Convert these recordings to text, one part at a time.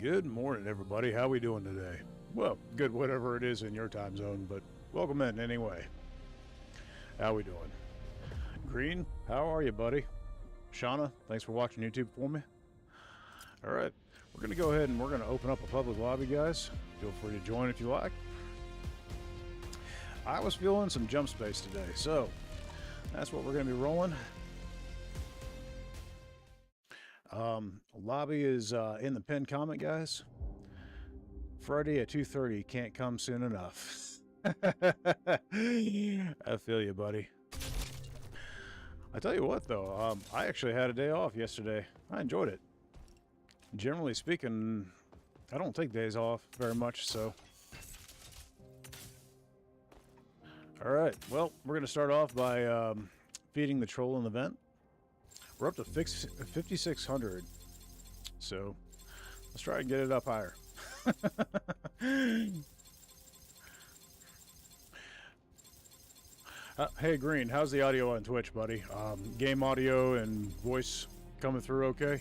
Good morning, everybody. How we doing today? Well, good whatever it is in your time zone, but welcome in anyway. How we doing? Green, how are you, buddy? Shauna, thanks for watching YouTube for me. All right, we're going to go ahead and we're going to open up a public lobby, guys. Feel free to join if you like. I was feeling some jump space today, so that's what we're going to be rolling. Lobby is in the pinned comment, guys. Friday at 2:30 can't come soon enough. I feel you, buddy. I tell you what, though, I actually had a day off yesterday. I enjoyed it. Generally speaking, I don't take days off very much, so. All right, well, we're going to start off by feeding the troll in the vent. We're up to 5,600, so let's try and get it up higher. Hey, Green, how's the audio on Twitch, buddy? Game audio and voice coming through okay?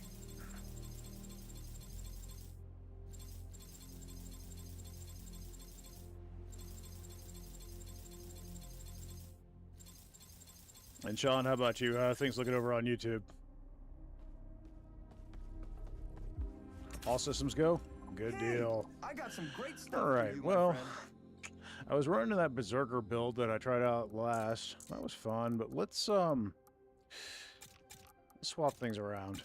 And Sean, how about you? Things looking over on YouTube? All systems go? Good deal. I got some great stuff. All right, for you, well, my friend. I was running that Berserker build that I tried out last. That was fun, but let's swap things around.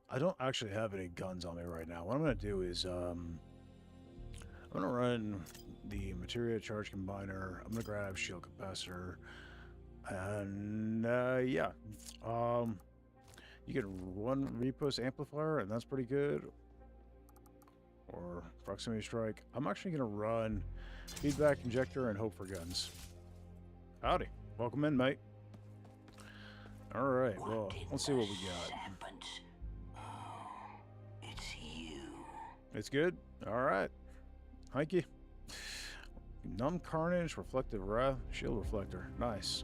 I don't actually have any guns on me right now. What I'm going to do is I'm going to run the materia charge combiner. I'm going to grab shield capacitor. And yeah, you can run repost amplifier, and that's pretty good. Or proximity strike. I'm actually going to run feedback injector and hope for guns. Howdy, welcome in, mate. All right, well, let's see what we got. Oh, it's you. It's good. All right, Hikey. Numb carnage, reflective wrath, shield reflector. Nice.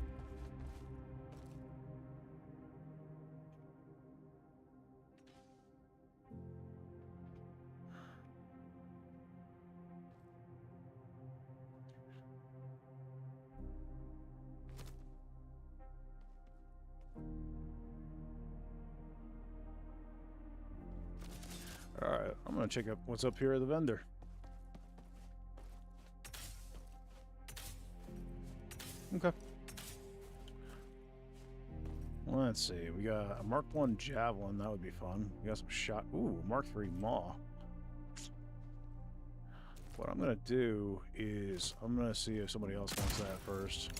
All right, I'm gonna check up what's up here at the vendor. Okay. Let's see. We got a Mark 1 javelin. That would be fun. We got some shot. Ooh, Mark 3 maw. What I'm gonna do is I'm gonna see if somebody else wants that first.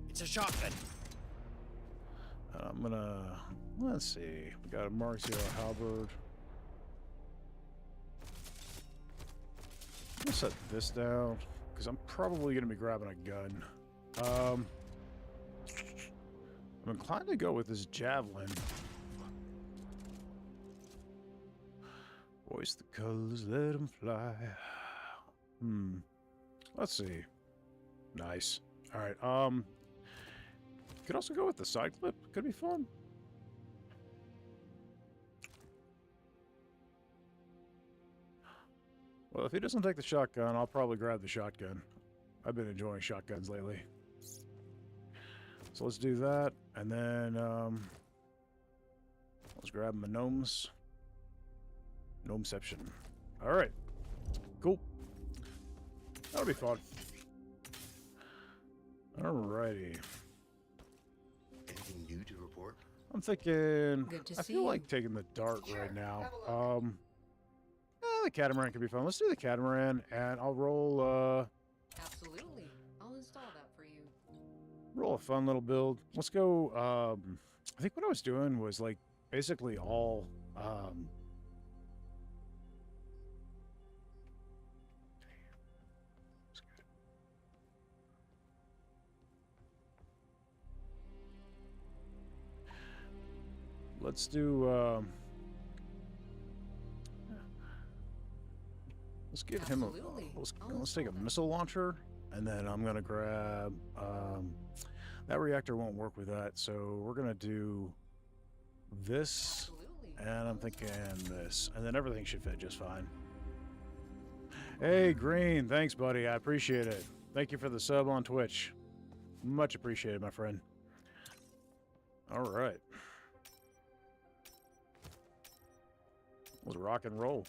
It's a shotgun. I'm gonna, let's see. We got a Mark 0 halberd. I'm gonna set this down because I'm probably gonna be grabbing a gun. I'm inclined to go with this javelin. Voice the colors, let them fly. Let's see. Nice. All right. Could also go with the side clip. Could be fun. Well, if he doesn't take the shotgun, I'll probably grab the shotgun. I've been enjoying shotguns lately. So let's do that, and then let's grab my gnomes. Gnomeception. All right, cool. That'll be fun. Alrighty. Anything new to report? I'm thinking. Good to I see feel you. like taking the dart right now. The catamaran could be fun. Let's do the catamaran, and I'll roll. Absolutely. I'll install that for you. Roll a fun little build. Let's go. I think what I was doing was like basically all. Let's do. Let's give him a. Let's take a missile launcher, and then I'm gonna grab. That reactor won't work with that, so we're gonna do this, Absolutely. and I'm thinking this, and then everything should fit just fine. Hey, Green, thanks, buddy. I appreciate it. Thank you for the sub on Twitch. Much appreciated, my friend. All right. Let's rock and roll.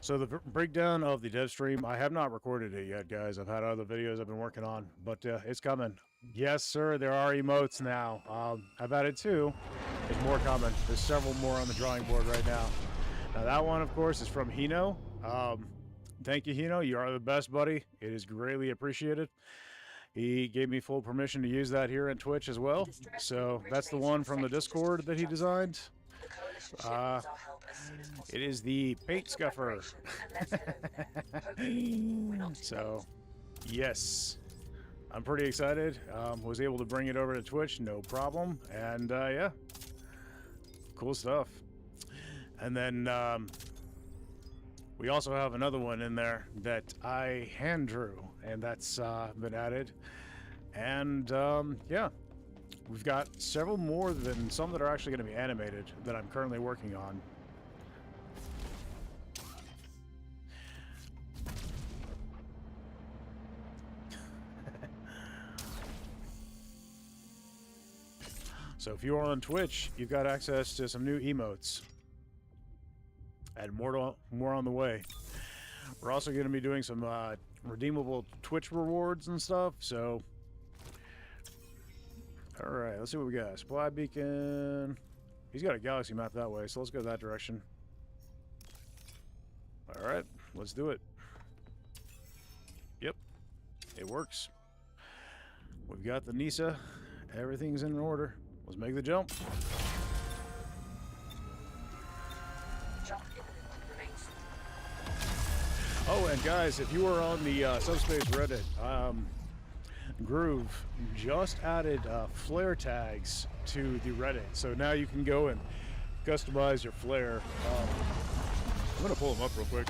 So the breakdown of the dev stream, I have not recorded it yet, guys. I've had other videos I've been working on, but it's coming. Yes, sir, there are emotes now. I've added 2. There's more coming. There's several more on the drawing board right now. Now that one, of course, is from Hino. Thank you, Hino. You are the best, buddy. It is greatly appreciated. He gave me full permission to use that here at Twitch as well. So that's the one from the Discord that he designed. It is the paint scuffer. So, yes, I'm pretty excited. Was able to bring it over to Twitch, no problem. And yeah, cool stuff. And then we also have another one in there that I hand drew, and that's been added. And yeah. We've got several more than some that are actually going to be animated that I'm currently working on. So if you are on Twitch, you've got access to some new emotes. And more on the way. We're also going to be doing some redeemable Twitch rewards and stuff, so... Alright, let's see what we got. Supply beacon. He's got a galaxy map that way, so let's go that direction. Alright, let's do it. Yep, it works. We've got the Nisa. Everything's in order. Let's make the jump. Oh, and guys, if you are on the Subspace Reddit, Groove just added flare tags to the Reddit, so now you can go and customize your flare. I'm gonna pull them up real quick.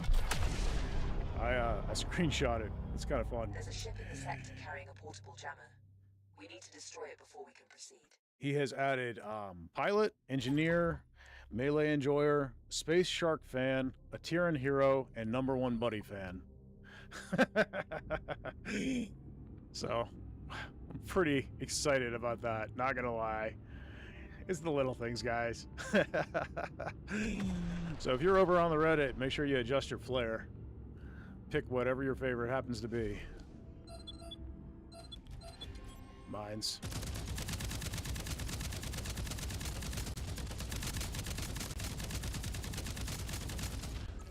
I screenshot it. It's kind of fun. There's a ship in the sector carrying a portable jammer. We need to destroy it before we can proceed. He has added pilot, engineer, melee enjoyer, space shark fan, a Tyran hero, and #1 buddy fan. So, I'm pretty excited about that, not gonna lie. It's the little things, guys. So if you're over on the Reddit, make sure you adjust your flare. Pick whatever your favorite happens to be. Mine's.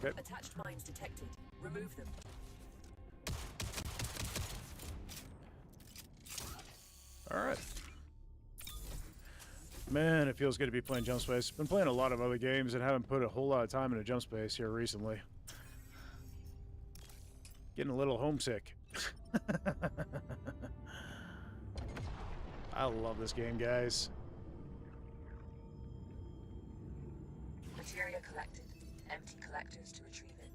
Okay. Attached mines detected. Remove them. Alright. Man, it feels good to be playing Jump Space. Been playing a lot of other games and haven't put a whole lot of time into Jump Space here recently. Getting a little homesick. I love this game, guys. Materia collected. Empty collectors to retrieve it.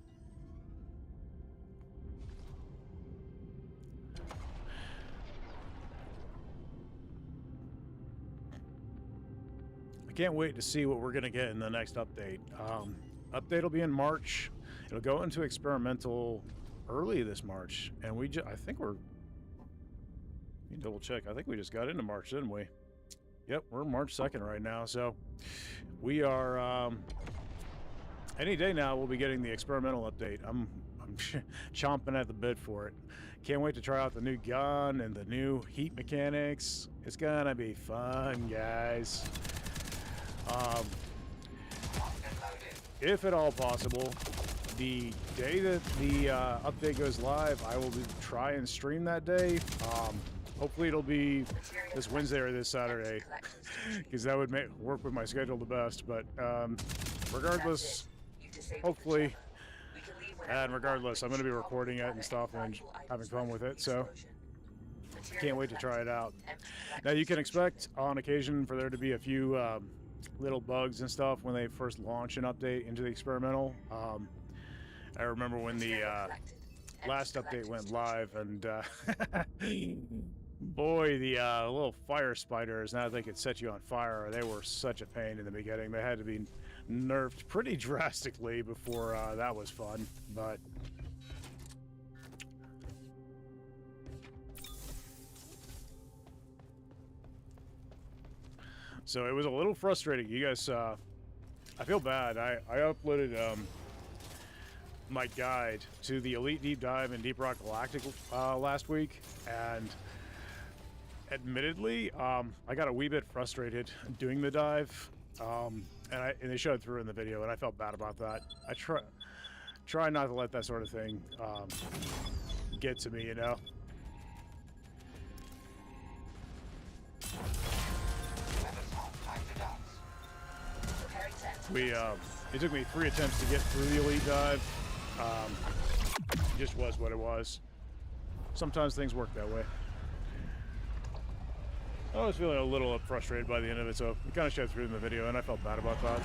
I can't wait to see what we're going to get in the next update. Update will be in March. It'll go into experimental early this March. And I think we're... Let me double check. I think we just got into March, didn't we? Yep, we're March 2nd right now. So we are... any day now we'll be getting the experimental update. I'm chomping at the bit for it. Can't wait to try out the new gun and the new heat mechanics. It's gonna be fun, guys. If at all possible, the day that the update goes live, I will try and stream that day. Hopefully it'll be this Wednesday or this Saturday, because that would work with my schedule the best. But regardless, hopefully, and regardless, I'm going to be recording it and stuff and having fun with it. So Can't wait to try it out. Now, you can expect on occasion for there to be a few little bugs and stuff when they first launch an update into the experimental. I remember when the last update went live, and boy, the little fire spiders, now they could set you on fire, they were such a pain in the beginning. They had to be nerfed pretty drastically before that was fun, but so it was a little frustrating. You guys, I feel bad. I uploaded my guide to the Elite Deep Dive in Deep Rock Galactic last week, and admittedly, I got a wee bit frustrated doing the dive, and they showed through in the video, and I felt bad about that. I try not to let that sort of thing get to me, you know. It took me 3 attempts to get through the Elite Dive. It just was what it was. Sometimes things work that way. I was feeling a little frustrated by the end of it, so it kind of showed through in the video, and I felt bad about that.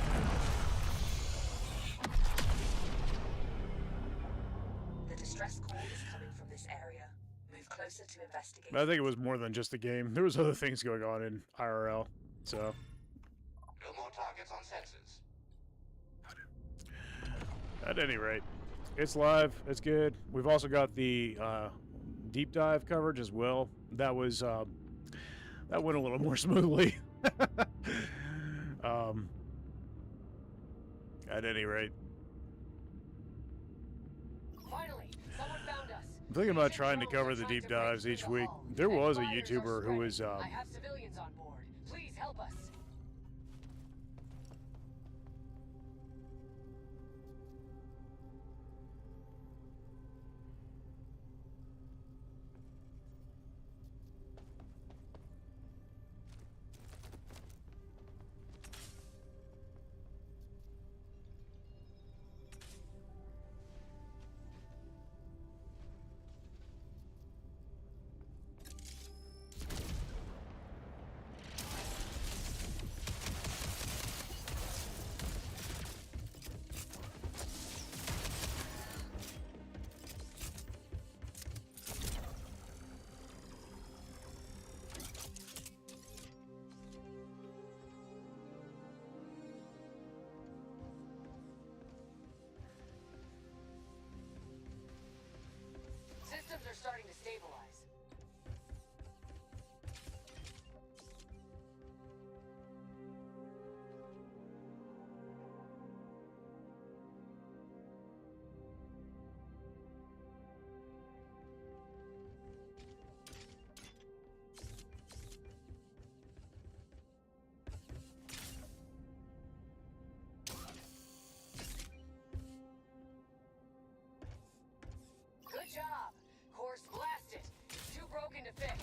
The distress call is coming from this area. Move closer to investigate. But I think it was more than just the game. There was other things going on in IRL, so. No more targets on sensors. At any rate, it's live. It's good. We've also got the deep dive coverage as well. That was that went a little more smoothly. At any rate, Finally, someone found us. I'm thinking about trying to cover the deep dives each week. There was a YouTuber who was I have civilians on board. Please help us. Systems are starting to stabilize. Good job. Course blasted. It's too broken to fix.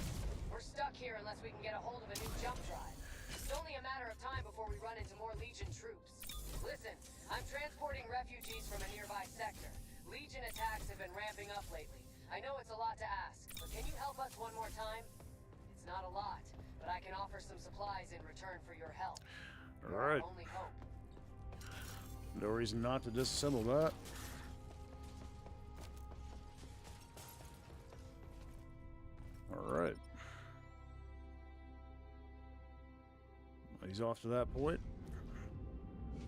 We're stuck here unless we can get a hold of a new jump drive. It's only a matter of time before we run into more Legion troops. Listen, I'm transporting refugees from a nearby sector. Legion attacks have been ramping up lately. I know it's a lot to ask, but can you help us one more time? It's not a lot, but I can offer some supplies in return for your help. all right. Only hope. No reason not to disassemble that. All right. He's off to that point.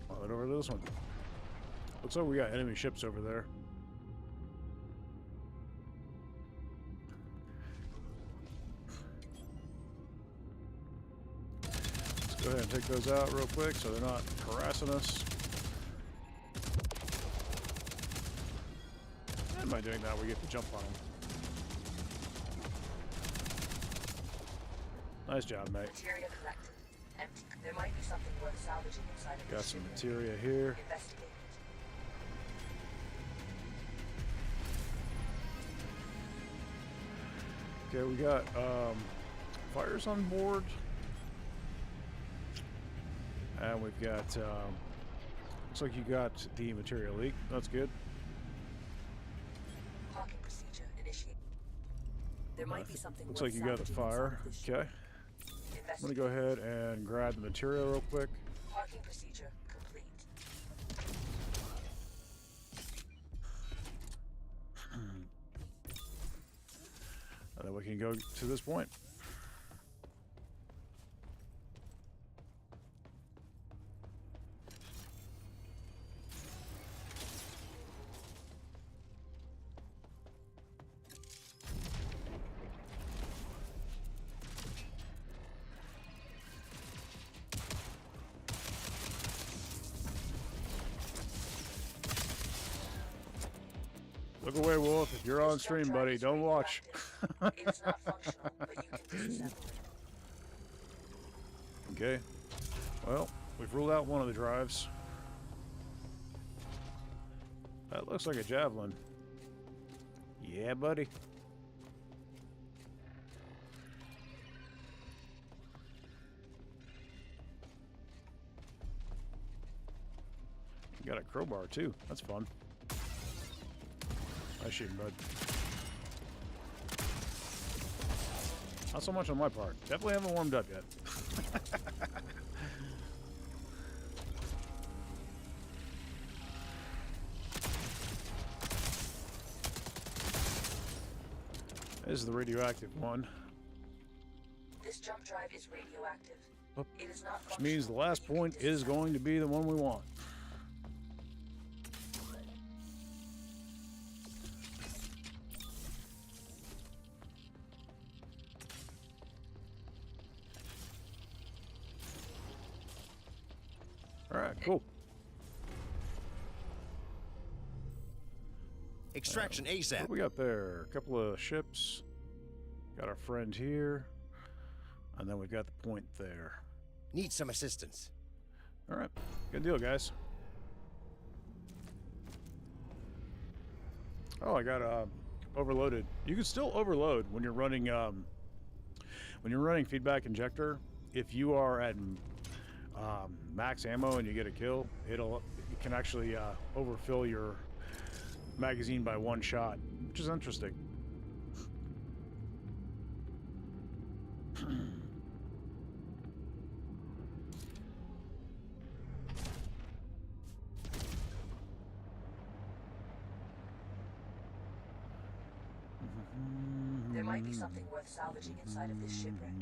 Right over to this one. Looks like we got enemy ships over there. Let's go ahead and take those out real quick so they're not harassing us. And by doing that, we get to jump on them. Nice job, mate. Materia collected. Empty. There might be something worth salvaging inside of Got this some ship. materia here. Investigate. Okay, we got fires on board. And we've got looks like you got the material leak. That's good. Hawking procedure initiated. There might be something Looks worth like you got the salvaging inside fire. of this ship. Okay. I'm gonna go ahead and grab the material real quick. Parking procedure complete. And then we can go to this point. Look away, Wolf. If you're on stream, buddy, don't watch. It's not functional, but you can disassemble it. Okay. Well, we've ruled out one of the drives. That looks like a javelin. Yeah, buddy. You got a crowbar, too. That's fun. Nice shooting, bud. Not so much on my part. Definitely haven't warmed up yet. This is the radioactive one. This jump drive is radioactive. Oh, It is not which means the functional, last but you can point is going to be the one we want. Alright, cool. Extraction What ASAP. do we got there? A couple of ships. Got our friend here. And then we've got the point there. Need some assistance. Alright, good deal, guys. Oh, I got overloaded. You can still overload when you're running feedback injector. If you are at max ammo and you get a kill, it can actually overfill your magazine by one shot, which is interesting. There might be something worth salvaging inside of this shipwreck.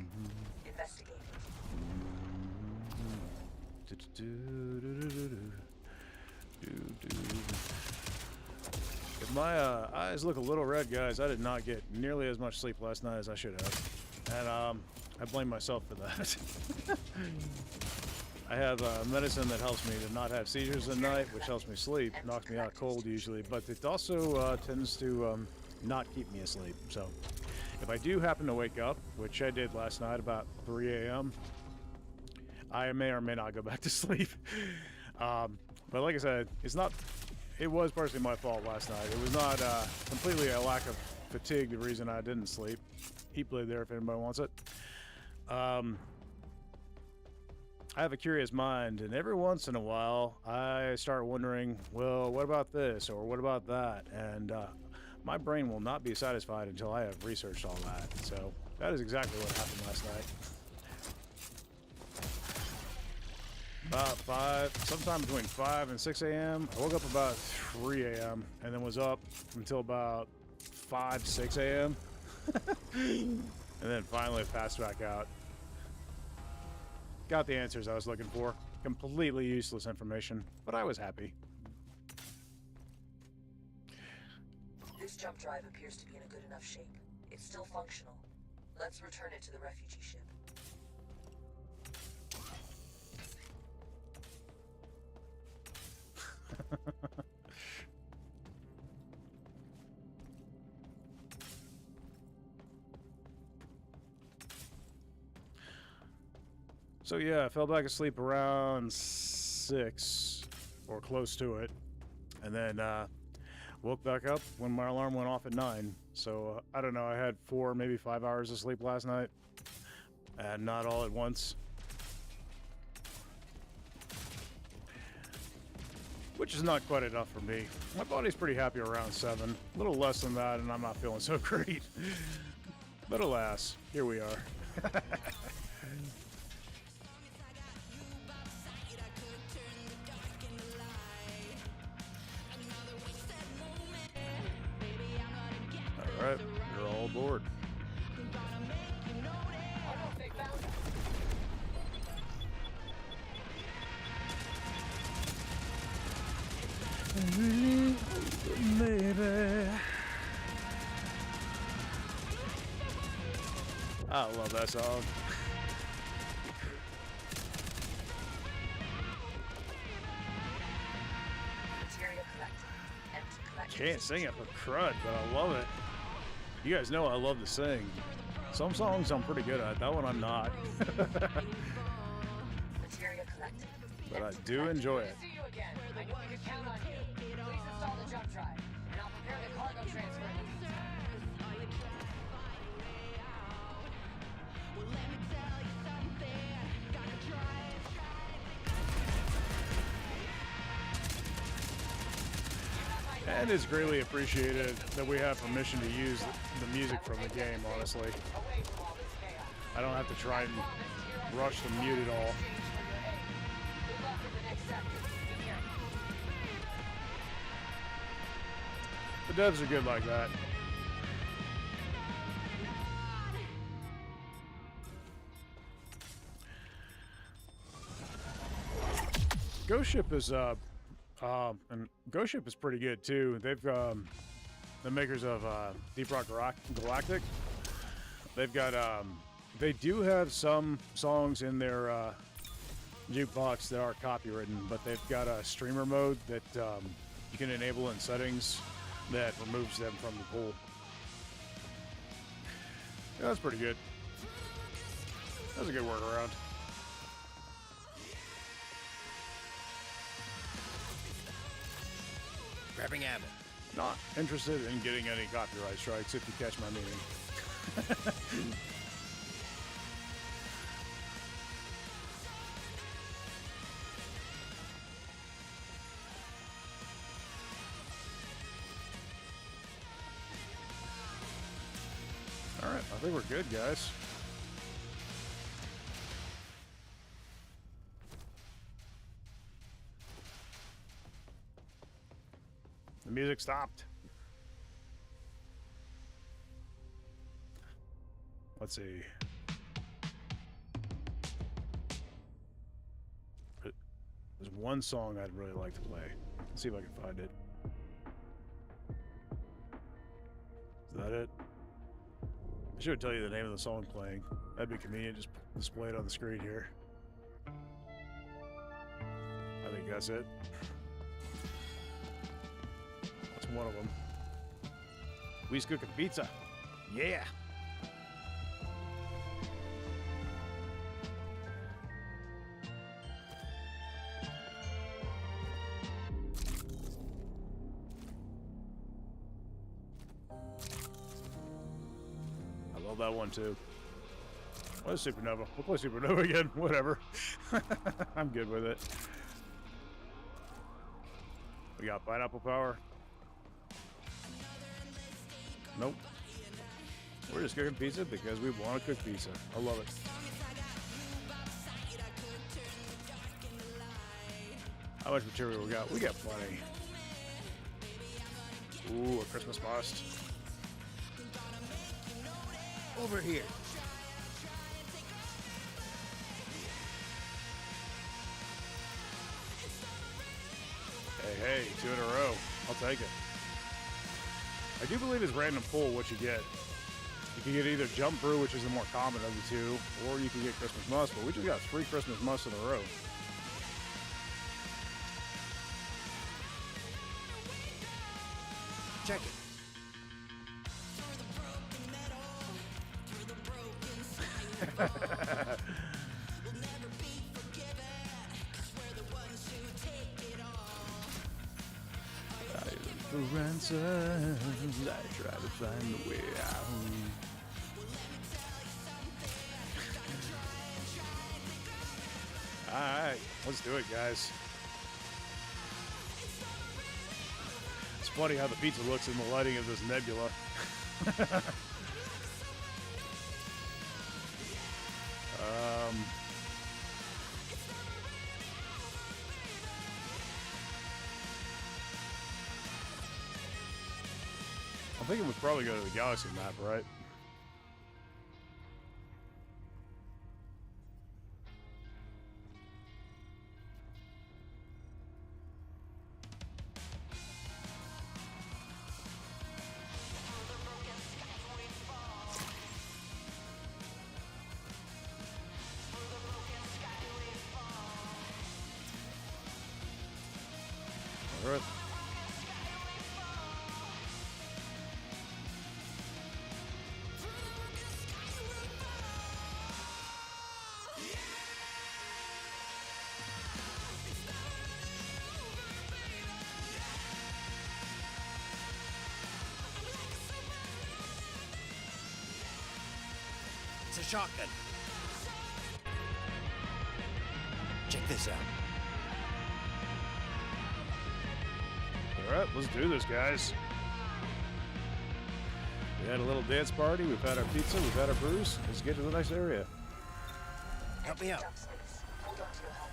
Investigate. If my eyes look a little red, guys, I did not get nearly as much sleep last night as I should have. And I blame myself for that. I have medicine that helps me to not have seizures at night, which helps me sleep, knocks me out cold usually, but it also tends to not keep me asleep. So if I do happen to wake up, which I did last night about 3 a.m., I may or may not go back to sleep. But like I said, it was partially my fault last night. It was not completely a lack of fatigue the reason I didn't sleep. Heat blade there if anybody wants it. I have a curious mind, and every once in a while I start wondering, well, what about this or what about that? And my brain will not be satisfied until I have researched all that. So that is exactly what happened last night. About sometime between 5 and 6 a.m. I woke up about 3 a.m. and then was up until about 5, 6 a.m. And then finally passed back out. Got the answers I was looking for. Completely useless information, but I was happy. This jump drive appears to be in a good enough shape. It's still functional. Let's return it to the refugee ship. So yeah, I fell back asleep around 6 or close to it, and then woke back up when my alarm went off at 9. So I don't know, I had 4, maybe 5 hours of sleep last night, and not all at once. Which is not quite enough for me. My body's pretty happy around 7. A little less than that, and I'm not feeling so great. But alas, here we are. Alright, you're all aboard. Almost they found us. Maybe. I love that song. Material collected. Empty collection. Can't sing it for crud, but I love it. You guys know I love to sing. Some songs I'm pretty good at. That one I'm not. Material collected. But I do enjoy it. See you again. I knew we could count on you. Please install the jump drive, and I'll prepare the cargo transfer in the meantime. And it's greatly appreciated that we have permission to use the music from the game, honestly. Away from all this chaos. I don't have to try and rush to mute it all. Good luck in the next sector. Be here. The devs are good like that. Ghost Ship is and Ghost Ship is pretty good too. They've the makers of Deep Rock Galactic. They've got they do have some songs in their jukebox that are copywritten, but they've got a streamer mode that you can enable in settings that removes them from the pool. Yeah, that's pretty good. That's a good workaround. Grabbing ammo. Not interested in getting any copyright strikes, if you catch my meaning. All right, I think we're good, guys. The music stopped. Let's see. There's one song I'd really like to play. Let's see if I can find it. Is that it? I should tell you the name of the song playing. That'd be convenient. Just display it on the screen here. I think that's it. That's one of them. We's cooking pizza. Yeah. I love that one too. What is Supernova? We'll play Supernova again. Whatever. I'm good with it. We got pineapple power. Nope. We're just cooking pizza because we want to cook pizza. I love it. How much material we got? We got plenty. Ooh, a Christmas must. Over here. Hey, 2 in a row. I'll take it. I do believe it's random pull what you get. You can get either Jump Brew, which is the more common of the two, or you can get Christmas Must, but we just got 3 Christmas Musts in a row. Check it. For ransom, I try to find a way out. Alright, let's do it, guys. It's funny how the pizza looks in the lighting of this nebula. think it was probably go to the galaxy map, right? All right. It's a shotgun. Check this out. All right, let's do this, guys. We had a little dance party. We've had our pizza. We've had our brews. Let's get to the next area. Help me out. Jump space. Hold on to your helmet.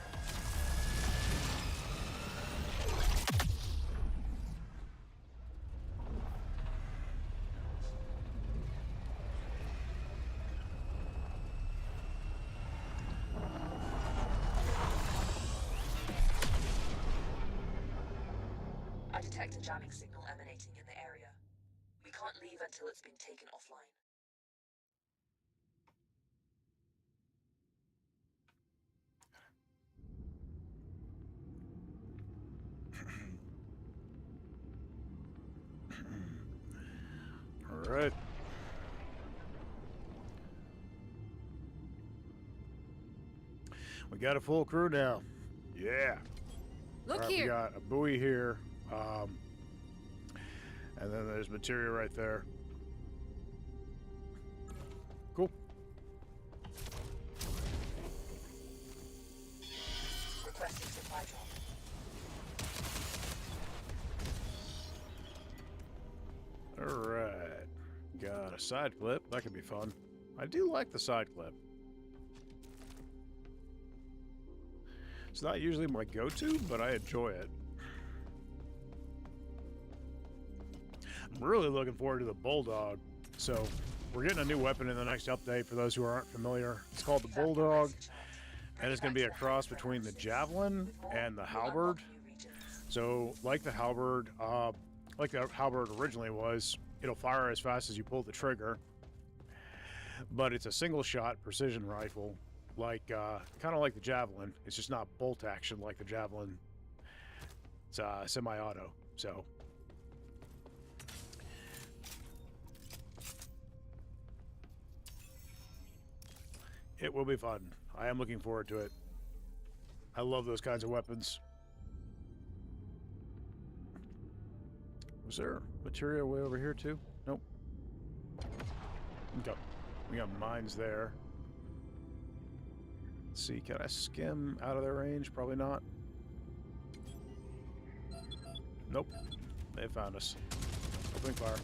I detect a jamming signal emanating in the area. We can't leave until it's been taken offline. All right. We got a full crew now. Yeah. Look All right, we here. got a buoy here. And then there's materia right there. Cool. Requesting supply drop. All right. Got a side clip. That could be fun. I do like the side clip. It's not usually my go-to, but I enjoy it. I'm really looking forward to the Bulldog. So, we're getting a new weapon in the next update for those who aren't familiar. It's called the Bulldog, and it's going to be a cross between the Javelin and the Halberd. So, like the Halberd originally was, it'll fire as fast as you pull the trigger, but it's a single-shot precision rifle, like kind of like the Javelin. It's just not bolt action like the Javelin. It's semi-auto, so. It will be fun. I am looking forward to it. I love those kinds of weapons. Was there materia way over here too? Nope. Okay. We got mines there. Let's see, can I skim out of their range? Probably not. Nope. They found us. Opening fire.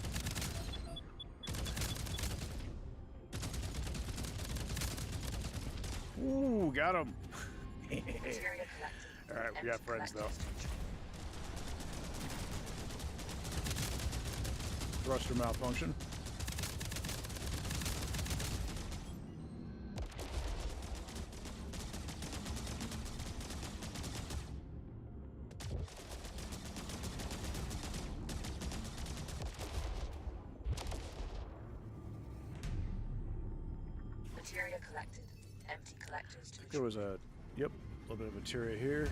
Ooh, got him. Materia collected. Alright, we got friends though. Thruster malfunction. Materia collected. Empty collectors to There was a, yep, a little bit of materia here.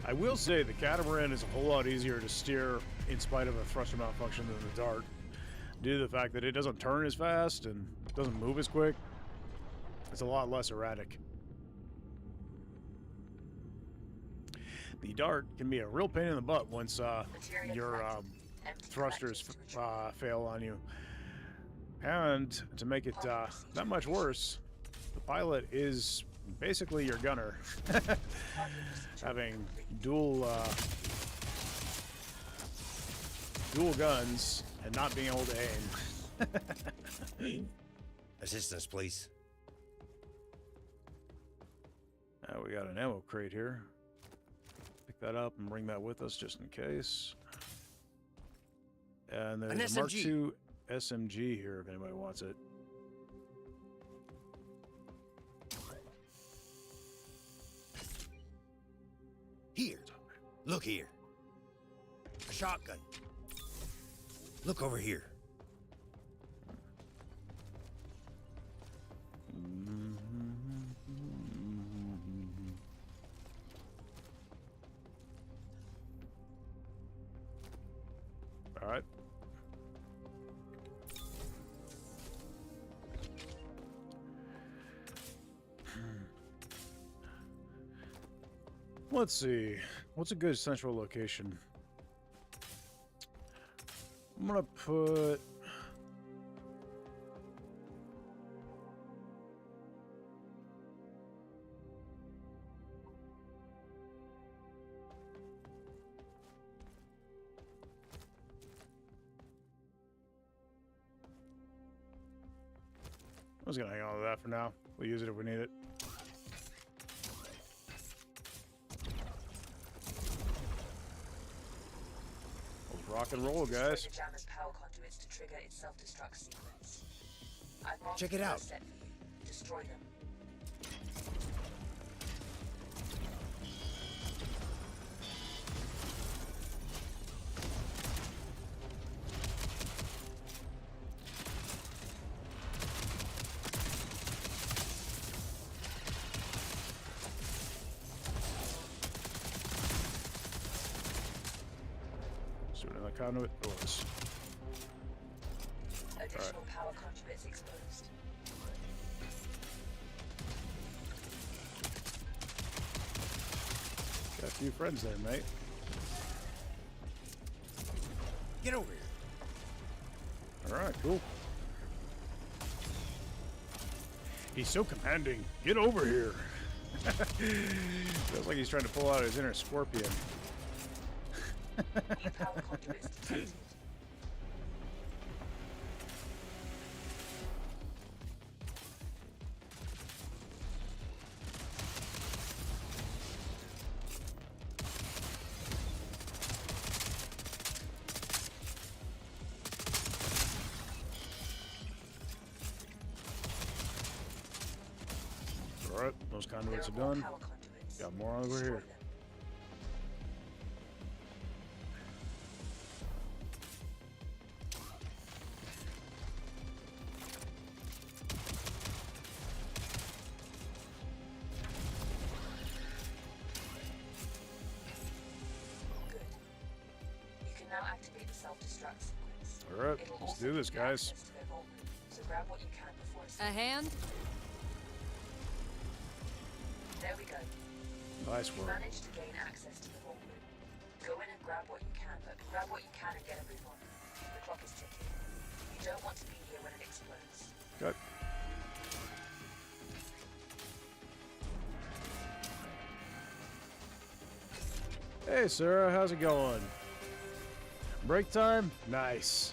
I will say the catamaran is a whole lot easier to steer in spite of a thruster malfunction than the dart, due to the fact that it doesn't turn as fast and doesn't move as quick. It's a lot less erratic. The dart can be a real pain in the butt once your thrusters fail on you. And to make it that much worse, the pilot is basically your gunner. Having dual guns and not being able to aim. Assistance, please. We got an ammo crate here. Pick that up and bring that with us just in case. And An there's a Mark SMG. II SMG here if anybody wants it. Here. Look here. A shotgun. Look over here. All right. Let's see. What's a good central location? I'm gonna put... I'm just gonna hang on to that for now. We'll use it if we need it. Let's rock and roll, guys. Destroy the jammer's power conduits to trigger its self-destruct sequence. I've marked Check the it out. first set for you. Destroy them. See what that conduit was. Additional power conduits exposed. Got a few friends there, mate. Get over here. All right, cool. He's so commanding. Get over here. Feels like he's trying to pull out his inner scorpion. New power conduits detected. All right, those conduits are There are more done. power conduits. Got more over Destroy here. them. Good. You can now activate the self-destruct sequence. All right, It'll let's also do this, give you guys. access to their vault room, so grab what you can before it's A hand? There we go. Nice You work. managed to gain access to the vault room. Go in and grab what you can, but grab what you can and get a move on. The clock is ticking. You don't want to be here when it explodes. Good. Hey, Sarah, how's it going? Break time? Nice.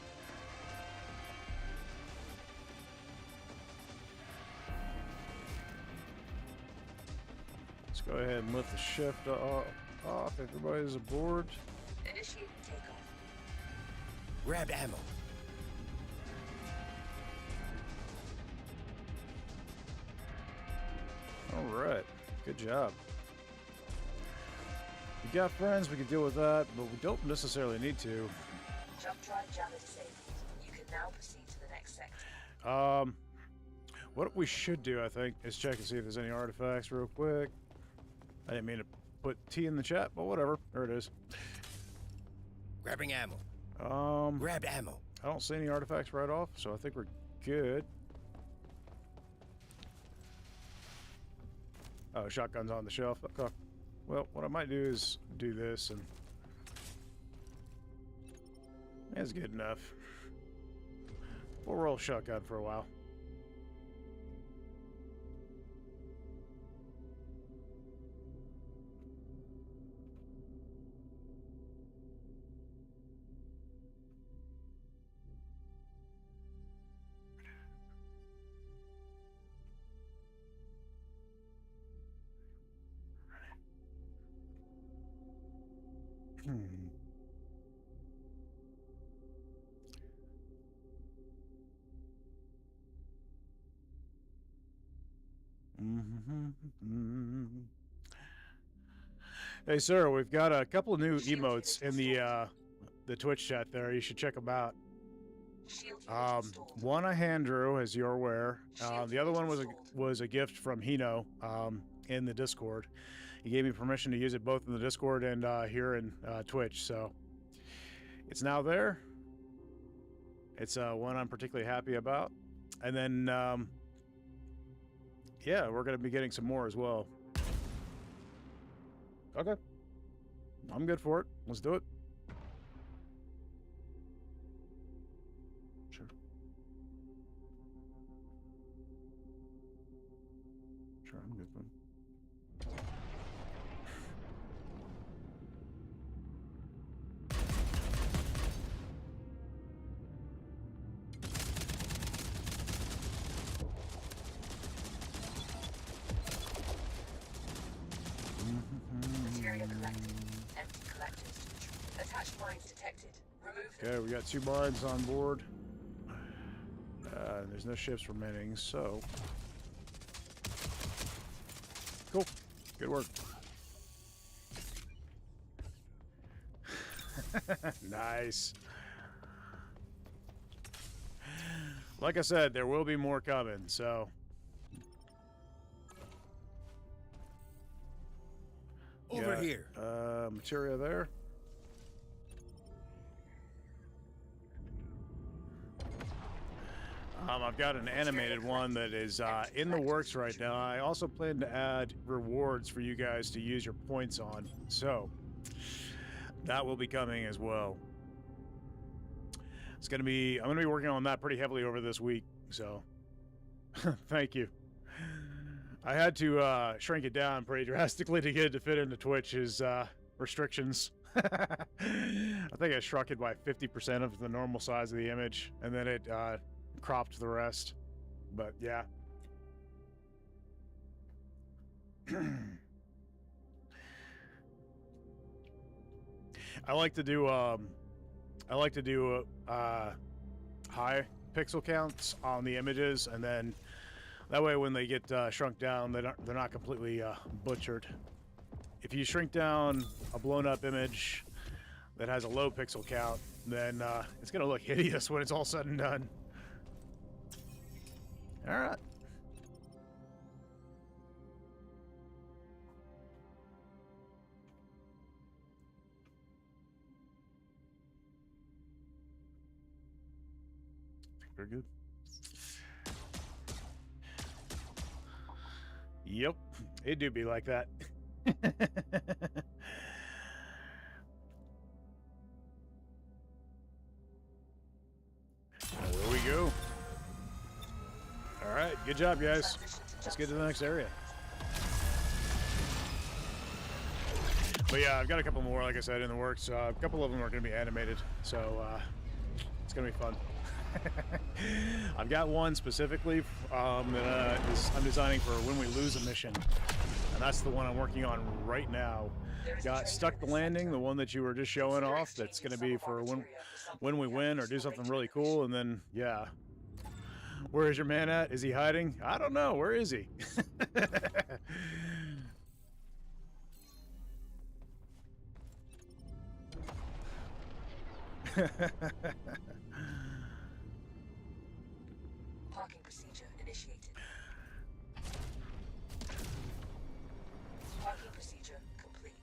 Let's go ahead and lift the shift off. Everybody's aboard. Initiating takeoff. Grab ammo. All right. Good job. We got friends, we can deal with that, but we don't necessarily need to. Jump drive jammer disabled. You can now proceed to the next sector. What we should do, I think, is check and see if there's any artifacts real quick. I didn't mean to put T in the chat, but whatever. There it is. Grabbing ammo. Grab ammo. I don't see any artifacts right off, so I think we're good. Oh, shotgun's on the shelf. Okay. Well, what I might do is do this, and that's good enough. We'll roll shotgun for a while. Hey, sir, we've got a couple of new emotes in the Twitch chat there. You should check them out. Shield unit installed. One I hand drew, as you're aware. The other one was a gift from Hino in the Discord. He gave me permission to use it both in the Discord and here in Twitch, so it's now there. It's one I'm particularly happy about. And then, yeah, we're going to be getting some more as well. Okay. I'm good for it. Let's do it. Sure. Sure, I'm good for it. Material collected. Empty collectors. Attached mines detected. Remove them. Okay, we got 2 mines on board. There's no ships remaining, so... Cool. Good work. Nice. Like I said, there will be more coming, so... Over Got, here. Materia there. I've got an animated one that is in the works right now. I also plan to add rewards for you guys to use your points on, so that will be coming as well. I'm gonna be working on that pretty heavily over this week, so thank you. I had to shrink it down pretty drastically to get it to fit into Twitch's restrictions. I think I shrunk it by 50% of the normal size of the image, and then it cropped the rest. But yeah. I like to do high pixel counts on the images, and then that way when they get shrunk down, they're not completely butchered. If you shrink down a blown up image that has a low pixel count, then it's gonna look hideous when it's all said and done. All right. Very good. Yep, it do be like that. There we go. All right, good job, guys. Let's get to the next area. But yeah, I've got a couple more, like I said, in the works. A couple of them are going to be animated, so it's going to be fun. I've got one specifically that I'm designing for when we lose a mission, and that's the one I'm working on right now. Got Stuck the Landing, the one that you were just showing off. That's going to be for when we win or do something really cool, and then yeah. Where is your man at? Is he hiding? I don't know. Where is he? Parking procedure initiated. Parking procedure complete.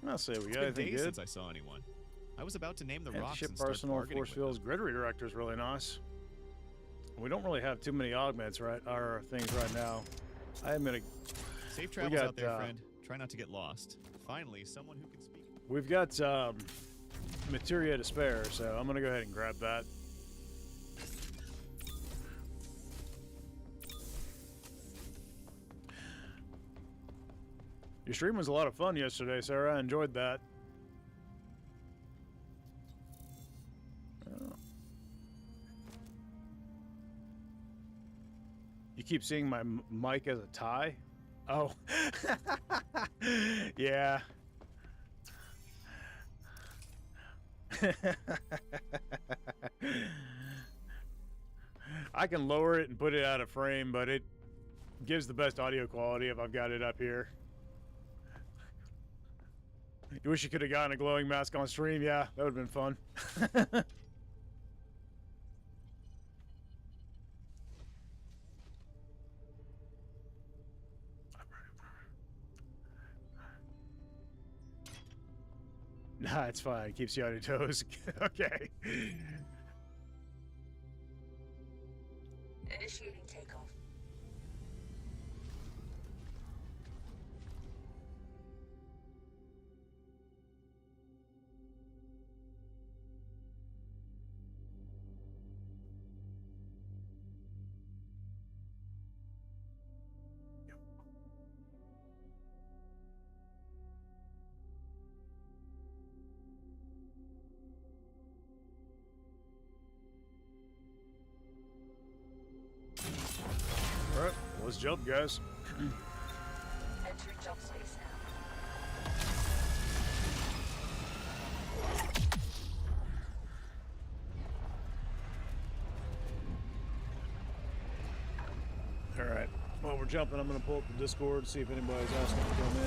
I'll say we It's got been anything days good. since I saw anyone. I was about to name the rocks Ship and start Arsenal, bargaining Force with Fields, them. Grid Redirector is really nice. We don't really have too many augments, right? Our things right now. I am gonna. Safe travels got, out there, friend. Try not to get lost. Finally, someone who can speak. We've got materia to spare, so I'm gonna go ahead and grab that. Your stream was a lot of fun yesterday, Sarah. I enjoyed that. Oh. You keep seeing my mic as a tie? Oh. Yeah. I can lower it and put it out of frame, but gives the best audio quality if I've got it up here. You wish you could have gotten a glowing mask on stream. Yeah, that would have been fun. Nah, it's fine. It keeps you on your toes. Okay. Initiating takeoff. All right, let's jump, guys. Entering jump space now. All right. While we're jumping, I'm going to pull up the Discord, see if anybody's asking to come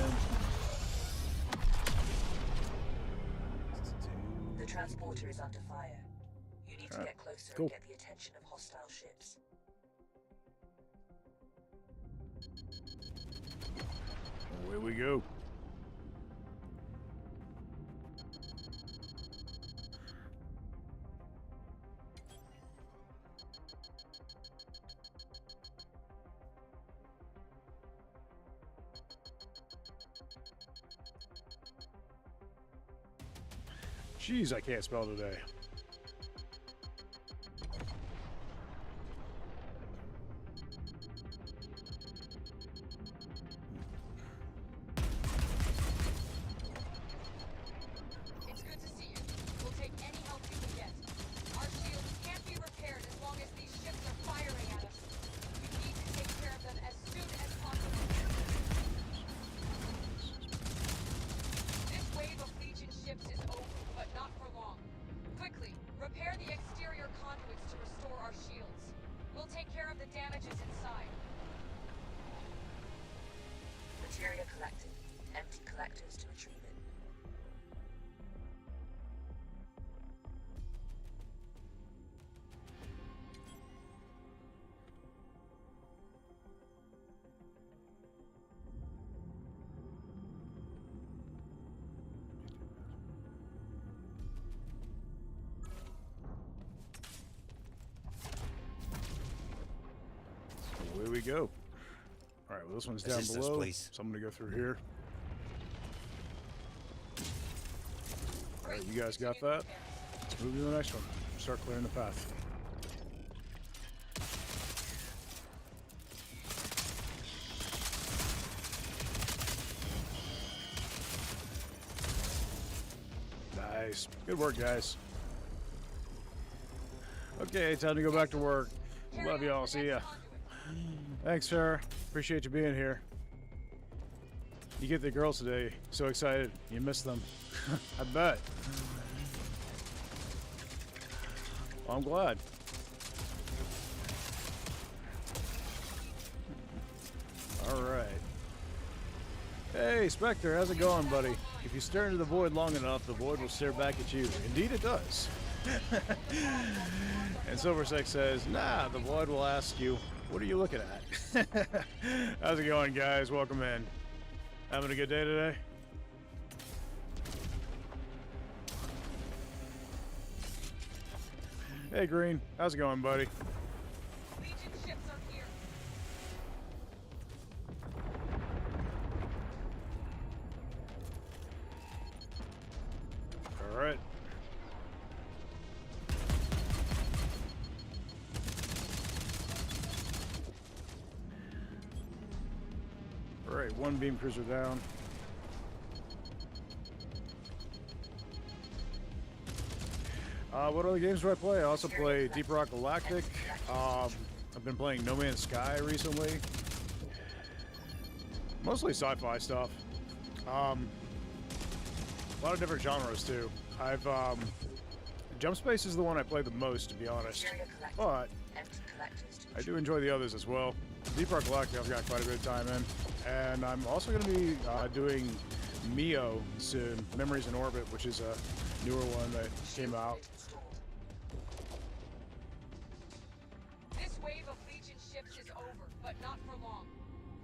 in. The transporter is under fire. You need to Alright, get closer cool. and get the attention of hostile ships. Away we go. Jeez, I can't spell today. It's good to see you. We'll take any help we can get. Our shields can't be repaired as long as these ships are firing at us. We need to take care of them as soon as possible. This wave of Legion ships is over, but not for long. Quickly, repair the exterior conduits to restore our shields. We'll take care of the damages inside. Materia collected. Empty collectors to retrieve it. Away we go. All right, well, this one's down Assist us, below, please. so I'm going to go through here. All right, you guys got that? Let's move to the next one. Start clearing the path. Nice. Good work, guys. Okay, time to go back to work. Love y'all. See ya. Thanks, Sarah. Appreciate you being here. You get the girls today. So excited. You miss them. I bet. Well, I'm glad. All right. Hey, Spectre. How's it going, buddy? If you stare into the void long enough, the void will stare back at you. Indeed it does. And Silversec says, nah, the void will ask you, what are you looking at? How's it going, guys? Welcome in. Having a good day today? Hey, Green. How's it going, buddy? Legion ships are here. All right. All right, one beam cruiser down. What other games do I play? I also play Deep Rock Galactic. I've been playing No Man's Sky recently. Mostly sci-fi stuff. A lot of different genres too. Jump Space is the one I play the most, to be honest. But I do enjoy the others as well. Deep Rock Galactic I've got quite a bit of time in. And I'm also going to be doing Mio soon, Memories in Orbit, which is a newer one that came out. This wave of Legion ships is over, but not for long.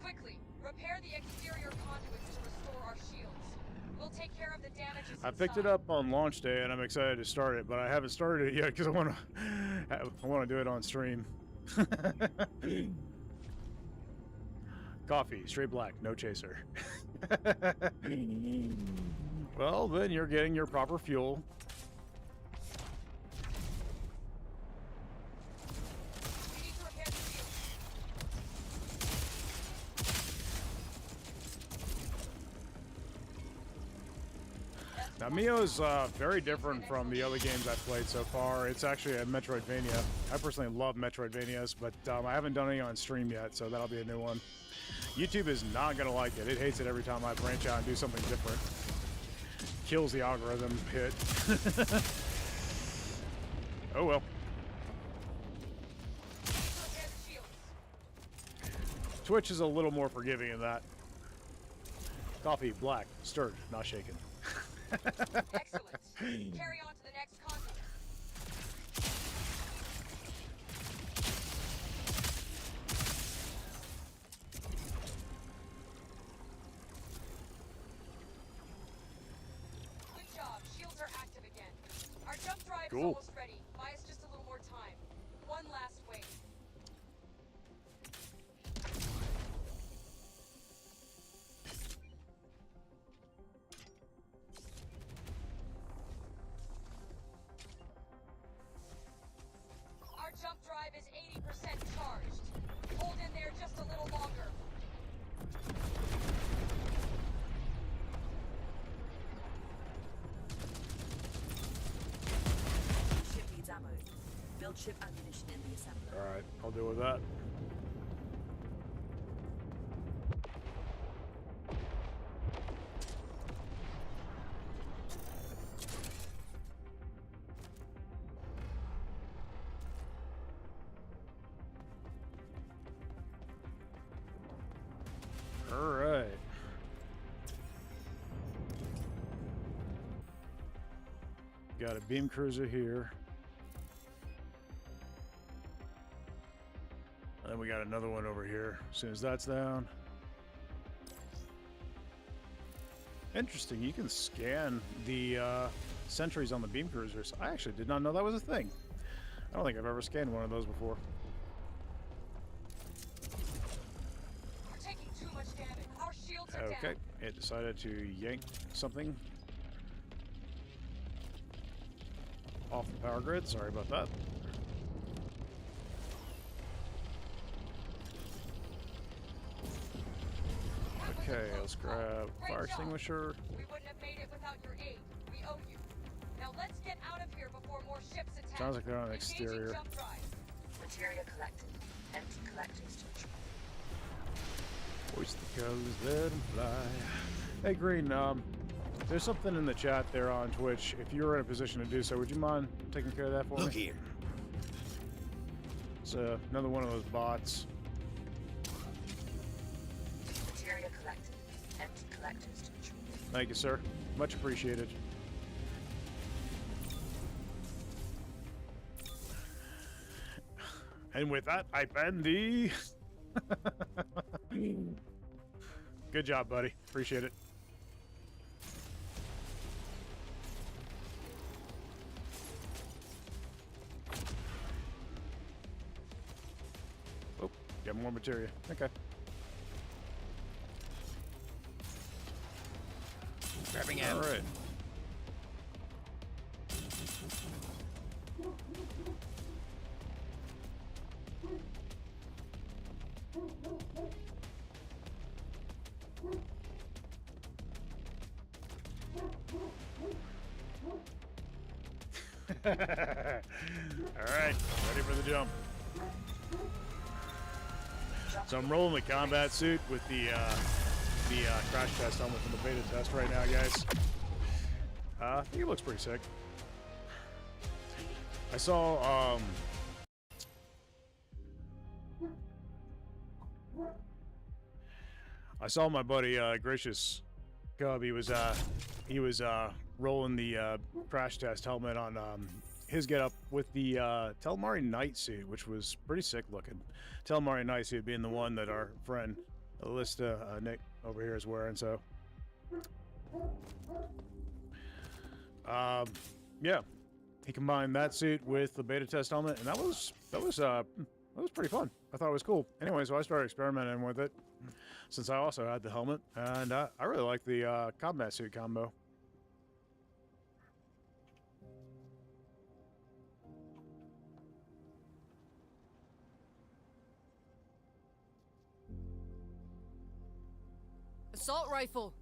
Quickly, repair the exterior conduits to restore our shields. We'll take care of the damages I picked it up on launch day, and I'm excited to start it, but I haven't started it yet because I want to do it on stream. Coffee, straight black, no chaser. Well, then you're getting your proper fuel. We need to repair the shields. Now, Mio is very different from the other games I've played so far. It's actually a Metroidvania. I personally love Metroidvanias, but I haven't done any on stream yet, so that'll be a new one. YouTube is not going to like it. It hates it every time I branch out and do something different. Kills the algorithm hit. Oh well. Repair the shields. Twitch is a little more forgiving in that. Coffee, black, stirred, not shaken. Excellent. Carry on to the next conduit. Good job. Shields are active again. Our jump drive is Cool. almost ready. Buy us just a little more time. One last wave. Our jump drive is 80% charged. Hold in there just a little longer. Ship needs ammo. Build ship ammunition in the assembler. Alright, I'll deal with that. Alright. Got a beam cruiser here. And then we got another one over here. As soon as that's down. Interesting, you can scan the sentries on the beam cruisers. I actually did not know that was a thing. I don't think I've ever scanned one of those before. We're taking too much damage. Our shields are Okay, down. it decided to yank something off the power grid. Sorry about that. Okay, let's grab fire extinguisher. We wouldn't have made it without your aid. We owe you. Now let's get out of here before more ships attack. Sounds like they're on Engaging exterior. jump drive. Materia collected. Empty collectors to Hoist the colors, let 'em fly. Hey, Green, there's something in the chat there on Twitch. If you're in a position to do so, would you mind taking care of that for Look me? here. It's another one of those bots. Materia collected. Empty collectors to retrieve. Thank you, sir. Much appreciated. And with that, I end the... Good job, buddy. Appreciate it. Oh, got more materia. Okay. Grabbing All ammo. right. All right, ready for the jump. So I'm rolling the combat suit with the crash test helmet from the beta test right now, guys. I think it looks pretty sick. I saw I saw my buddy Gracious Cub. He was rolling the crash test helmet on his getup with the Telmari Knight suit, which was pretty sick looking. Telmari Knight suit being the one that our friend Alysta Nick over here is wearing. So, yeah, he combined that suit with the beta test helmet, and that was pretty fun. I thought it was cool. Anyway, so I started experimenting with it since I also had the helmet, and I really like the combat suit combo. Assault rifle.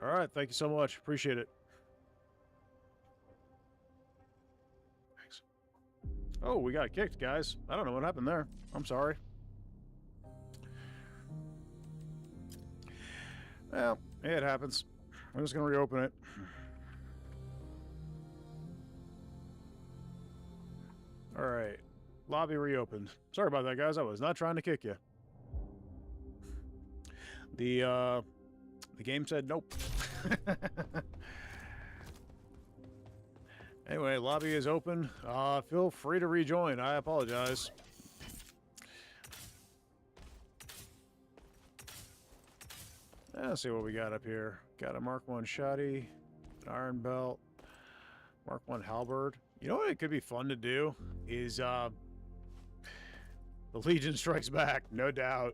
All right, thank you so much. Appreciate it. Thanks. Oh, we got kicked, guys. I don't know what happened there. I'm sorry. Well, it happens. I'm just going to reopen it. All right. Lobby reopened. Sorry about that, guys. I was not trying to kick you. The game said nope. Anyway, lobby is open. Feel free to rejoin. I apologize. Let's see what we got up here. Got a Mark 1 shotty, an iron belt, Mark 1 halberd. You know what it could be fun to do is the Legion Strikes Back, no doubt.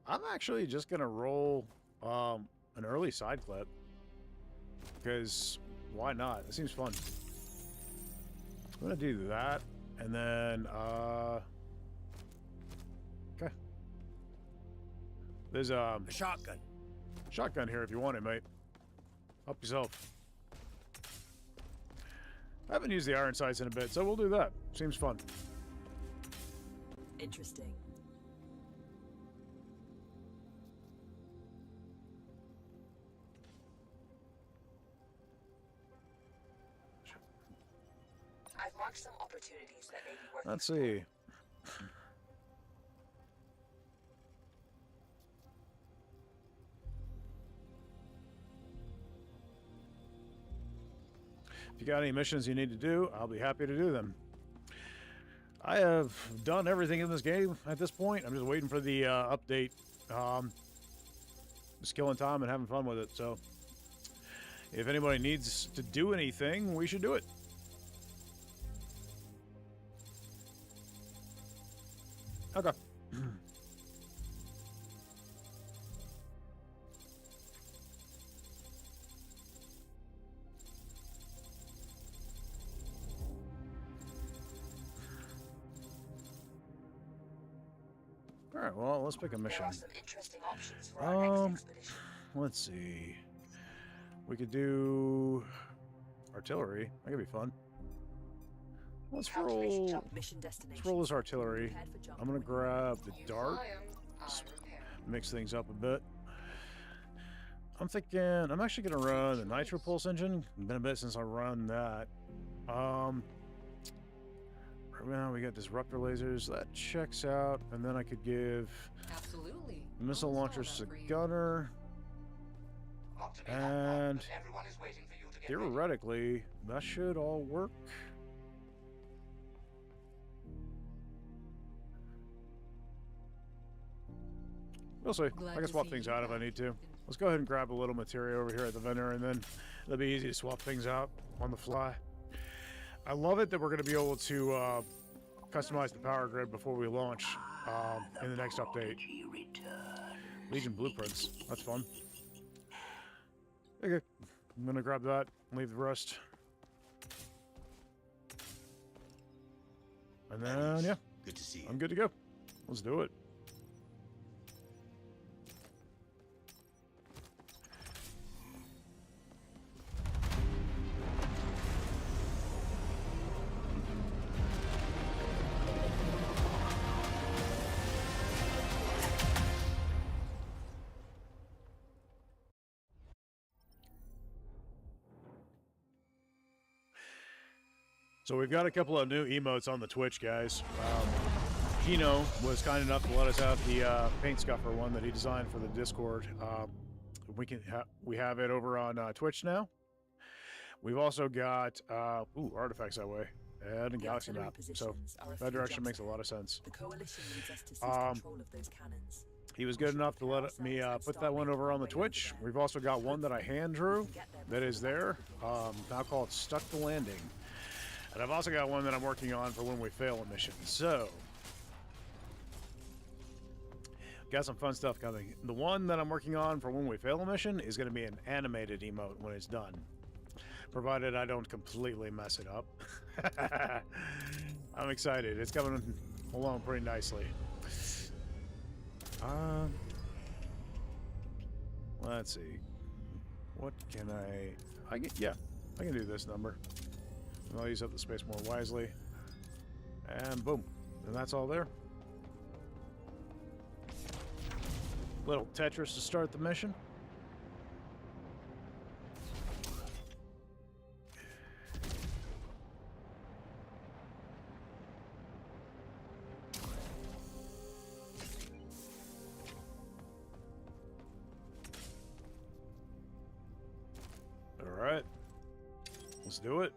I'm actually just gonna roll an early side clip because why not? It seems fun. I'm gonna do that, and then okay. There's A shotgun. shotgun here if you want it, mate. Help yourself. I haven't used the iron sights in a bit, so we'll do that. Seems fun. Interesting. I've marked some opportunities that may be worth Let's see. If you got any missions you need to do, I'll be happy to do them. I have done everything in this game at this point. I'm just waiting for the update. Just killing time and having fun with it. So if anybody needs to do anything, we should do it. Okay. All right, well, let's pick a There mission. are some interesting options for our next expedition. Let's see. We could do artillery. That could be fun. Let's Calculation roll. jump. Mission destination. Let's roll this artillery. Prepared for jump I'm gonna when grab the You dart. fly 'em, I repair 'em. Mix things up a bit. I'm thinking I'm actually gonna run the nitro pulse engine. It's been a bit since I run that. Right now we got disruptor lasers. That checks out, and then I could give Absolutely. missile I'll launchers install to that for you. gunner. Not to be And but everyone is waiting for you to get ready. Theoretically, that should all work. We'll see. Glad I can to swap see things you out if I back. need to. Let's go ahead and grab a little material over here at the vendor, and then it'll be easy to swap things out on the fly. I love it that we're going to be able to customize the power grid before we launch. in the next update. Legion blueprints. That's fun. Okay, I'm gonna grab that. Leave the rest. And then yeah, Good to see you. I'm good to go. Let's do it. So we've got a couple of new emotes on the Twitch, guys. Gino was kind enough to let us have the paint scuffer one that he designed for the Discord. We have it over on Twitch now. We've also got artifacts that way and a galaxy map. So that direction makes a lot of sense. The coalition needs us to seize control of those cannons. He was good enough to let me put that one over on the Twitch. We've also got one that I hand drew that is there. Now called Stuck the Landing. And I've also got one that I'm working on for when we fail a mission. So, got some fun stuff coming. The one that I'm working on for when we fail a mission is going to be an animated emote when it's done. Provided I don't completely mess it up. I'm excited. It's coming along pretty nicely. Let's see. What can I get? Yeah, I can do this number. I'll use up the space more wisely. And boom. And that's all there. Little Tetris to start the mission. All right. Let's do it.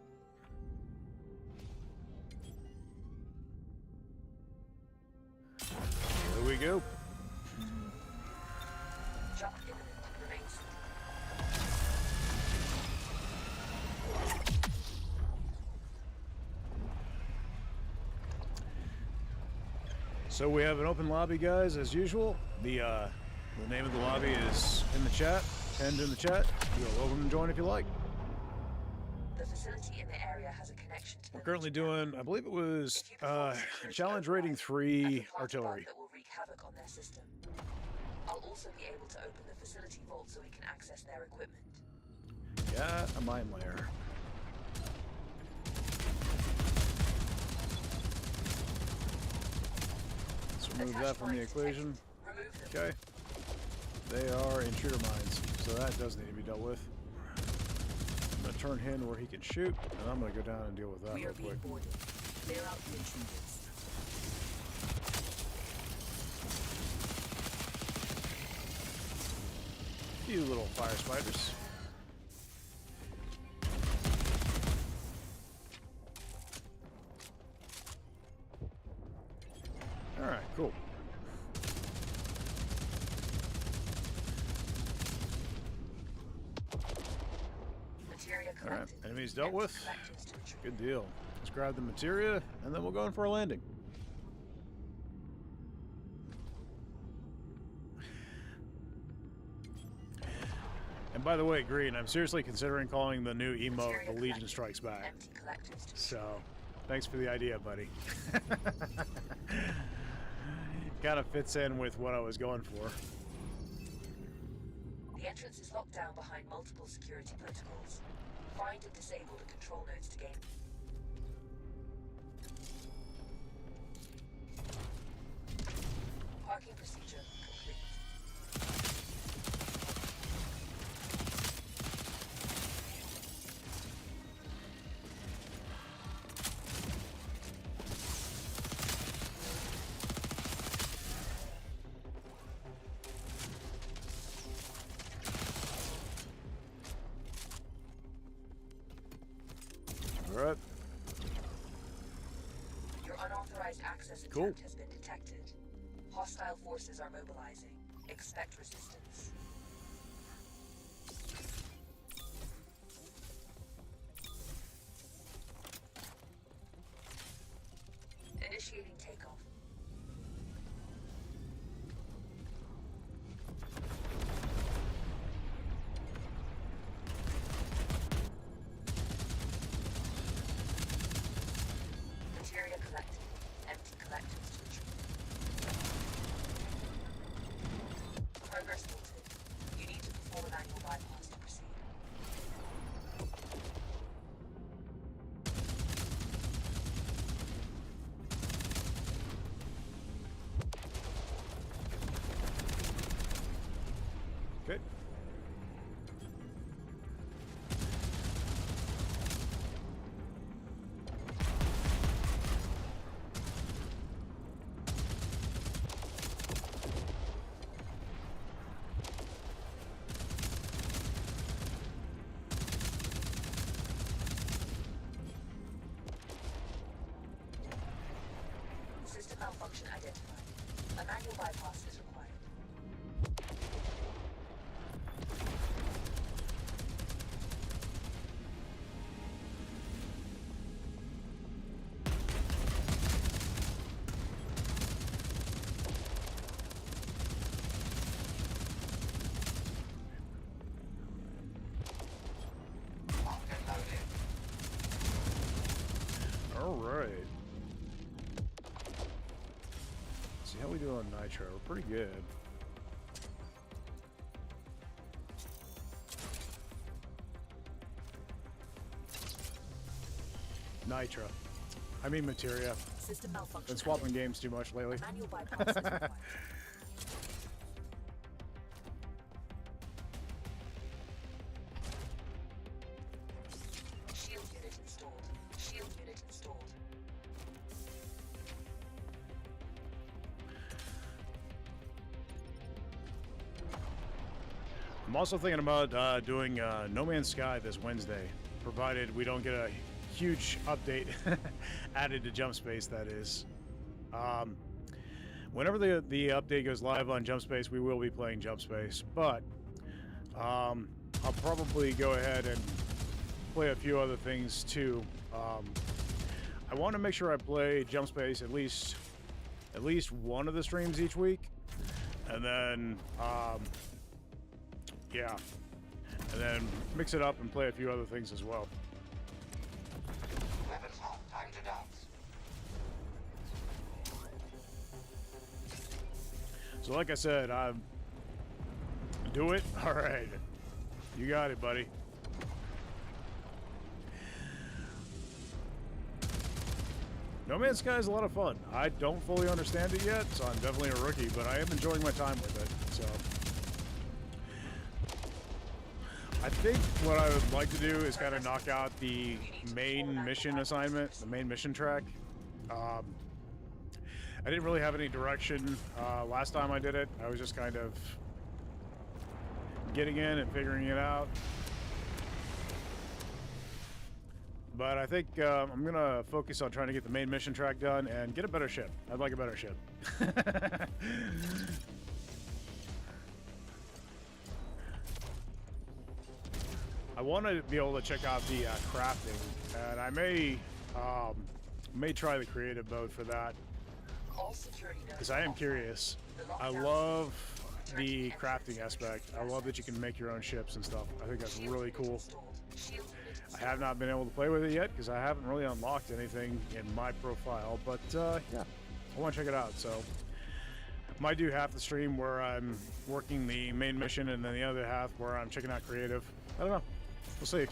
Here we go. Jump imminent. Remains. So we have an open lobby, guys, as usual. The name of the lobby is in the chat, pinned in the chat. You're welcome to join if you like. The facility in the area has a connection to the We're currently Legion doing, I believe it was challenge rating 3 artillery. that will wreak havoc on their system. I'll also be able to open the facility vault so we can access their equipment. Yeah, a mine layer. Let's remove that from the equation. Remove them. Okay. They are intruder mines, so that does need to be dealt with. I'm going to turn him where he can shoot, and I'm going to go down and deal with that We real are being quick. boarded. Clear out the intruders. You little fire spiders. Alright, cool. Materia Alright, collected. enemies dealt with. Collectors to retrieve. Good deal. Let's grab the materia, and then we'll go in for a landing. And by the way, Green, I'm seriously considering calling the new emote Materia the Legion collected. Strikes Back. Empty collectors to So, thanks for the idea, buddy. Kind of fits in with what I was going for. The entrance is locked down behind multiple security protocols. Find and disable the control nodes to gain. Parking procedure complete. All right. Your unauthorized access Cool. attempt has been detected. Hostile forces are mobilizing. Expect resistance. Initiating takeoff. malfunction identified. A manual bypass is required. I'll get loaded. All right. See how we do on Nitro. We're pretty good. Nitro. I mean materia. System malfunction. Been swapping games too much lately. Manual bypass is required. Shield unit installed. Shield unit installed. I'm also thinking about doing No Man's Sky this Wednesday, provided we don't get a huge update added to Jump Space, that is. Whenever the update goes live on Jump Space, we will be playing Jump Space, but I'll probably go ahead and play a few other things too. I want to make sure I play Jump Space at least one of the streams each week, and then yeah, and then mix it up and play a few other things as well. Weapons hot. Time to dance. So like I said, do it. All right, you got it, buddy. No Man's Sky is a lot of fun. I don't fully understand it yet, so I'm definitely a rookie, but I am enjoying my time with it. So I think what I would like to do is kind of knock out the main mission assignment, the main mission track. I didn't really have any direction last time I did it. I was just kind of getting in and figuring it out. But I think I'm going to focus on trying to get the main mission track done and get a better ship. I'd like a better ship. I want to be able to check out the crafting, and I may try the creative mode for that, because I am curious. I love the crafting aspect. I love that you can make your own ships and stuff. I think that's really cool. I have not been able to play with it yet because I haven't really unlocked anything in my profile, but yeah, I want to check it out. So might do half the stream where I'm working the main mission and then the other half where I'm checking out creative. I don't know. We'll see.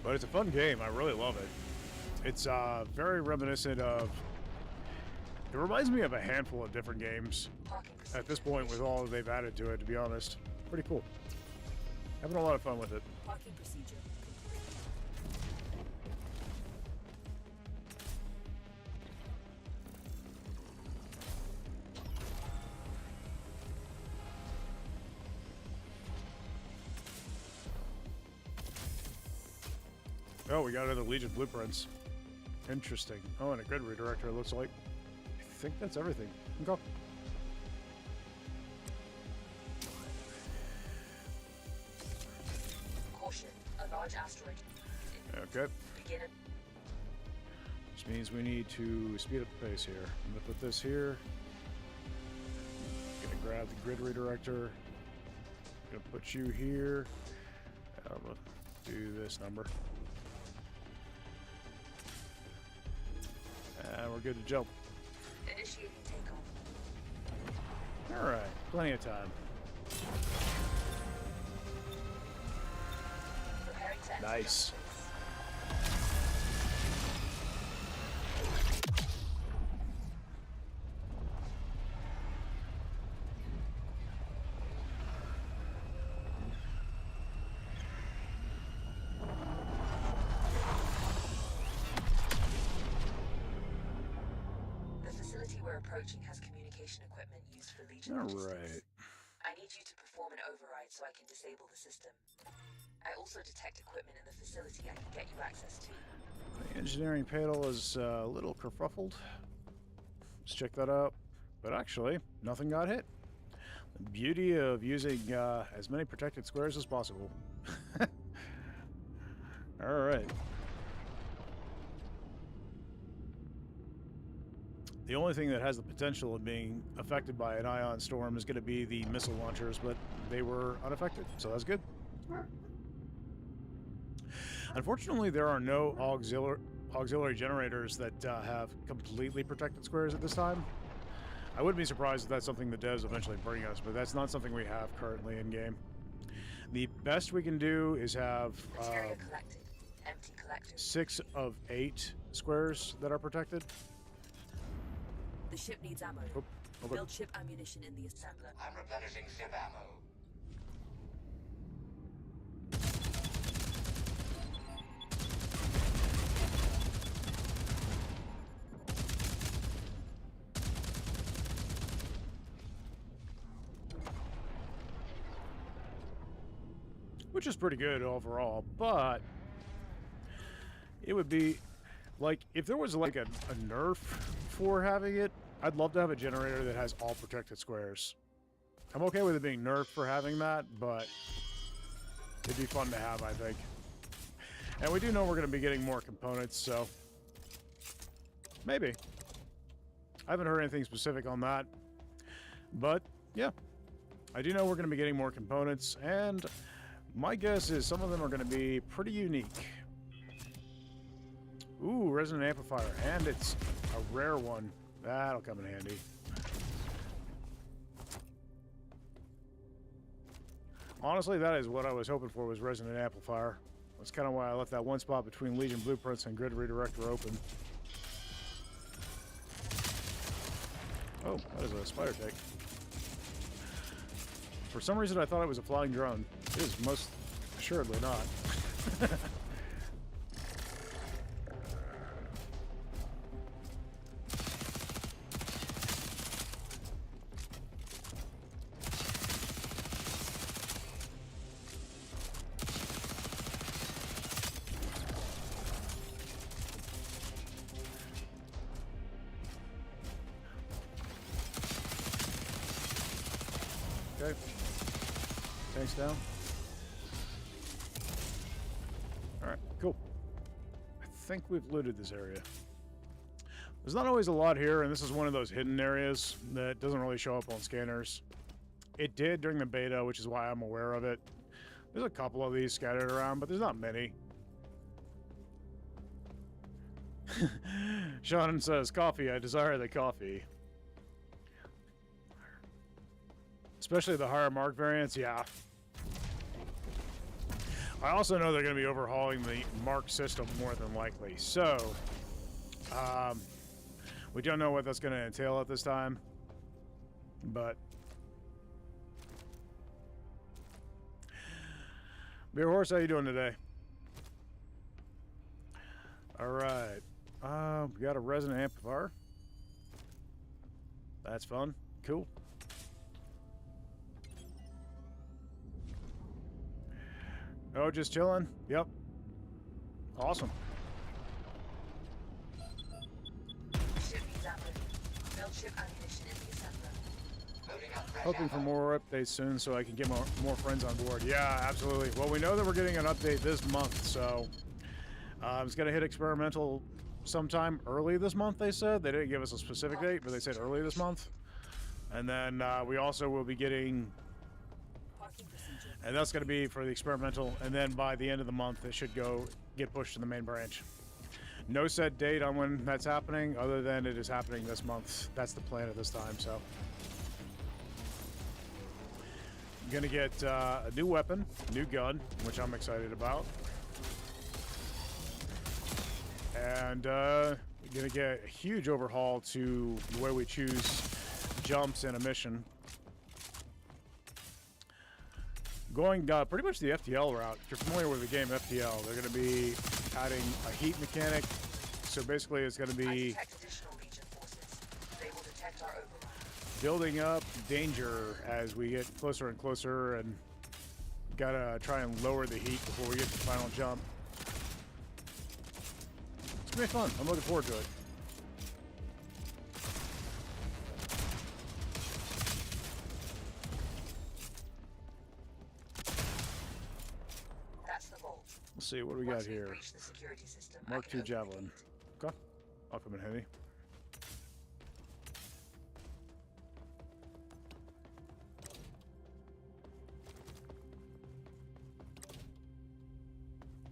But it's a fun game. I really love it. It's very reminiscent of... It reminds me of a handful of different games at this point with all that they've added to it, to be honest. Pretty cool. Having a lot of fun with it. Parking procedure. Oh, we got other Legion blueprints. Interesting. Oh, and a grid redirector, it looks like. I think that's everything. Okay. Caution, a large asteroid. Okay. Begin it. Which means we need to speed up the pace here. I'm gonna put this here. Gonna grab the grid redirector. Gonna put you here. I'm gonna do this number. And we're good to jump. Initiating takeoff. Alright, plenty of time. Preparing to enter Nice. The facility we're we're approaching has communication equipment used for Legion All logistics. right. I need you to perform an override so I can disable the system. I also detect equipment in the facility I can get you access to. The engineering panel is a little kerfuffled. Let's check that out. But actually, nothing got hit. The beauty of using as many protected squares as possible. Alright. The only thing that has the potential of being affected by an ion storm is going to be the missile launchers, but they were unaffected, so that's good. Unfortunately, there are no auxiliary generators that have completely protected squares at this time. I wouldn't be surprised if that's something the devs eventually bring us, but that's not something we have currently in game. The best we can do is have Material collected. Empty collectors. 6 of 8 squares that are protected. The ship needs ammo. Oh, okay. Build ship ammunition in the assembler. I'm replenishing ship ammo. Which is pretty good overall, but it would be like if there was like a nerf for having it, I'd love to have a generator that has all protected squares. I'm okay with it being nerfed for having that, but it'd be fun to have, I think. And we do know we're going to be getting more components, so maybe. I haven't heard anything specific on that, but yeah, I do know we're going to be getting more components, and my guess is some of them are going to be pretty unique. Ooh, resonant amplifier, and it's a rare one. That'll come in handy. Honestly, that is what I was hoping for, was resonant amplifier. That's kind of why I left that one spot between Legion Blueprints and Grid Redirector open. Oh, that is a spider tank. For some reason, I thought it was a flying drone. It is most assuredly not. Okay. Tanks down. Alright, cool. I think we've looted this area. There's not always a lot here, and this is one of those hidden areas that doesn't really show up on scanners. It did during the beta, which is why I'm aware of it. There's a couple of these scattered around, but there's not many. Sean says, coffee, I desire the coffee. Especially the higher mark variants, yeah. I also know they're going to be overhauling the mark system more than likely. So, we don't know what that's going to entail at this time. But Beer Horse, how you doing today? All right. We got a resonant amplifier. That's fun. Cool. Oh, just chilling? Yep. Awesome. Ship needs ammo. Build ship ammunition in the assembler. Loading up fresh Hoping for ammo. more updates soon so I can get more friends on board. Yeah, absolutely. Well, we know that we're getting an update this month, so it's going to hit experimental sometime early this month, they said. They didn't give us a specific date, but they said early this month. And then we also will be getting... And that's going to be for the experimental, and then by the end of the month, it should get pushed to the main branch. No set date on when that's happening, other than it is happening this month. That's the plan at this time, so. I'm going to get a new weapon, new gun, which I'm excited about. And going to get a huge overhaul to the way we choose jumps in a mission. Going pretty much the FTL route. If you're familiar with the game FTL, they're going to be adding a heat mechanic. So basically it's going to I be... detect additional Legion forces. They will detect building up danger as we get closer and closer, and gotta try and lower the heat before we get to the final jump. It's gonna be fun. I'm looking forward to it. That's the vault. Let's see, what do we got Once we've here? breached the security system, I Mark can II open the Javelin. gate. Okay. I'll come in handy.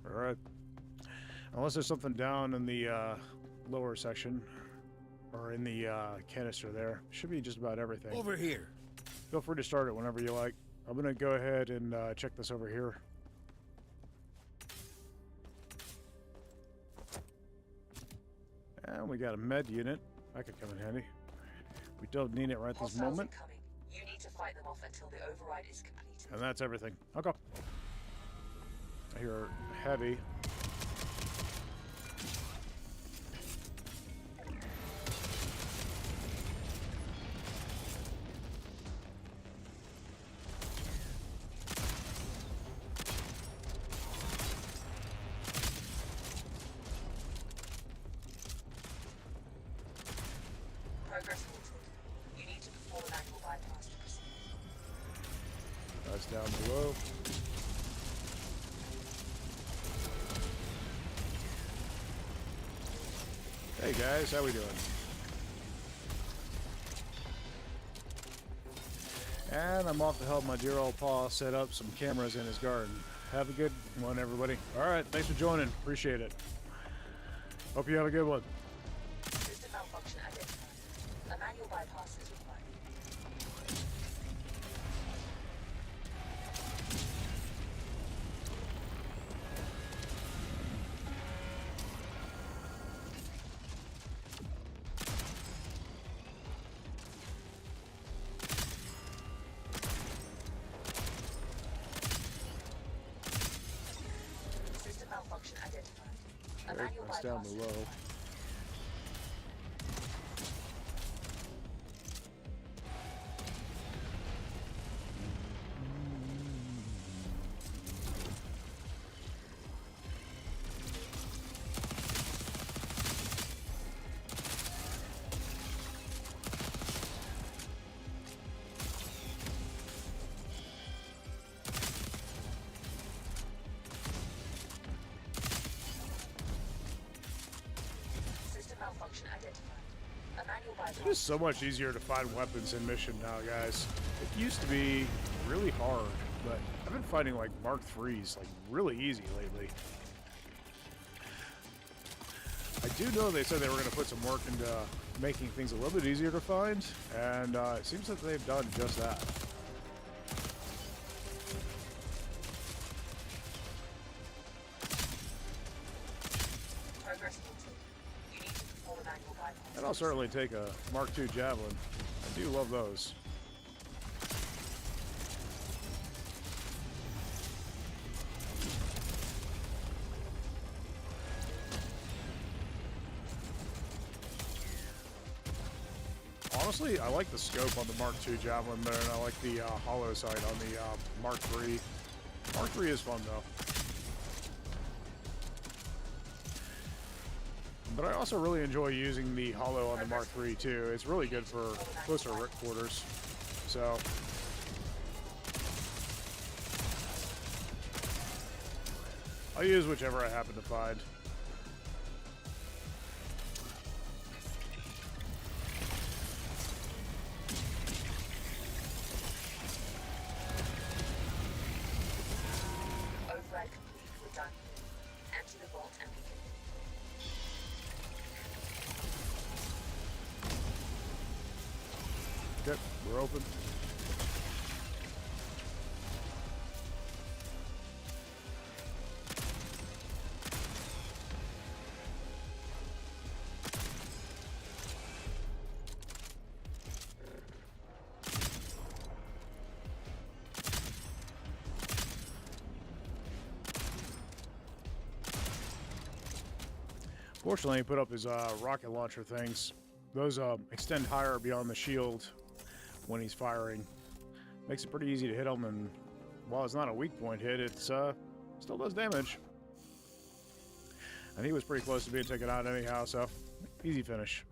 Alright. Unless there's something down in the lower section, or in the canister there. Should be just about everything. Over here. Feel free to start it whenever you like. I'm going to go ahead and check this over here. And we got a med unit. That could come in handy. We don't need it right this Hostiles moment. incoming. You need to fight them off until the override is completed. And that's everything. Okay. I hear heavy. Progress halted. You need to perform an angle bypass to proceed. That's down below. Hey guys, how we doing? And I'm off to help my dear old pa set up some cameras in his garden. Have a good one, everybody. All right, thanks for joining. Appreciate it. Hope you have a good one. System malfunction identified. A manual bypass is required. System malfunction identified. A Right, manual that's down bypass is below. required. System malfunction identified. A manual bypass. It is so much easier to find weapons in Mission now, guys. It used to be really hard, but I've been finding like Mark IIIs like really easy lately. I do know they said they were going to put some work into making things a little bit easier to find, and it seems that they've done just that. Progress halted. You need to perform an angle bypass. And I'll certainly take a Mark II Javelin. I do love those. Honestly, I like the scope on the Mark II Javelin better than I like the hollow sight on the Mark III. Mark III is fun, though. But I also really enjoy using the hollow on the Mark III, too. It's really good for closer quarters. So... I'll use whichever I happen to find. Override complete. We're done. Empty the vault and begin. Yep, we're open. Fortunately, he put up his rocket launcher things. Those extend higher beyond the shield, when he's firing. Makes it pretty easy to hit him, and while it's not a weak point hit, it still does damage. And he was pretty close to being taken out anyhow, so easy finish.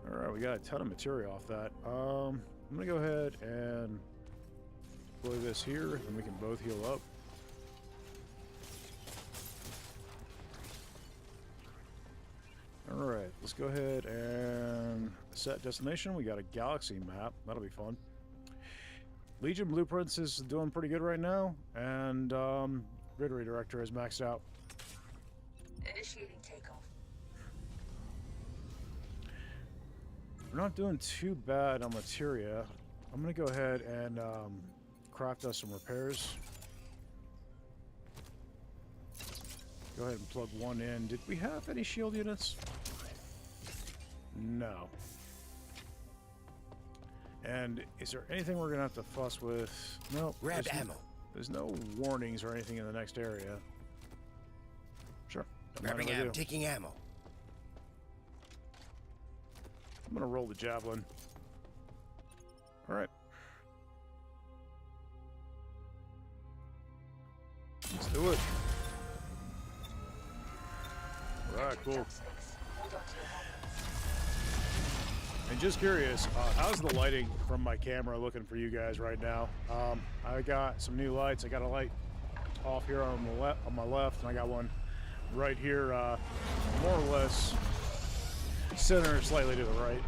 Alright, we got a ton of material off that. I'm gonna go ahead and deploy this here, and we can both heal up. Alright, let's go ahead and set destination. We got a galaxy map. That'll be fun. Legion Blueprints is doing pretty good right now, and Grid Redirector is maxed out. Initiating takeoff. We're not doing too bad on materia. I'm gonna go ahead and craft us some repairs. Go ahead and plug one in. Did we have any shield units? No. And is there anything we're gonna have to fuss with? No. Grab ammo. There's no warnings or anything in the next area. Sure. Grabbing ammo. Taking ammo. I'm gonna roll the javelin. All right. Let's do it. All right, cool. And just curious, how's the lighting from my camera looking for you guys right now? I got some new lights. I got a light off here on my left, and I got one right here, more or less center, slightly to the right.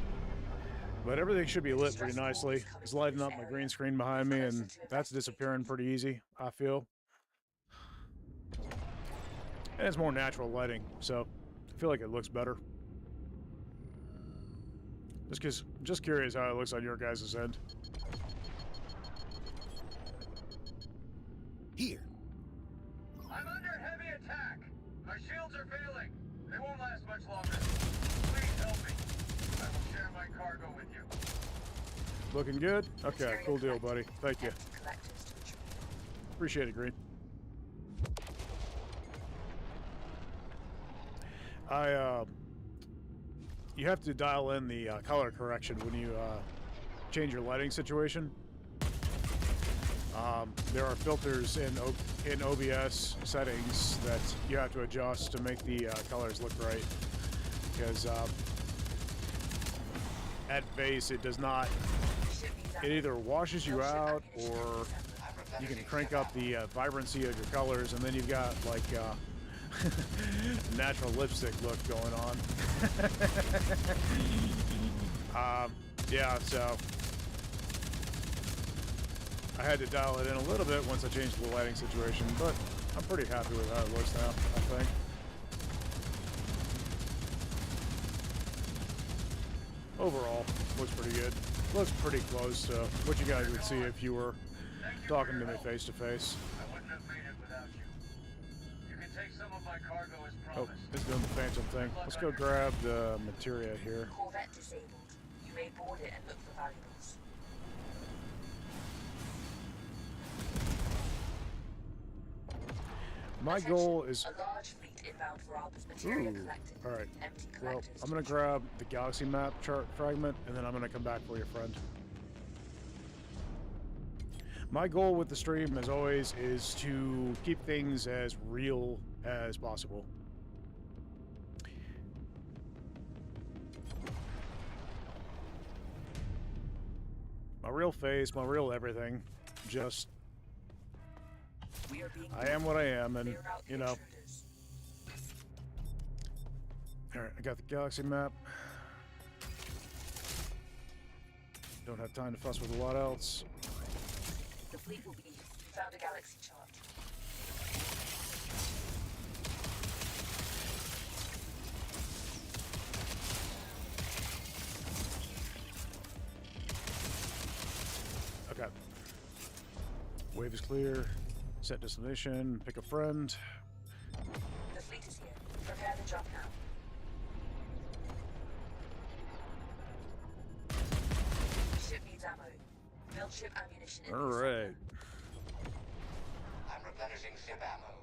But everything should be lit pretty nicely. It's lighting up my green screen behind me, and that's disappearing pretty easy, I feel. And it's more natural lighting, so I feel like it looks better. Just curious how it looks on your guys' end. Here. I'm under heavy attack. My shields are failing. They won't last much longer. Please help me. I will share my cargo with you. Looking good? Okay, cool deal, buddy. Thank you. Appreciate it, Green. You have to dial in the color correction when you change your lighting situation. There are filters in OBS settings that you have to adjust to make the colors look right. Because at base, it does not. It either washes you out, or you can crank up the vibrancy of your colors, and then you've got like natural lipstick look going on. Yeah, so I had to dial it in a little bit once I changed the lighting situation, but I'm pretty happy with how it looks now, I think. Overall, looks pretty good. Looks pretty close to what you guys would see if you were talking to me face to face. I wouldn't have made it without you. You can take some of my cargo as Oh, promised. it's doing the phantom thing. Let's go grab the materia here. Corvette disabled. You may board it and look for valuables. My goal is... A large fleet inbound for Arbor's materia Ooh, collected. alright. Empty Well, collectors I'm gonna to grab the galaxy map chart fragment, and then I'm gonna come back for you, friend. My goal with the stream, as always, is to keep things as real as possible. My real face, my real everything. Just, We are being I am what I am, and, clear out the you know. intruders. Alright, I got the galaxy map. Don't have time to fuss with a lot else. The fleet will be. You found a galaxy chart. Okay. Wave is clear. Set destination. Pick a friend. The fleet is here. Prepare the jump now. Ship needs ammo. Build ship ammunition in All this right. sector. I'm replenishing ship ammo.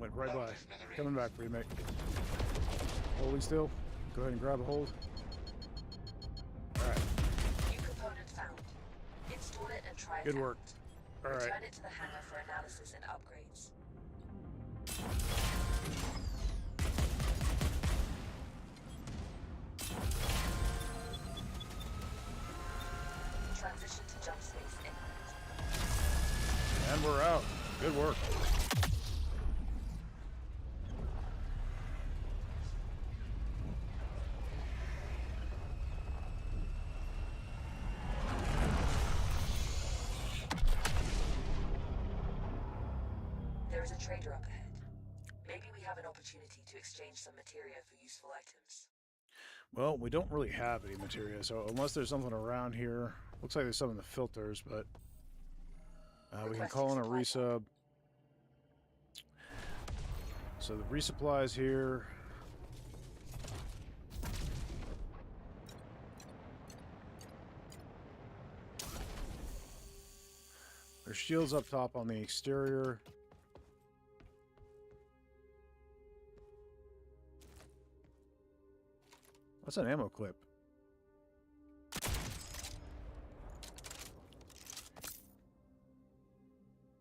Went right by. Coming back for you, mate. Holding still. Go ahead and grab a hold. Alright. New component found. Install it and try it Good out. work. Alright. Return it to the hangar for analysis and upgrades. Transition to jump space imminent. And we're out. Good work. There is a trader up ahead. Maybe we have an opportunity to exchange some materia for useful items. Well, we don't really have any materia, so unless there's something around here. Looks like there's some in the filters, but we can call in a resub. So the resupply is here. There's shields up top on the exterior. What's an ammo clip?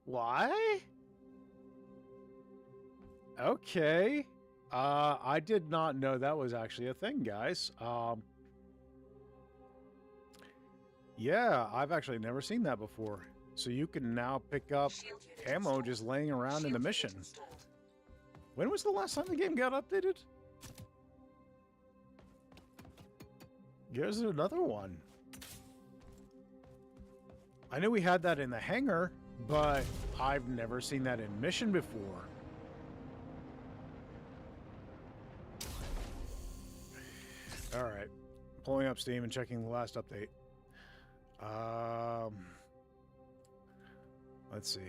Why? Okay. I did not know that was actually a thing, guys. Yeah, I've actually never seen that before. So you can now pick up Shield unit ammo installed. just laying around in the Shield mission. unit installed. When was the last time the game got updated? Here's another one. I knew we had that in the hangar, but I've never seen that in mission before. Alright. Pulling up Steam and checking the last update. Let's see.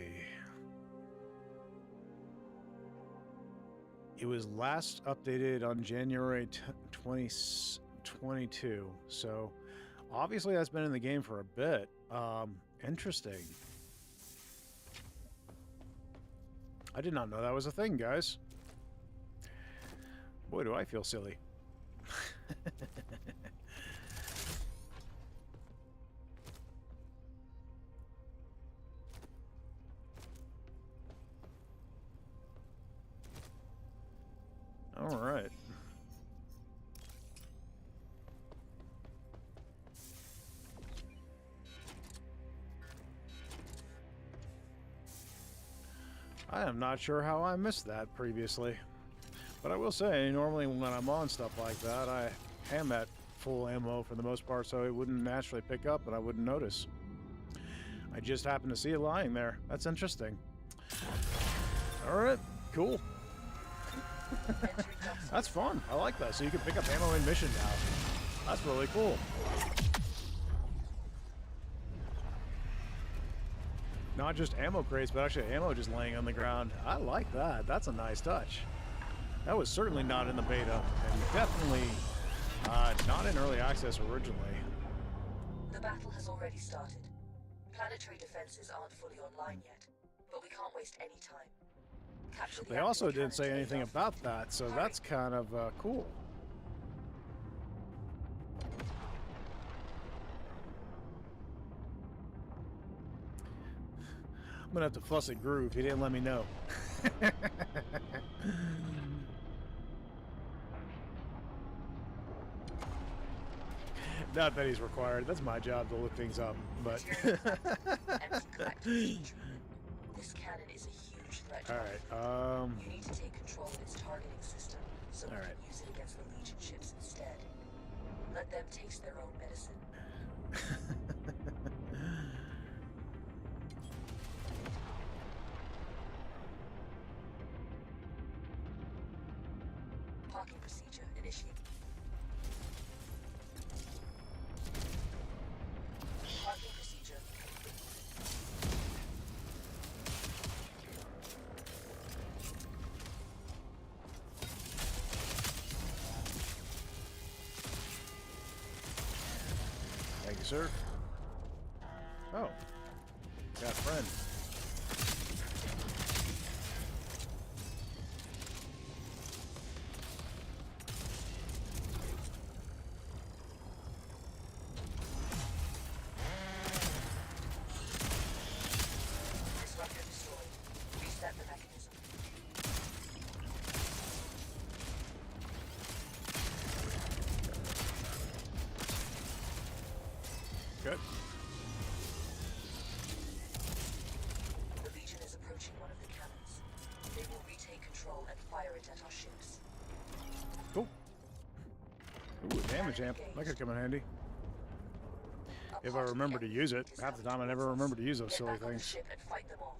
It was last updated on January 2022, so obviously that's been in the game for a bit. Interesting. I did not know that was a thing, guys. Boy, do I feel silly. All right. I am not sure how I missed that previously. But I will say, normally when I'm on stuff like that, I am at full ammo for the most part, so it wouldn't naturally pick up and I wouldn't notice. I just happened to see it lying there. That's interesting. Alright, cool. That's fun. I like that. So you can pick up ammo in mission now. That's really cool. Not just ammo crates, but actually ammo just laying on the ground. I like that. That's a nice touch. That was certainly not in the beta, and definitely not in early access originally. The battle has already started. Planetary defenses aren't fully online yet, but we can't waste any time. Capture the They also active didn't say cannon anything takeoff. about that, so that's kind of cool. I'm gonna have to fuss at Groove. He didn't let me know. Not that he's required. That's my job to look things up. But Empty collector feature. This cannon is a huge threat. to all our right. fleet. You need to take control of its targeting system, so we All can right. use it against the Legion ships instead. Let them taste their own medicine. Parking procedure initiated. Parking procedure complete. Thank you, sir. Oh, got a friend. Okay. The Legion is approaching one of the cannons. They will retake control and fire it at our ships. Cool. Ooh, damage amp. That could come in handy. If I remember to use it. Half the time I never remember to use those silly Get back on the things. ship and fight them off.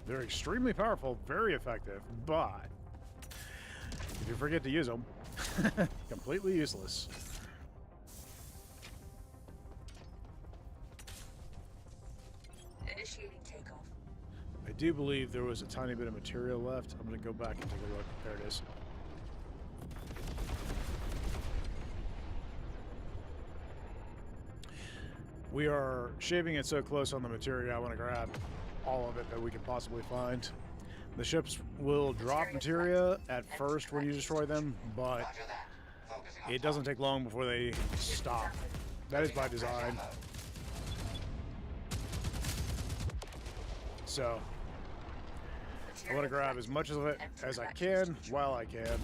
They're extremely powerful, very effective, but if you forget to use them, completely useless. Initiating takeoff. I do believe there was a tiny bit of material left. I'm going to go back and take a look. There it is. We are shaving it so close on the material, I want to grab all of it that we can possibly find. The ships will drop materia at first when you destroy them, but Roger that. Focusing on it doesn't take long before they stop. That is by design. So, I want to grab as much of it as I can while I can.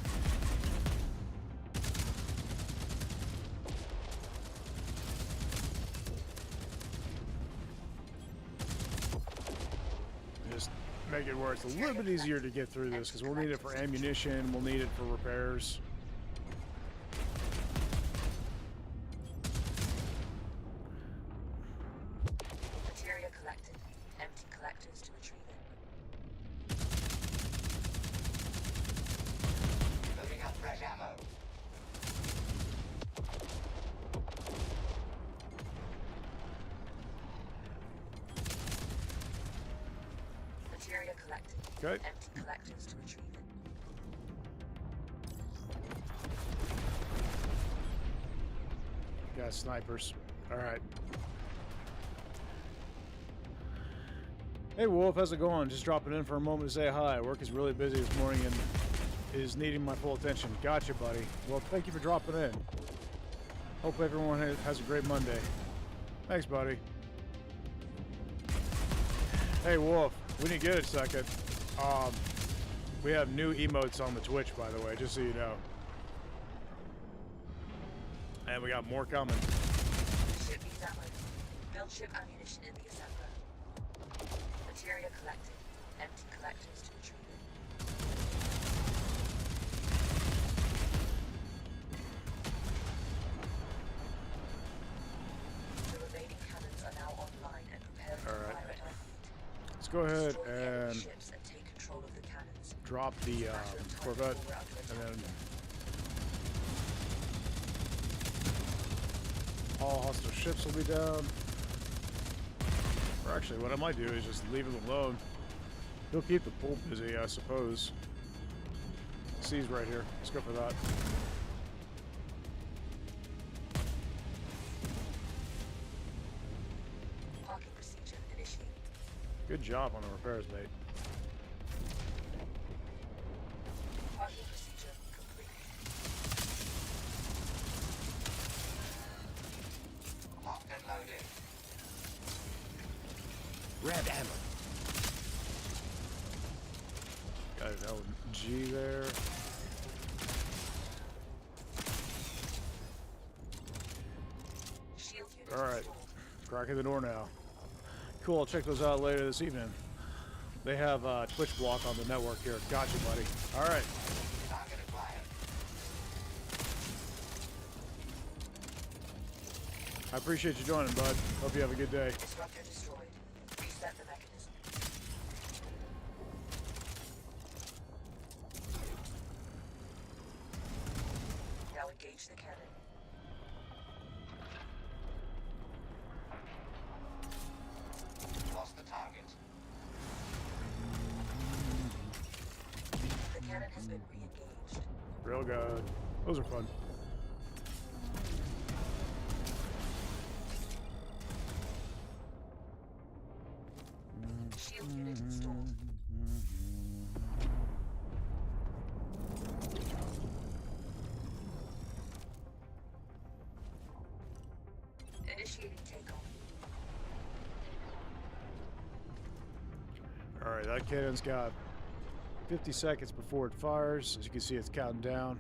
Just make it where it's a little bit easier to get through this, because we'll need it for ammunition, we'll need it for repairs. Materia collected. Empty collectors to retrieve it. Loading up fresh ammo. Materia collected. Okay. Empty collectors to retrieve it. Got snipers. Alright. Hey Wolf, how's it going? Just dropping in for a moment to say hi. Work is really busy this morning and is needing my full attention. Gotcha, buddy. Well, thank you for dropping in. Hope everyone has a great Monday. Thanks, buddy. Hey Wolf, when you get a second, we have new emotes on the Twitch, by the way, just so you know. And we got more coming. Ship needs ammo. Build ship ammunition in the assembler. Materia collected. Empty collectors to retrieve it. The remaining cannons are now online and prepared for Alright. fire at our feet. Let's go ahead Destroy the enemy and ships and take control of the cannons. drop the Corvette, and then all hostile ships will be down. Or actually, what I might do is just leave him alone. He'll keep the pool busy, I suppose. C's right here. Let's go for that. Parking procedure initiated. Good job on the repairs, mate. Parking procedure complete. Locked and loaded. Grab ammo. Got an LG there. Shield unit Alright. installed. Cracking the door now. Cool, I'll check those out later this evening. They have Twitch block on the network here. Gotcha, buddy. Alright. Target acquired. I appreciate you joining, bud. Hope you have a good day. Disruptor destroyed. Reset the mechanism. Now engage the cannon. Lost the target. The cannon has been re-engaged. Real good. Those are fun. Shield unit installed. Initiating takeoff. Alright, that cannon's got 50 seconds before it fires. As you can see, it's counting down.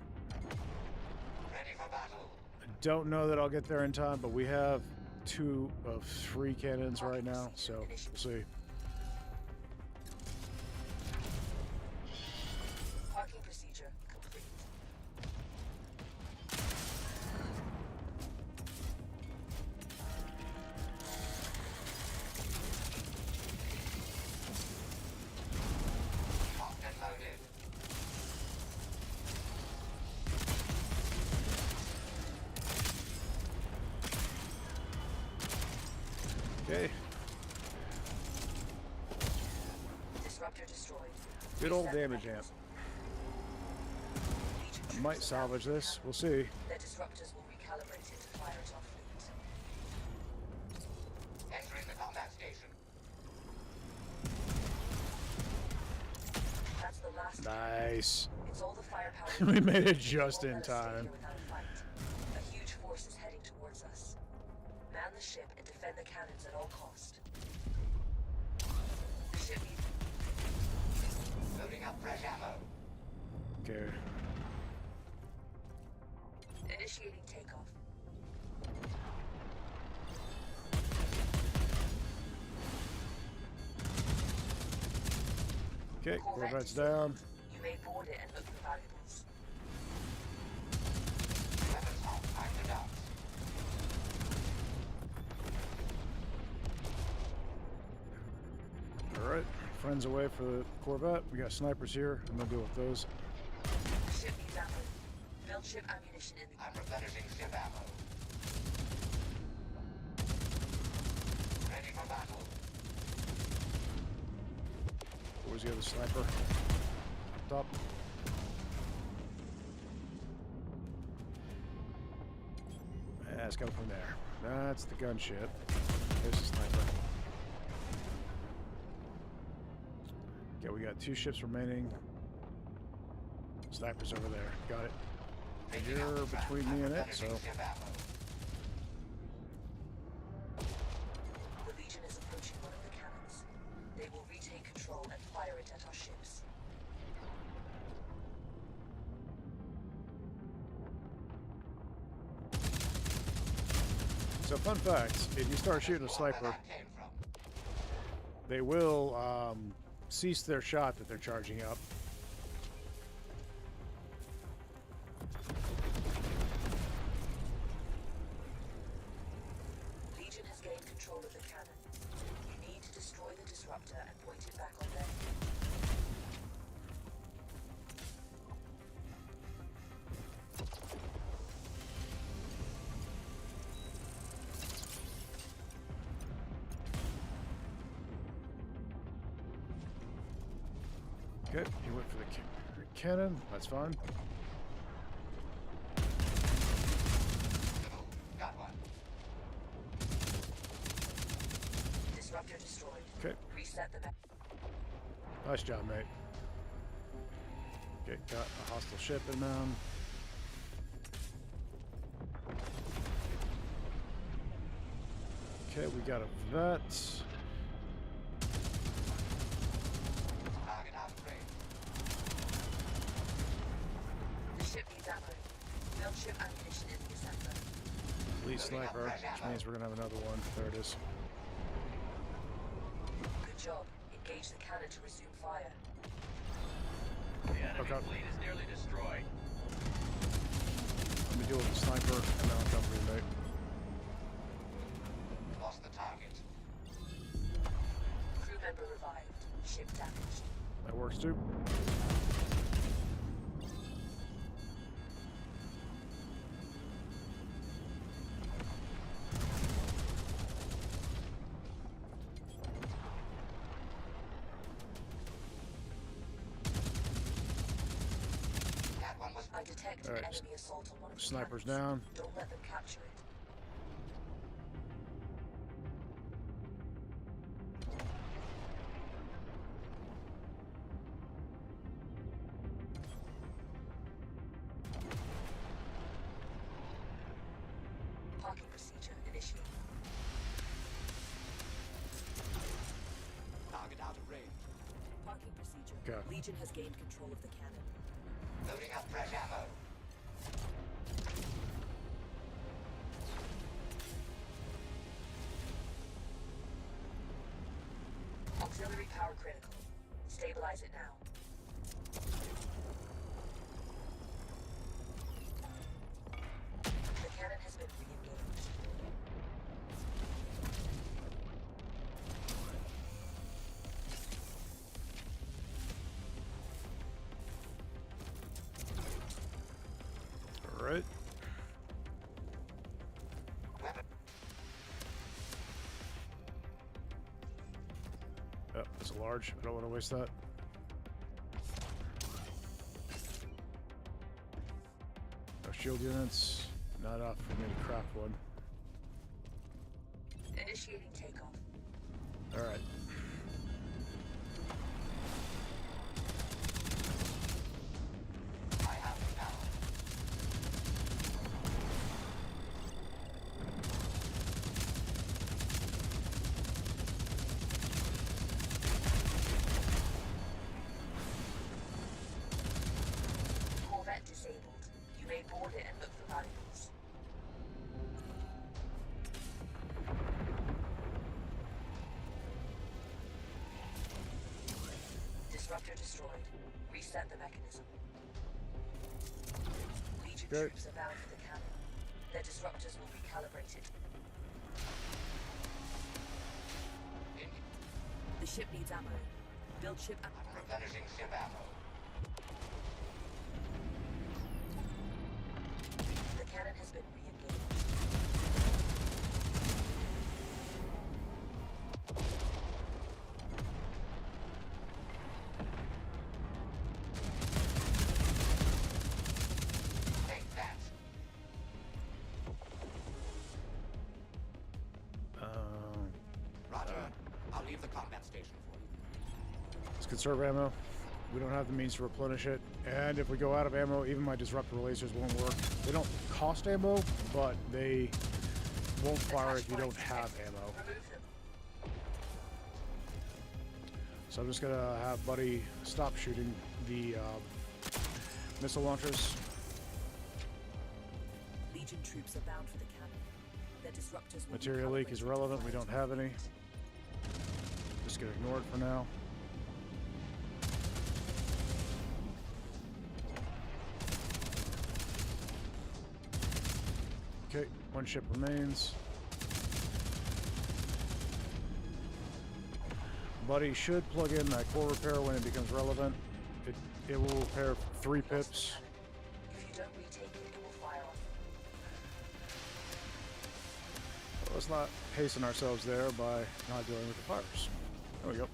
Ready for battle. I don't know that I'll get there in time, but we have 2 of 3 cannons right now, so we'll see. Parking procedure complete. Locked and loaded. Okay, Disruptor destroyed. good old Reset the damage amp. mechanism. Legion I troops might are salvage now this. down. We'll see. Their disruptors will recalibrate it to fire at our fleet. Entering the combat station. That's the last. Nice. It's all the firepower. We made it It just won't in let us stay time. here without a fight. A huge force is heading towards us. Man the ship and defend the cannons at all cost. The ship needs Loading up fresh ammo. Okay. initiating takeoff. Okay, Corvette Corvette's disabled. down. You may board it and look for valuables. Weapons on. Find the docks. Alright, friends away for the Corvette. We got snipers here. I'm gonna deal with those. Ship needs ammo. Build ship ammunition in the I'm replenishing ship ammo. Ready for battle. Where's the other sniper? Top. Yeah, it's coming from there. That's the gunship. There's the sniper. Okay, we got 2 ships remaining. Snipers over there. Got it. And Taking out you're the trap. between me I'm and it, replenishing so ship ammo. The Legion is approaching one of the cannons. They will retake control and fire it at our ships. So fun fact, if you start shooting a Where sniper, that came from. they will cease their shot that they're charging up. Legion has gained control of the cannon. You need to destroy the disruptor and point it back on them. Okay, he went for the cannon. That's fine. Got one. Disruptor destroyed. Okay, Reset the mech. nice job, mate. Okay, got a hostile ship inbound. Okay, we got a vet. Target out of range. The ship needs ammo. Build ship ammunition in the assembler. Lead sniper, which means we're gonna have another one. There it is. Good job. Engage the cannon to resume fire. The enemy Okay. fleet is nearly destroyed. Let me deal with the sniper, and then I'll come for you, mate. Lost the target. Crew member revived. Ship damaged. That works too. That one was I detect All an right, enemy assault on one of the Sniper's cannons. down. Don't let them capture it. Parking procedure initiated. target out of range. Parking procedure. Okay. Legion has gained control of the cannon. Loading up fresh ammo. Auxiliary power critical. Stabilize it now. The cannon has been re-engaged. All right. Oh, that's a large. I don't want to waste that. No shield units. Not enough for me to craft one. Initiating takeoff. All right. I have the power. Corvette disabled. You may board it and look for valuables. Disruptor destroyed. Reset the mechanism. Legion Good. troops are bound for the cannon. Their disruptors will be calibrated. The ship needs ammo. Build ship ammo. I'm replenishing ship ammo. The cannon has been re-engaged. Take that. Roger. I'll leave the combat station for you. Let's conserve ammo. We don't have the means to replenish it. And if we go out of ammo, even my disruptor lasers won't work. They don't cost ammo, but they won't fire if you don't have ammo. Remove them. So I'm just gonna have Buddy stop shooting the missile launchers. Legion troops are bound for the cannon. Their disruptors will be Material leak is calibrated irrelevant. to We don't fight. have any. Just get ignored for now. Okay, one ship remains. Buddy should plug in that core repair when it becomes relevant. It will repair 3 Lost the pips. cannon. If you don't retake it, it will fire on you. Let's not hasten ourselves there by not dealing with the fires. There we go.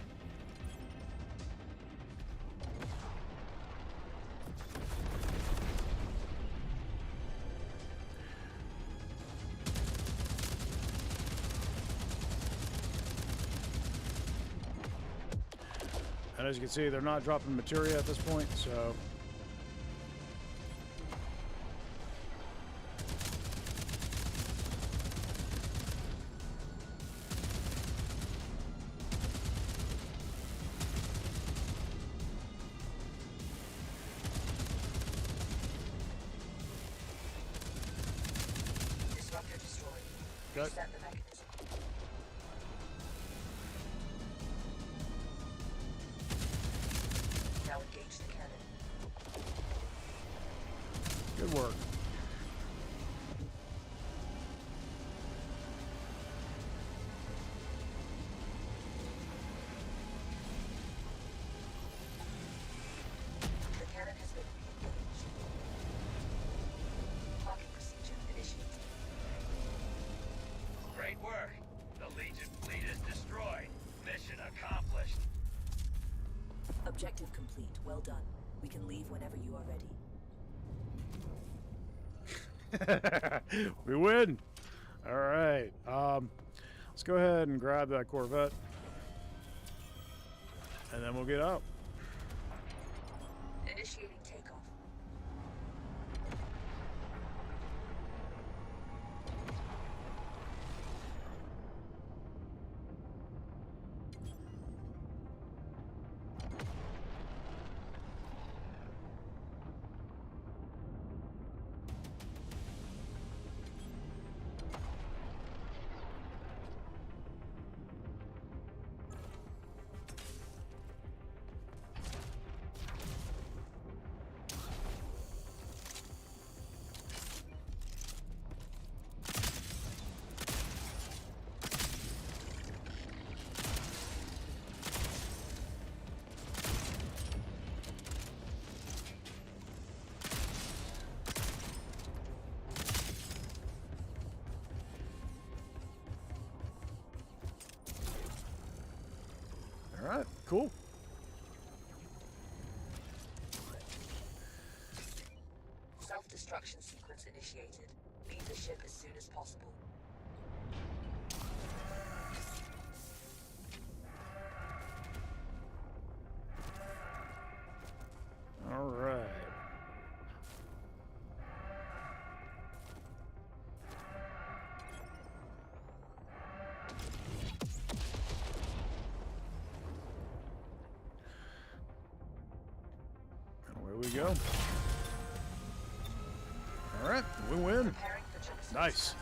And as you can see, they're not dropping materia at this point, so Disruptor destroyed. Got it. Reset the mechanism. Now engage the cannon. good work. The cannon has been re-engaged. Locking procedure initiated. Great work. The Legion fleet is destroyed. Mission accomplished. Objective complete. Well done. We can leave whenever you are ready. We win. All right. Let's go ahead and grab that Corvette, and then we'll get out. Initiating takeoff. Cool. Self-destruction sequence initiated. Leave the ship as soon as possible. All right. Away we go. All right, we win. Preparing for jump Nice.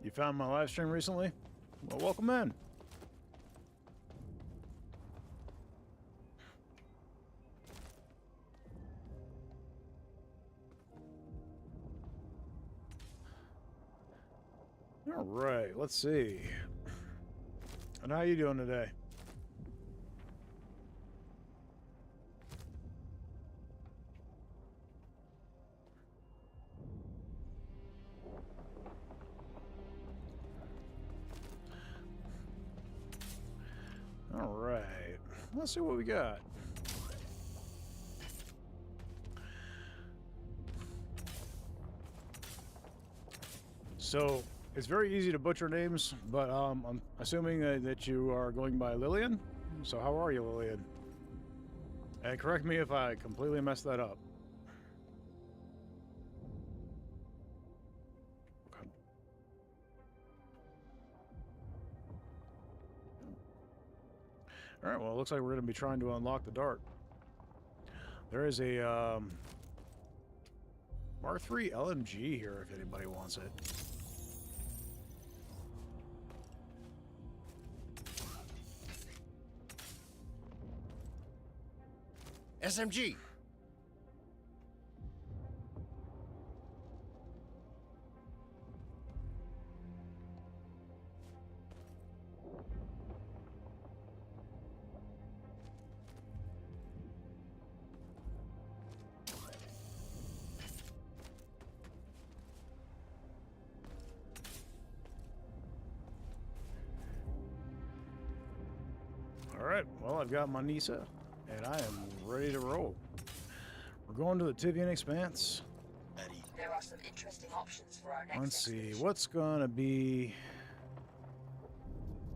You found my live stream recently? Well, welcome in. All right, let's see. And how you doing today? All right, let's see what we got. So it's very easy to butcher names, but I'm assuming that you are going by Lillian. So how are you, Lillian? And correct me if I completely messed that up. Okay. All right, well, it looks like we're going to be trying to unlock the dart. There is a Mark III LMG here if anybody wants it. SMG. All right, well, I've got my Nisa, and I am ready to roll. We're going to the Tivian Expanse. There are some interesting options for our next Let's see, expedition. what's gonna be...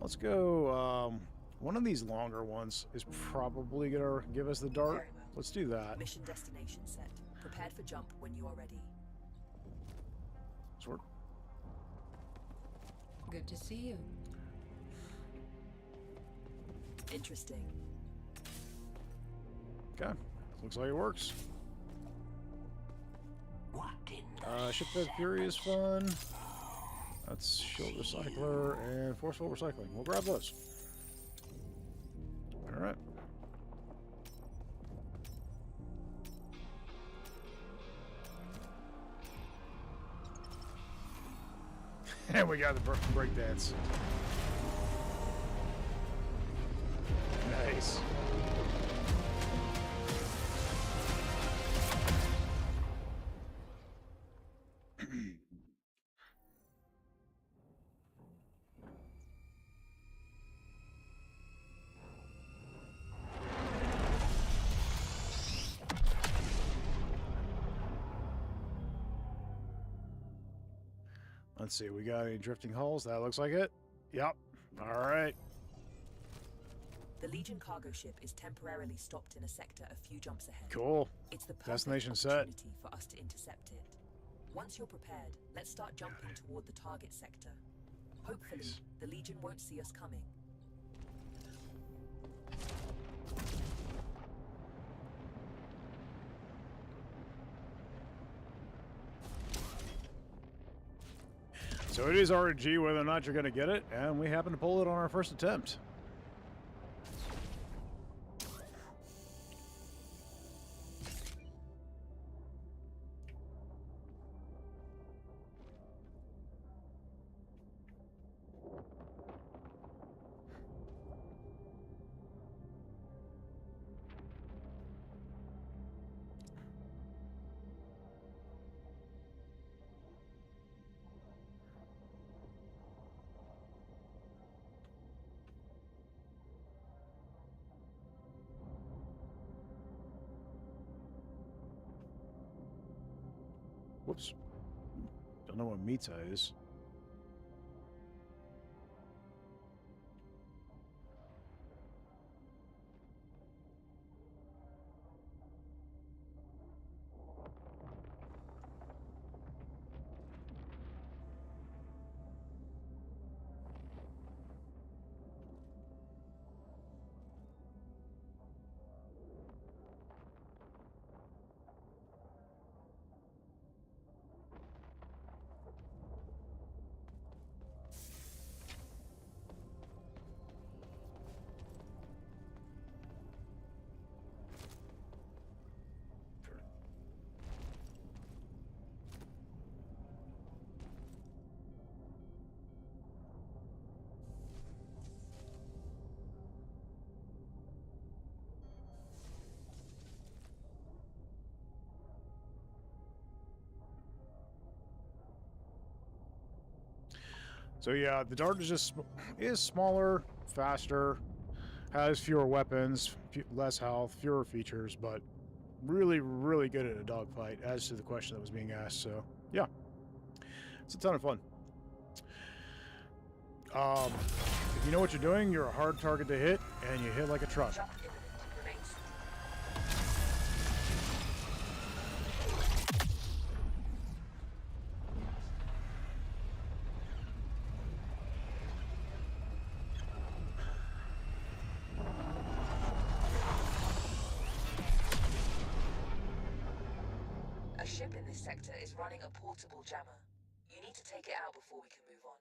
Let's go, one of these longer ones is probably gonna give us the dart. Very well. Let's do that. Mission destination set. Prepared for jump when you are ready. Sword. Good to see you. Interesting. Okay, looks like it works. Ship Fed Fury is fun. That's Shield Recycler and Forceful Recycling. We'll grab those. All right. And we got the break dance. Nice. Let's see, we got any drifting hulls? That looks like it. Yep. All right. The Legion cargo ship is temporarily stopped in a sector a few jumps ahead. Cool. It's the perfect Destination set. opportunity for us to intercept it. Once you're prepared, let's start jumping toward the target sector. Hopefully, Nice. the Legion won't see us coming. So it is RNG whether or not you're going to get it, and we happen to pull it on our first attempt. Whoops. Don't know what Mita is. So yeah, the dart is smaller, faster, has fewer weapons, less health, fewer features, but really, really good at a dogfight, as to the question that was being asked. So yeah, it's a ton of fun. If you know what you're doing, you're a hard target to hit, and you hit like a truck. Shock imminent. Remains. A ship in this sector is running a portable jammer. You need to take it out before we can move on.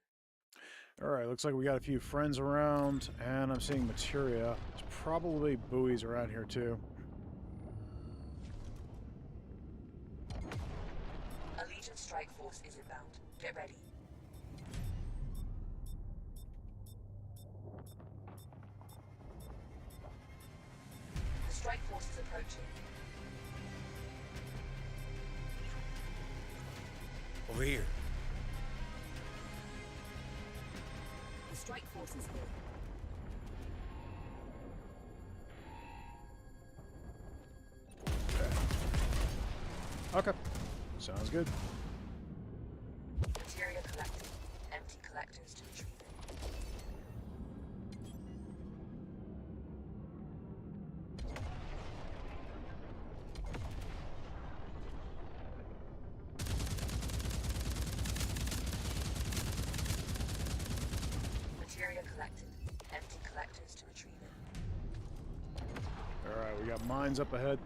Alright, looks like we got a few friends around, and I'm seeing materia. There's probably buoys around here too. A Legion strike force is inbound. Get ready. The strike force is approaching. Over here. The strike force is here. Okay, sounds good. Materia collected. Empty collectors to retrieve it. Materia collected. Empty collectors to retrieve it. Alright, we got mines up ahead.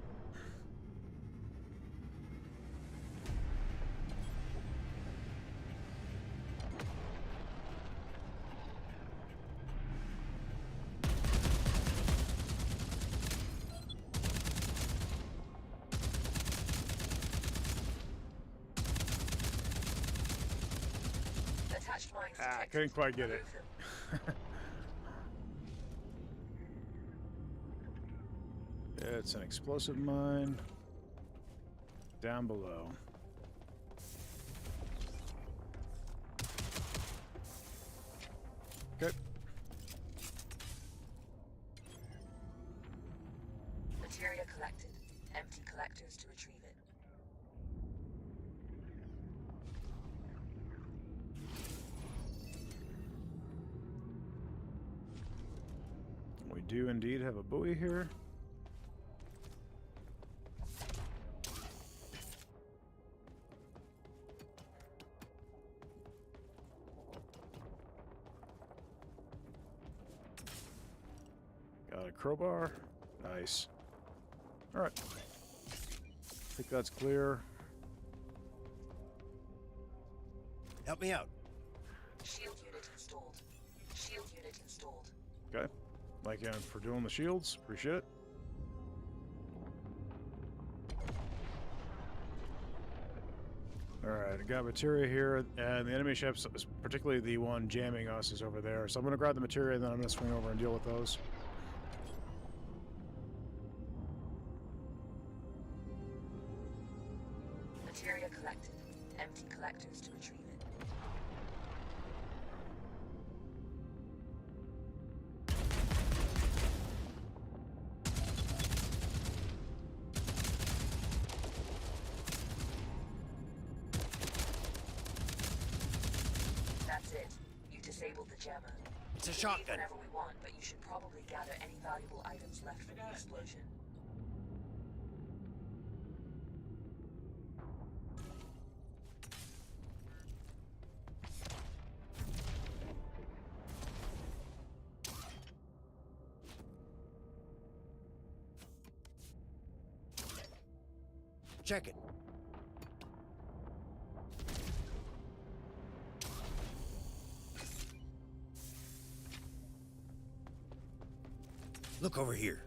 Attached mines Ah, detected. couldn't quite get it. Remove them. It's an explosive mine. Down below. Okay. Materia collected. Empty collectors to retrieve it. We do indeed have a buoy here. Got a crowbar. Nice. Alright. I think that's clear. Help me out. Shield unit installed. Shield unit installed. Okay. Thank you for doing the shields. Appreciate it. Alright, I got materia here, and the enemy ships, particularly the one jamming us, is over there. So I'm going to grab the materia, and then I'm going to swing over and deal with those. Materia collected. Empty collectors to retrieve it. That's it. You disabled the jammer. It's a Leave shotgun. whenever we want, but you should probably gather any valuable items left from the explosion. Check it. Look over here.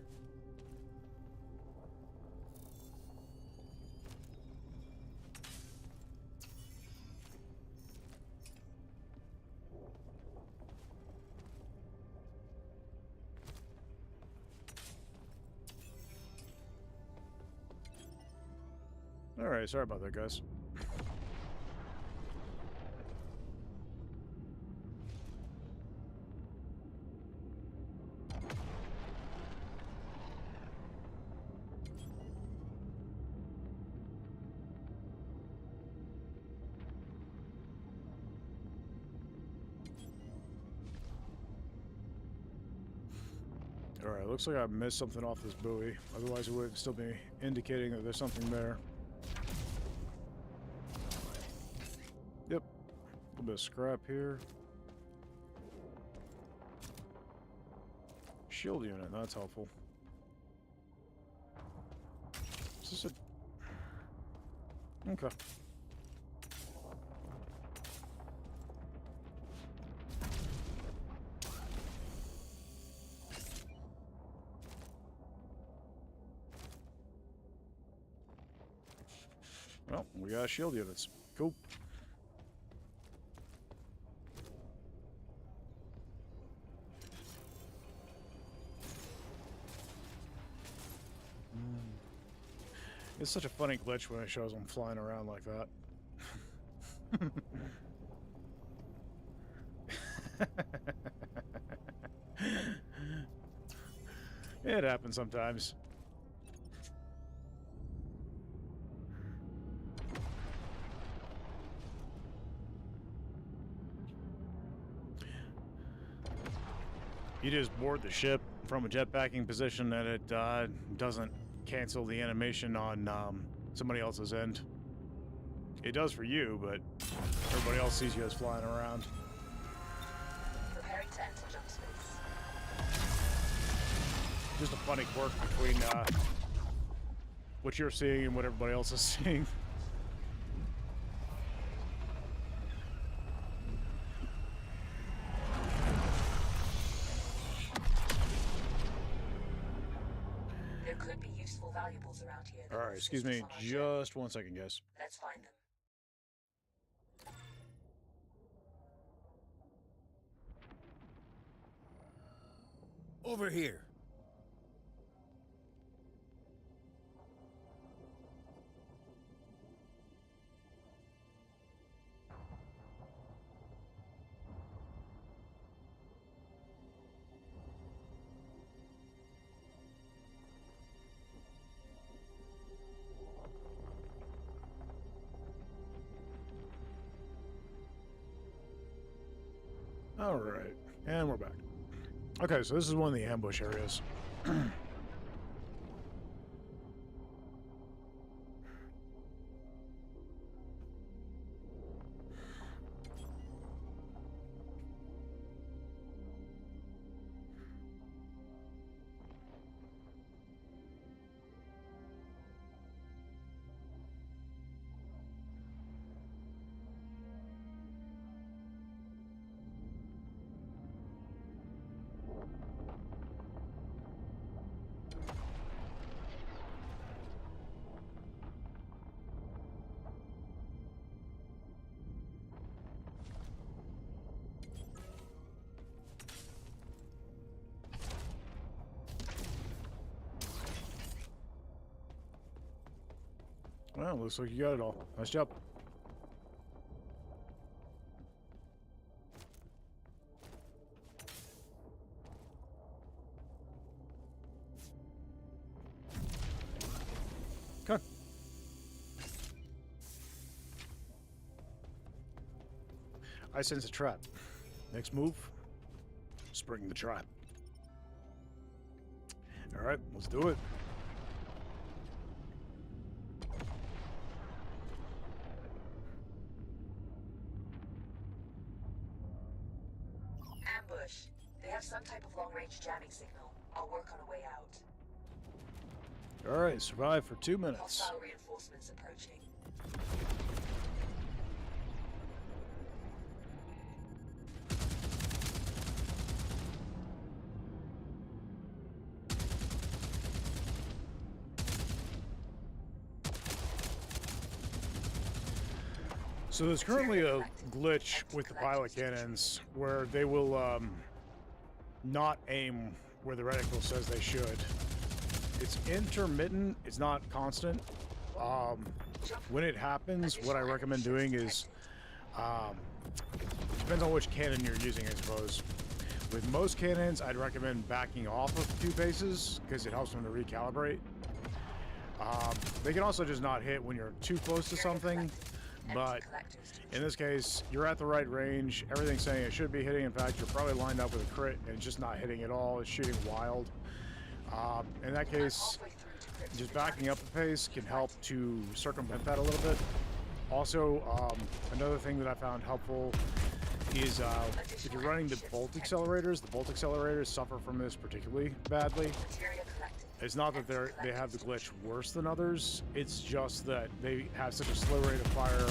Alright, sorry about that, guys. Alright, looks like I missed something off this buoy. Otherwise it would still be indicating that there's something there. Yep. A little bit of scrap here. Shield unit, that's helpful. Is this a... Okay. Well, we got shield units. Cool. It's such a funny glitch when it shows them flying around like that. It happens sometimes. You just board the ship from a jetpacking position and it doesn't cancel the animation on somebody else's end. It does for you, but everybody else sees you as flying around. Preparing to enter jump space. Just a funny quirk between what you're seeing and what everybody else is seeing. There could be useful valuables around here. that All will right, assist excuse me us on our journey. just 1 second, guys. Let's find them. Over here. All right, and we're back. Okay, so this is one of the ambush areas. Well, looks like you got it all. Nice job. Okay. I sense a trap. Next move, spring the trap. All right, let's do it. Ambush. They have some type of long-range jamming signal. I'll work on a way out. All right, survive for 2 minutes. Hostile reinforcements approaching. So there's currently a glitch with the pilot cannons where they will not aim where the reticle says they should. It's intermittent, it's not constant. When it happens, what I recommend doing is, depends on which cannon you're using, I suppose. With most cannons, I'd recommend backing off a few paces because it helps them to recalibrate. They can also just not hit when you're too close to something. But in this case, you're at the right range. Everything's saying it should be hitting. In fact, you're probably lined up with a crit and it's just not hitting at all. It's shooting wild. In that case, just backing up a pace can help to circumvent that a little bit. Also, another thing that I found helpful is if you're running the bolt accelerators suffer from this particularly badly. It's not that they have the glitch worse than others, it's just that they have such a slow rate of fire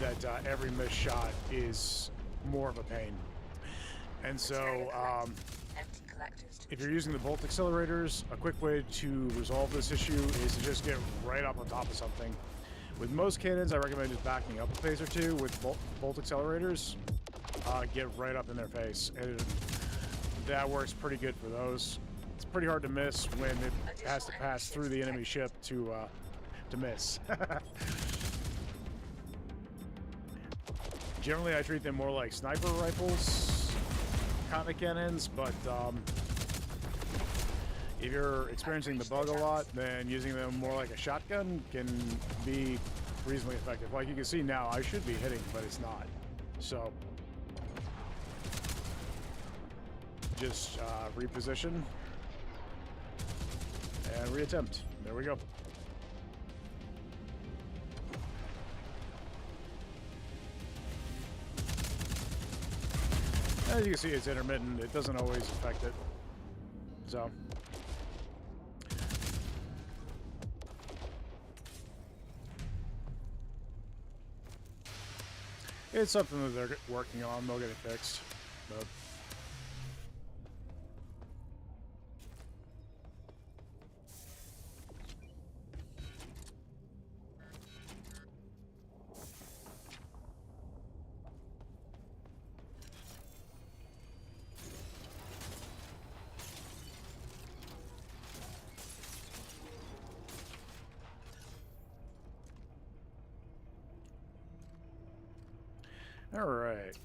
that every missed shot is more of a pain. And so, if you're using the bolt accelerators, a quick way to resolve this issue is to just get right up on top of something. With most cannons, I recommend just backing up a pace or two. With bolt accelerators, get right up in their face, and that works pretty good for those. It's pretty hard to miss when it has to pass through the enemy ship to miss. Generally, I treat them more like sniper rifles, kind of cannons, but if you're experiencing the bug a lot, then using them more like a shotgun can be reasonably effective. Like you can see now, I should be hitting, but it's not. So, just reposition. And reattempt. There we go. As you can see, it's intermittent. It doesn't always affect it. So. It's something that they're working on. They'll get it fixed. But all right.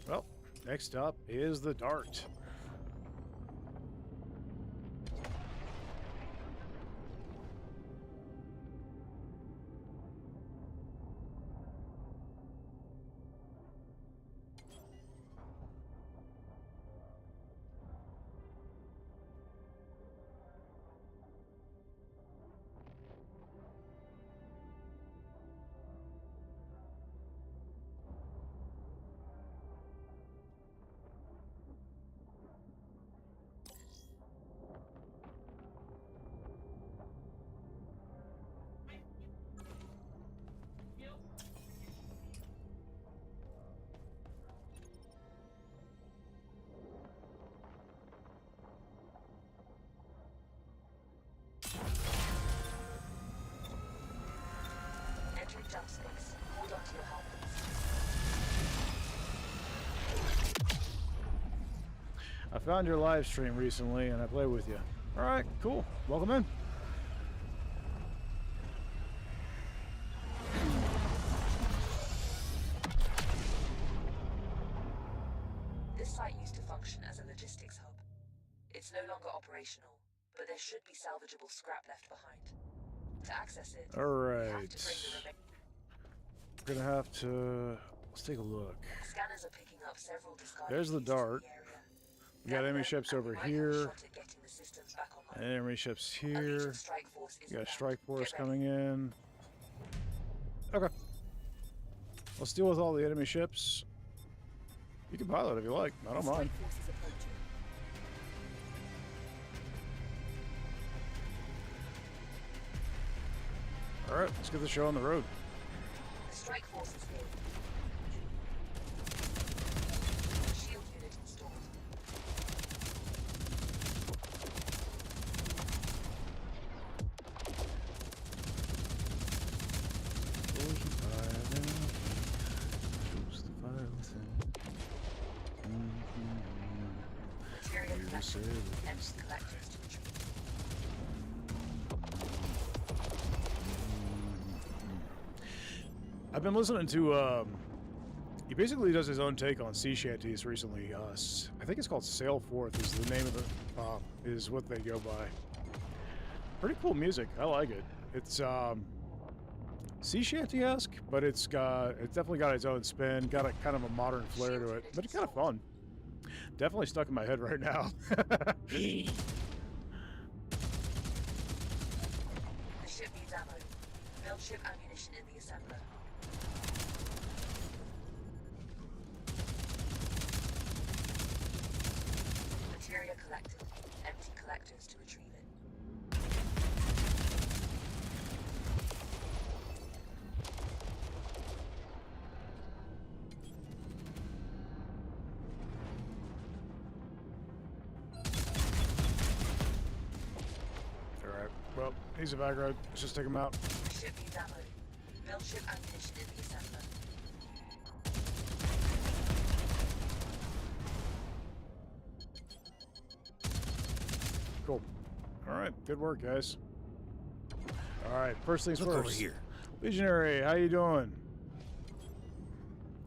Well, next up is the dart. Jump space. Hold on to your helmets. I found your live stream recently and I play with you. All right, cool. Welcome in. operational, but there should be salvageable scrap left behind. To access it, All you right. have to bring the We're gonna have to. Let's take a look. scanners are picking up several discarded There's the pieces in dart. area. We got Gather enemy them, ships and over we might have a here. shot at getting the systems back online. Enemy ships A Legion here. strike force is We got a inbound. strike force Get ready. coming in. Okay. Let's deal with all the enemy ships. You can pilot if you like. I don't mind. Strike force is approaching. All right, let's get the show on the road. The strike force is here. Shield unit installed. Material collected. Empty collectors to retreat. I've been listening to, he basically does his own take on sea shanties recently. I think it's called Sail Forth is the name of the, is what they go by. Pretty cool music. I like it. It's, sea shanty-esque, but it's definitely got its own spin, got a kind of a modern flair to it, but it's kind of fun. Definitely stuck in my head right now. The ship needs ammo. Build ship ammunition in the assembler. Materia collected. Empty collectors to retrieve it. Alright, well, he's a back road. Let's just take him out. The ship needs ammo. Build ship ammunition in the assembler. Cool. Alright, good work, guys. Alright, first things Look first. over here. Visionary, how you doing?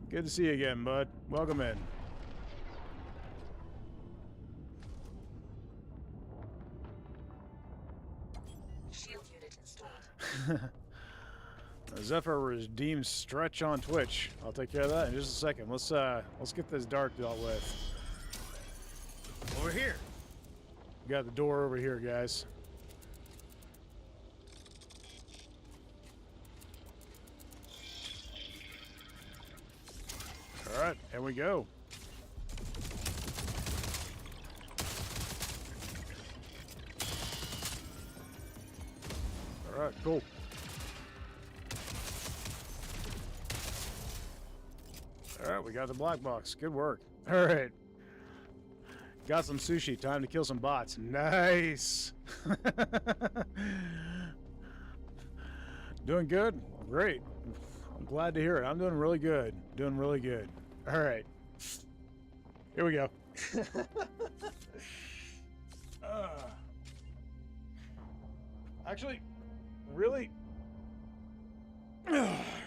Good to see you again, bud. Welcome in. Shield unit installed. Zephyr redeemed Stretch on Twitch. I'll take care of that in just a second. Let's get this dart dealt with. Over here. We got the door over here, guys. All right, here we go. All right, cool. All right, we got the black box. Good work. All right. Got some sushi. Time to kill some bots. Nice. Doing good? Great. I'm glad to hear it. I'm doing really good. Doing really good. All right. Here we go. Actually, really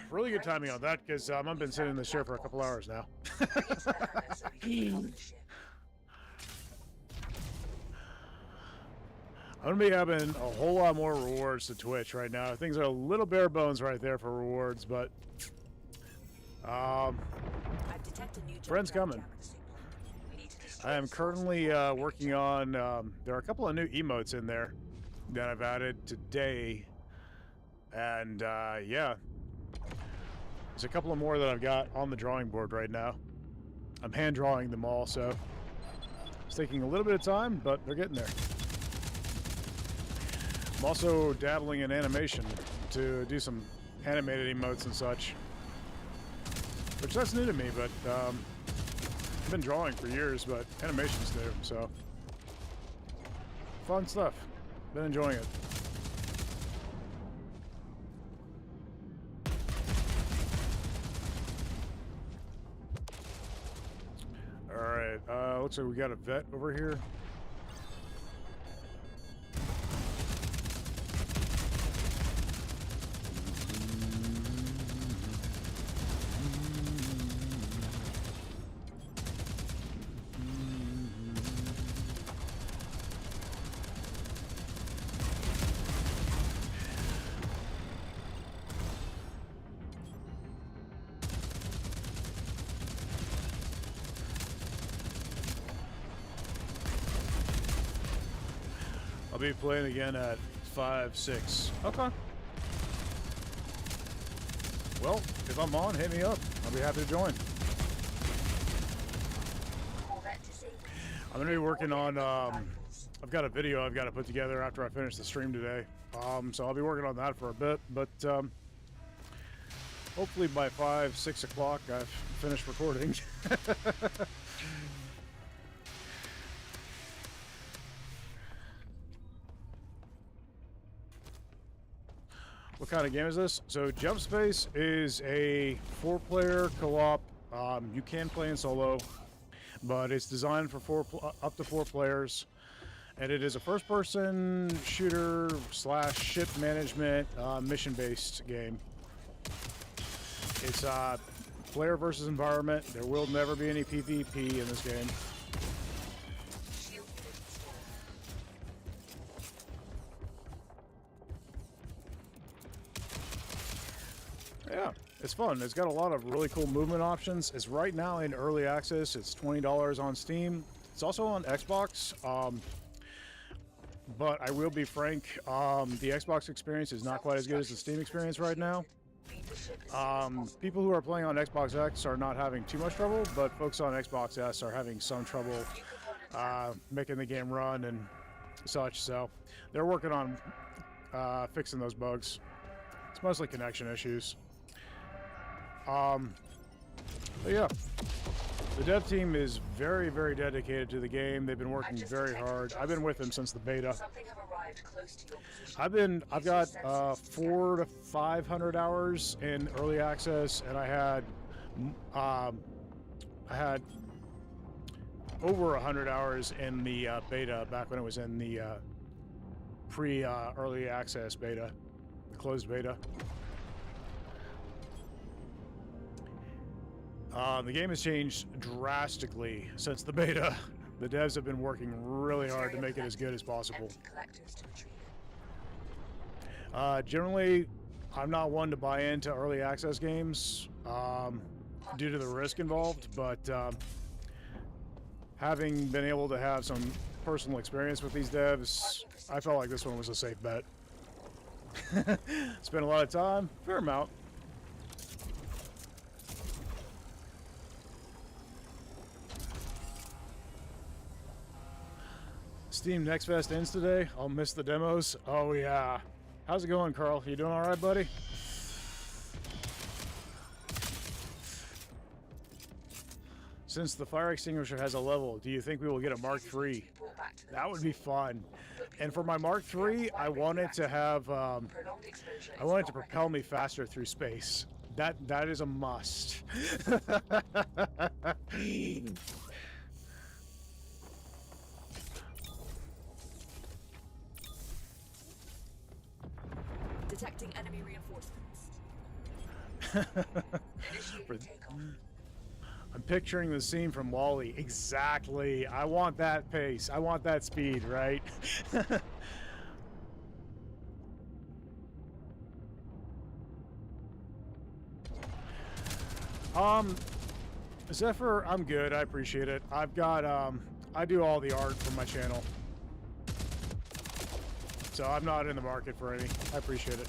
good timing on that because I've been sitting in this chair for a couple hours now. Bring it to the hangar so we can get off the ship. I'm gonna be having a whole lot more rewards to Twitch right now. Things are a little bare bones right there for rewards, but I've detected new friends coming. I am currently working on. There are a couple of new emotes in there that I've added today, and yeah, there's a couple of more that I've got on the drawing board right now. I'm hand drawing them all, so it's taking a little bit of time, but they're getting there. I'm also dabbling in animation to do some animated emotes and such, which that's new to me, but I've been drawing for years, but animation's new, so fun stuff. Been enjoying it. All right, looks like we got a vet over here. I'll be playing again at 5, 6. Okay. Well, if I'm on, hit me up. I'll be happy to join. I'm gonna be working on, I've got a video I've got to put together after I finish the stream today. So I'll be working on that for a bit, but hopefully by 5, 6 o'clock I've finished recording. What kind of game is this? So Jump Space is a 4-player co-op. You can play in solo, but it's designed for up to 4 players. And it is a first-person shooter / ship management mission-based game. It's player versus environment. There will never be any PvP in this game. Yeah, it's fun. It's got a lot of really cool movement options. It's right now in early access. It's $20 on Steam. It's also on Xbox. But I will be frank, the Xbox experience is not quite as good as the Steam experience right now. People who are playing on Xbox X are not having too much trouble, but folks on Xbox S are having some trouble making the game run and such. So they're working on fixing those bugs. It's mostly connection issues. But yeah. The dev team is very, very dedicated to the game. They've been working very hard. I've been with them since the beta. I've got 400 to 500 hours in early access, and I had over 100 hours in the beta back when it was in the pre-early access beta, the closed beta. The game has changed drastically since the beta. The devs have been working really hard to make it as good as possible. Generally, I'm not one to buy into early access games due to the risk involved, but having been able to have some personal experience with these devs, I felt like this one was a safe bet. Spent a lot of time, fair amount. Steam Next Fest ends today. I'll miss the demos. Oh yeah. How's it going, Carl? You doing all right, buddy? Since the fire extinguisher has a level, do you think we will get a Mark III? That would be fun. And for my Mark III, I want it to have, I want it to propel me faster through space. That is a must. Detecting enemy reinforcements. I'm picturing the scene from WALL-E. Exactly. I want that pace. I want that speed, right? Zephyr, I'm good. I appreciate it. I've got, I do all the art for my channel. So I'm not in the market for any. I appreciate it.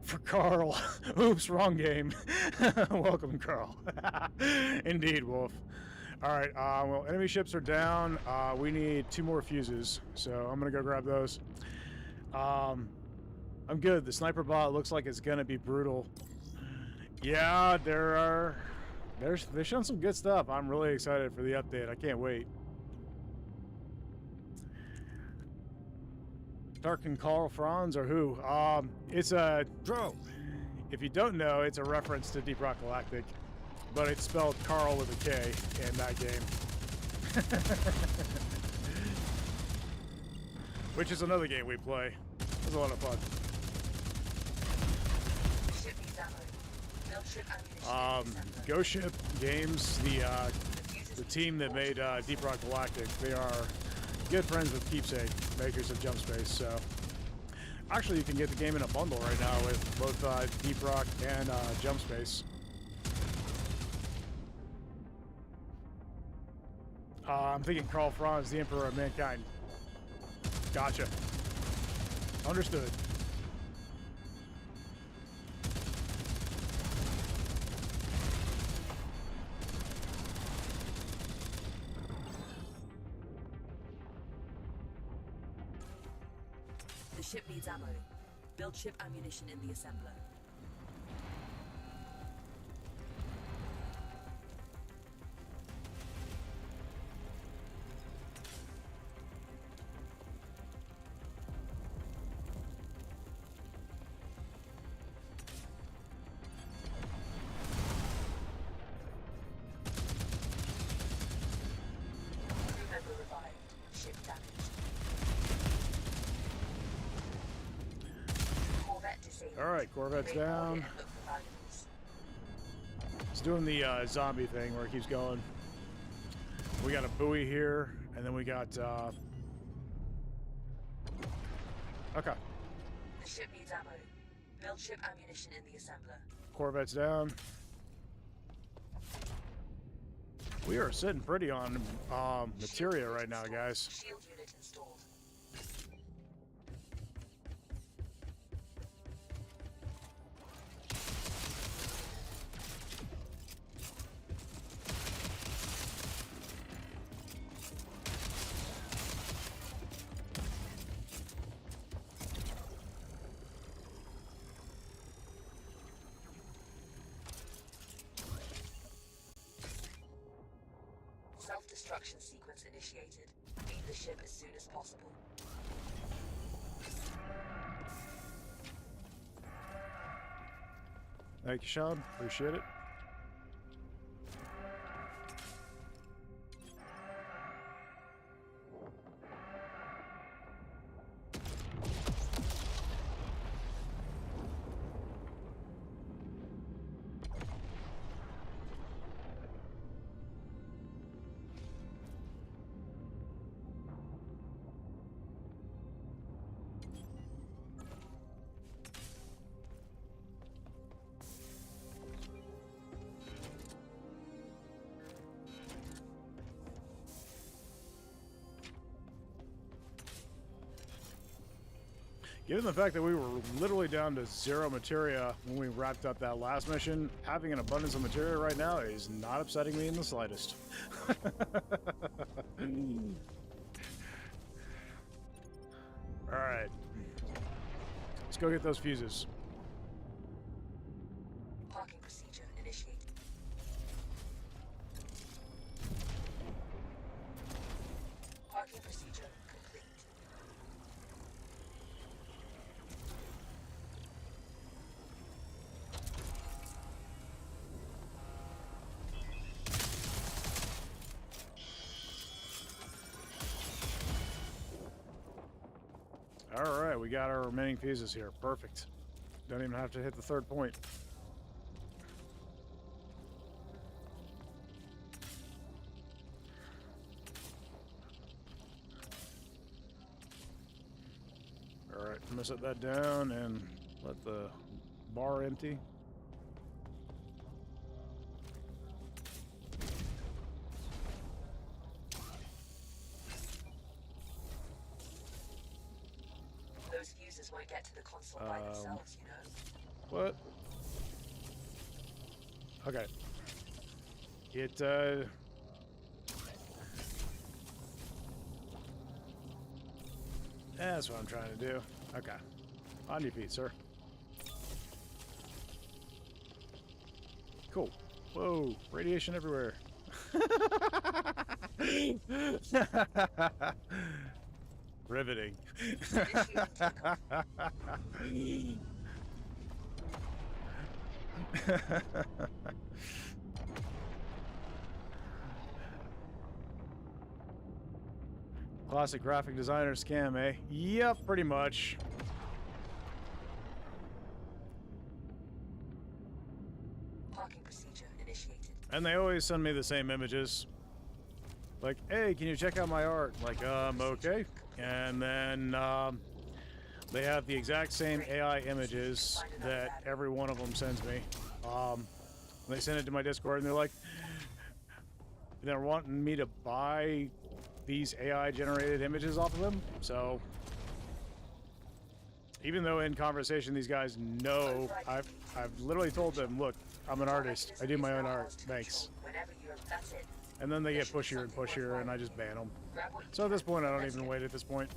For Carl. Oops, wrong game. Welcome, Carl. Indeed, Wolf. Alright, well, enemy ships are down. We need 2 more fuses, so I'm gonna go grab those. I'm good. The sniper bot looks like it's gonna be brutal. Yeah, they're showing some good stuff. I'm really excited for the update. I can't wait. Darken Carl Franz or who? It's a... Dro! If you don't know, it's a reference to Deep Rock Galactic. But it's spelled Carl with a K in that game. Which is another game we play. It was a lot of fun. Ghost Ship Games, the team that made Deep Rock Galactic, they are good friends with Keepsake, makers of Jump Space, so... Actually, you can get the game in a bundle right now with both Deep Rock and Jump Space. I'm thinking Karl Franz, the Emperor of Mankind. Gotcha. Understood. The ship needs ammo. Build ship ammunition in the assembler. Remember revived. Ship damaged. Corvette disabled. Alright, Corvette's Raid down. target, look for valuables. It's doing the zombie thing where it keeps going. We got a buoy here, and then we got... Okay. The ship needs ammo. Build ship ammunition in the assembler. Corvette's down. We are sitting pretty on materia right now, guys. Shield unit installed. Self-destruction sequence initiated. Leave the ship as soon as possible. Thank you, Sean. Appreciate it. Given the fact that we were literally down to 0 materia when we wrapped up that last mission, having an abundance of materia right now is not upsetting me in the slightest. Alright. Let's go get those fuses. Parking procedure initiated. Parking procedure complete. Alright, we got our remaining fuses here. Perfect. Don't even have to hit the 3rd point. Alright, I'm gonna set that down and let the bar empty. Those fuses won't get to the console by themselves, you know. What? Okay. It, that's what I'm trying to do. Okay. On your feet, sir. Cool. Whoa, radiation everywhere. Riveting. Classic graphic designer scam, eh? Yep, pretty much. Parking procedure initiated. And they always send me the same images. like, hey, can you check out my art? Like, okay. And then they have the exact same AI images that every one of them sends me. They send it to my Discord, and they're like, they're wanting me to buy these AI generated images off of them. So even though in conversation these guys know, I've literally told them, look, I'm an artist, I do my own art, thanks. And then they get pushier and pushier, and I just ban them. So at this point, I don't even wait at this point.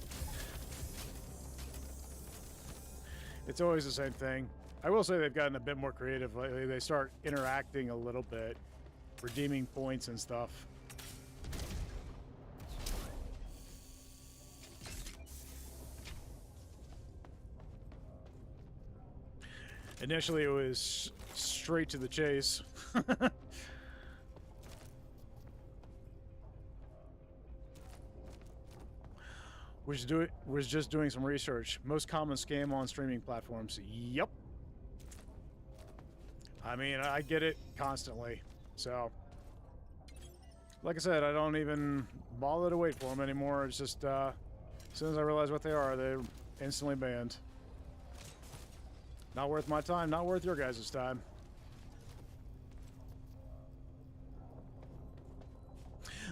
It's always the same thing. I will say they've gotten a bit more creative lately. They start interacting a little bit, redeeming points and stuff. Initially, it was straight to the chase. Was just doing some research. Most common scam on streaming platforms. Yep. I mean, I get it constantly. So, like I said, I don't even bother to wait for them anymore. It's just, as soon as I realize what they are, they're instantly banned. Not worth my time, not worth your guys' time.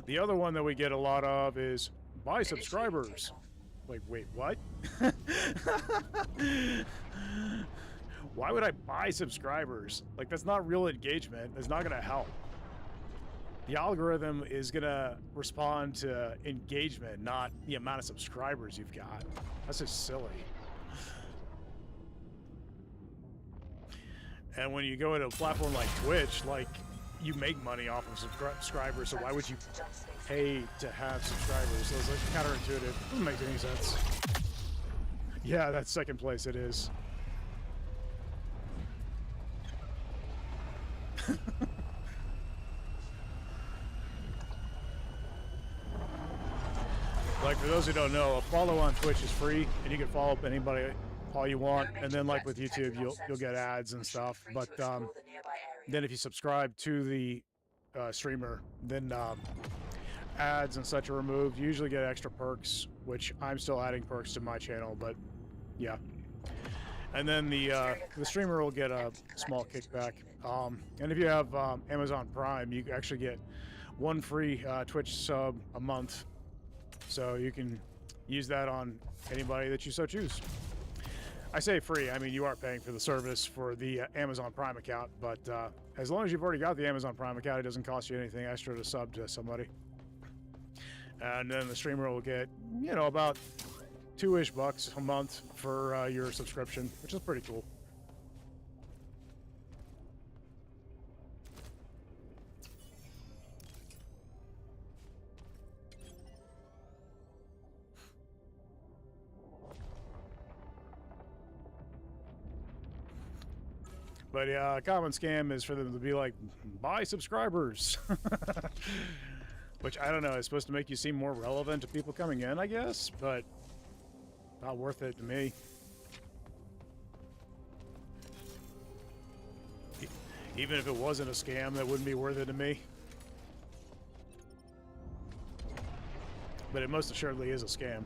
The other one that we get a lot of is buy subscribers. Like, wait, what? Why would I buy subscribers? Like, that's not real engagement. It's not gonna help. The algorithm is gonna respond to engagement, not the amount of subscribers you've got. That's just silly. And when you go into a platform like Twitch, like, you make money off of subscribers, so why would you pay to have subscribers? So it's like counterintuitive. Doesn't make any sense. Yeah, that's second place, it is. Like, for those who don't know, a follow on Twitch is free, and you can follow up anybody all you want, and then like with YouTube, you'll get ads and stuff. But then if you subscribe to the streamer, then ads and such are removed. You usually get extra perks, which I'm still adding perks to my channel, but yeah. And then the streamer will get a small kickback. And if you have Amazon Prime, you actually get one free Twitch sub a month, so you can use that on anybody that you so choose. I say free, I mean you are paying for the service for the Amazon Prime account, but as long as you've already got the Amazon Prime account, it doesn't cost you anything extra to sub to somebody. And then the streamer will get, you know, about $2-ish a month for your subscription, which is pretty cool. But yeah, a common scam is for them to be like, buy subscribers. Which, I don't know, is supposed to make you seem more relevant to people coming in, I guess, but not worth it to me. Even if it wasn't a scam, that wouldn't be worth it to me. But it most assuredly is a scam.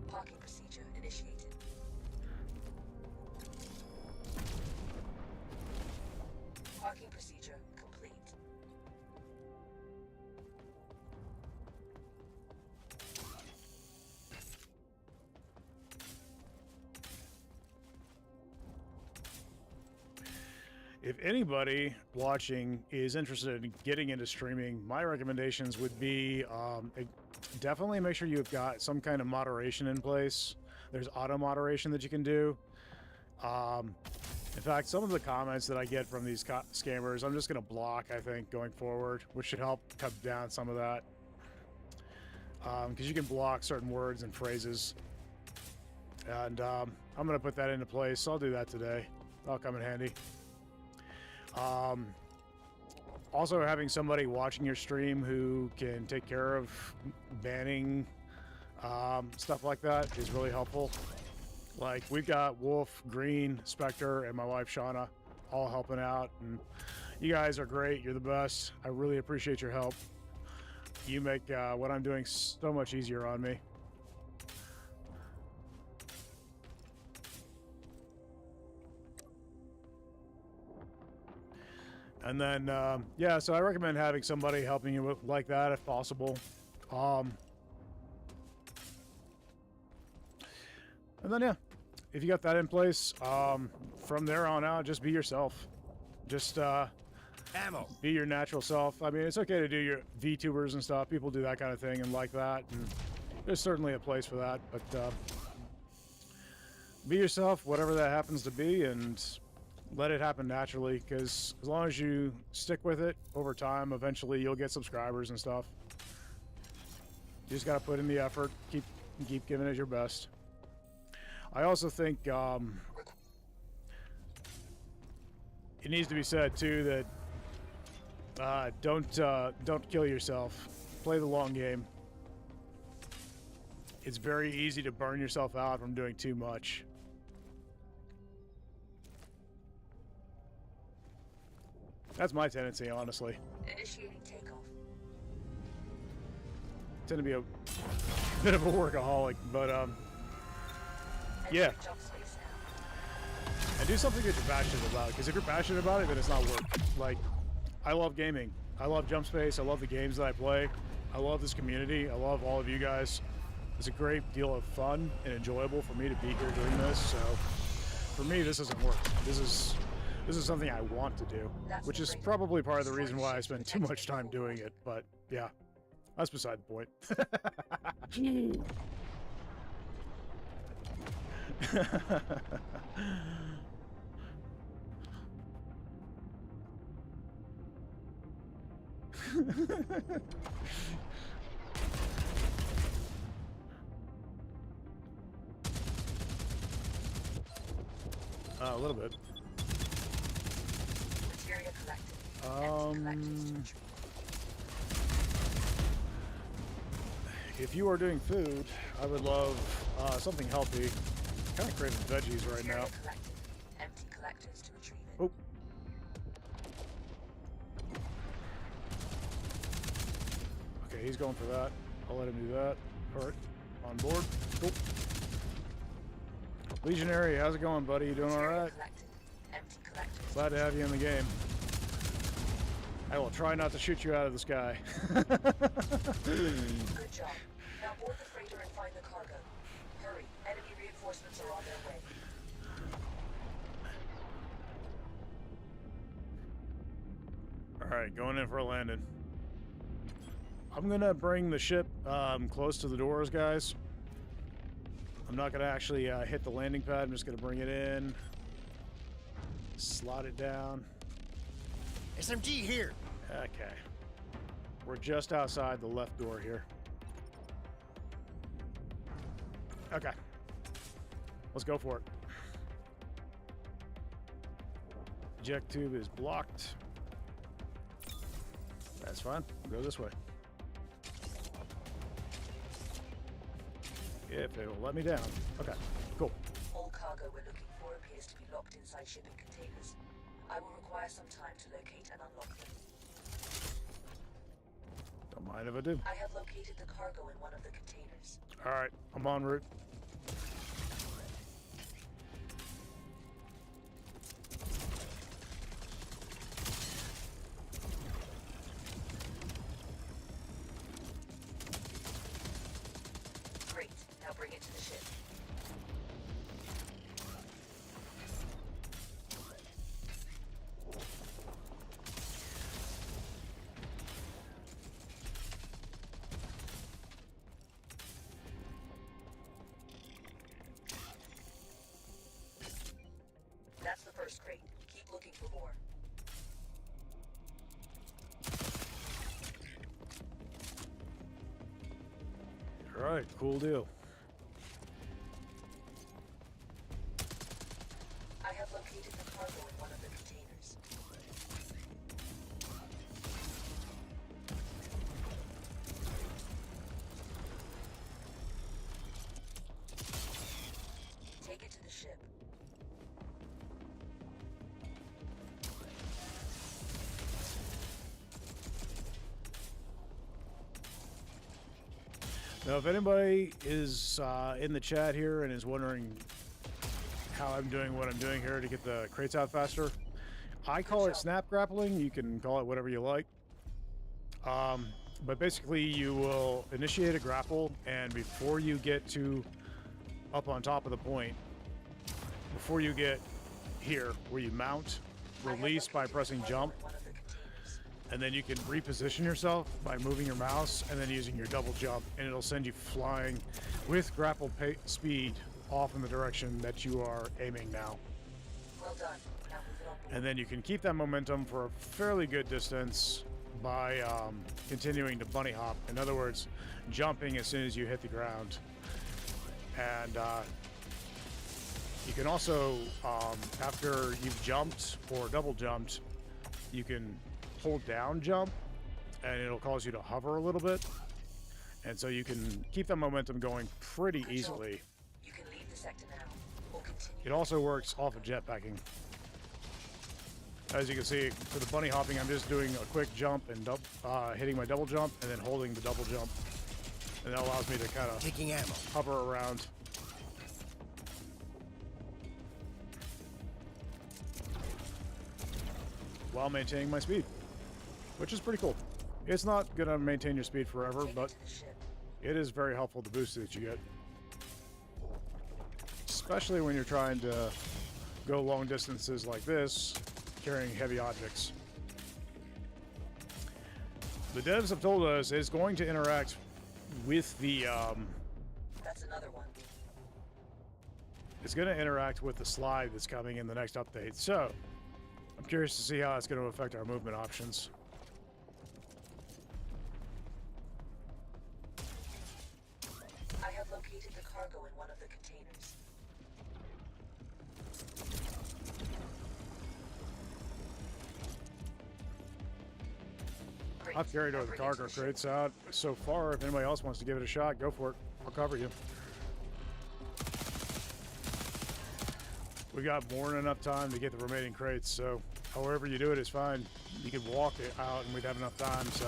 Parking procedure initiated. Parking procedure complete. If anybody watching is interested in getting into streaming, my recommendations would be definitely make sure you've got some kind of moderation in place. There's auto moderation that you can do. In fact, some of the comments that I get from these scammers, I'm just going to block, I think, going forward, which should help cut down some of that. Because you can block certain words and phrases. And I'm going to put that into place, so I'll do that today. That'll come in handy. Also, having somebody watching your stream who can take care of banning stuff like that is really helpful. Like, we've got Wolf, Green, Spectre, and my wife Shauna all helping out, and you guys are great. You're the best. I really appreciate your help. You make what I'm doing so much easier on me. And then, yeah, so I recommend having somebody helping you with like that if possible. And then, yeah, if you got that in place, from there on out, just be yourself. Just Ammo. be your natural self. I mean, it's okay to do your VTubers and stuff. People do that kind of thing and like that. And there's certainly a place for that. But be yourself, whatever that happens to be, and let it happen naturally. Because as long as you stick with it over time, eventually you'll get subscribers and stuff. You just got to put in the effort. Keep giving it your best. I also think it needs to be said too that don't kill yourself. Play the long game. It's very easy to burn yourself out from doing too much. That's my tendency, honestly. Initiating takeoff. Tend to be a bit of a workaholic, but yeah. Jump space now. And do something that you're passionate about, because if you're passionate about it, then it's not work. Like, I love gaming. I love Jump Space. I love the games that I play. I love this community. I love all of you guys. It's a great deal of fun and enjoyable for me to be here doing this. So, for me, this isn't work. This is something I want to do, which is probably part of the reason why I spend too much time doing it. But yeah, that's beside the point. A little bit. Materia collected. Empty collectors to retrieve. If you are doing food, I would love something healthy. Kind of craving veggies right now. Materia collected. Empty collectors to retrieve it. Oh. Okay, he's going for that. I'll let him do that. All right, on board. Cool. Legionary, how's it going, buddy? You doing all right? Collected. Empty collectors. Glad to have you in the game. I will try not to shoot you out of the sky. Good job. Now board the freighter and find the cargo. Hurry. Enemy reinforcements are on their way. Alright, going in for a landing. I'm gonna bring the ship close to the doors, guys. I'm not gonna actually hit the landing pad. I'm just gonna bring it in, slot it down. SMG here. Okay. We're just outside the left door here. Okay. Let's go for it. Eject tube is blocked. That's fine. We'll go this way. If it'll let me down. Okay, cool. All cargo we're looking for appears to be locked inside shipping containers. I will require some time to locate and unlock them. Don't mind if I do. I have located the cargo in one of the containers. Alright, I'm en route. Great. Now bring it to the ship. That's the first crate. Keep looking for more. Alright, cool deal. I have located the cargo in one of the containers. Take it to the ship. Now, if anybody is in the chat here and is wondering how I'm doing what I'm doing here to get the crates out faster, I call it snap grappling. You can call it whatever you like. But basically, you will initiate a grapple, and before you get to up on top of the point, before you get here where you mount, release by pressing jump, and then you can reposition yourself by moving your mouse and then using your double jump, and it'll send you flying with grapple speed off in the direction that you are aiming now. Well done. Now move it on. And then you can keep that momentum for a fairly good distance by continuing to bunny hop. In other words, jumping as soon as you hit the ground. And you can also, after you've jumped or double jumped, you can hold down jump, and it'll cause you to hover a little bit. And so you can keep that momentum going pretty easily. You can leave the sector now, or continue. It also works off of jetpacking. As you can see, for the bunny hopping, I'm just doing a quick jump and hitting my double jump, and then holding the double jump. And that allows me to kind of Taking ammo. hover around. While maintaining my speed, which is pretty cool. It's not going to maintain your speed forever, Take it but to the ship. it is very helpful, the boost that you get. Especially when you're trying to go long distances like this, carrying heavy objects. The devs have told us it's going to interact with the, That's another one. it's going to interact with the slide that's coming in the next update. So, I'm curious to see how it's going to affect our movement options. I have located the cargo in one of the containers. Great. I've carried Now over the bring it to cargo the ship. crates out so far. If anybody else wants to give it a shot, go for it. I'll cover you. We got more than enough time to get the remaining crates, so however you do it is fine. You could walk it out and we'd have enough time, so.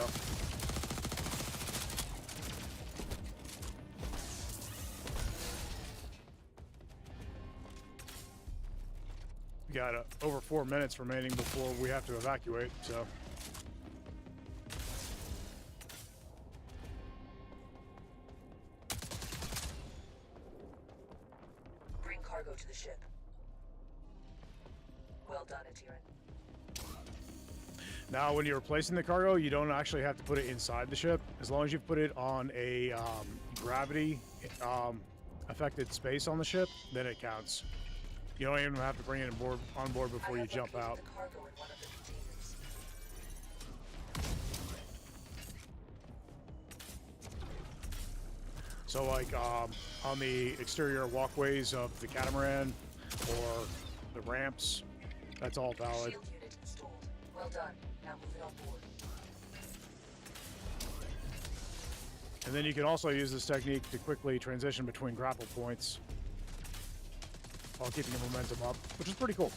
We got over 4 minutes remaining before we have to evacuate, so. Bring cargo to the ship. Well done, Atiran. Now, when you're replacing the cargo, you don't actually have to put it inside the ship. As long as you put it on a gravity affected space on the ship, then it counts. You don't even have to bring it on board before you jump out. The cargo in one of the containers. So, like on the exterior walkways of the catamaran or the ramps, that's all valid. Shield unit installed. Well done. Now move it on board. And then you can also use this technique to quickly transition between grapple points while keeping the momentum up, which is pretty cool.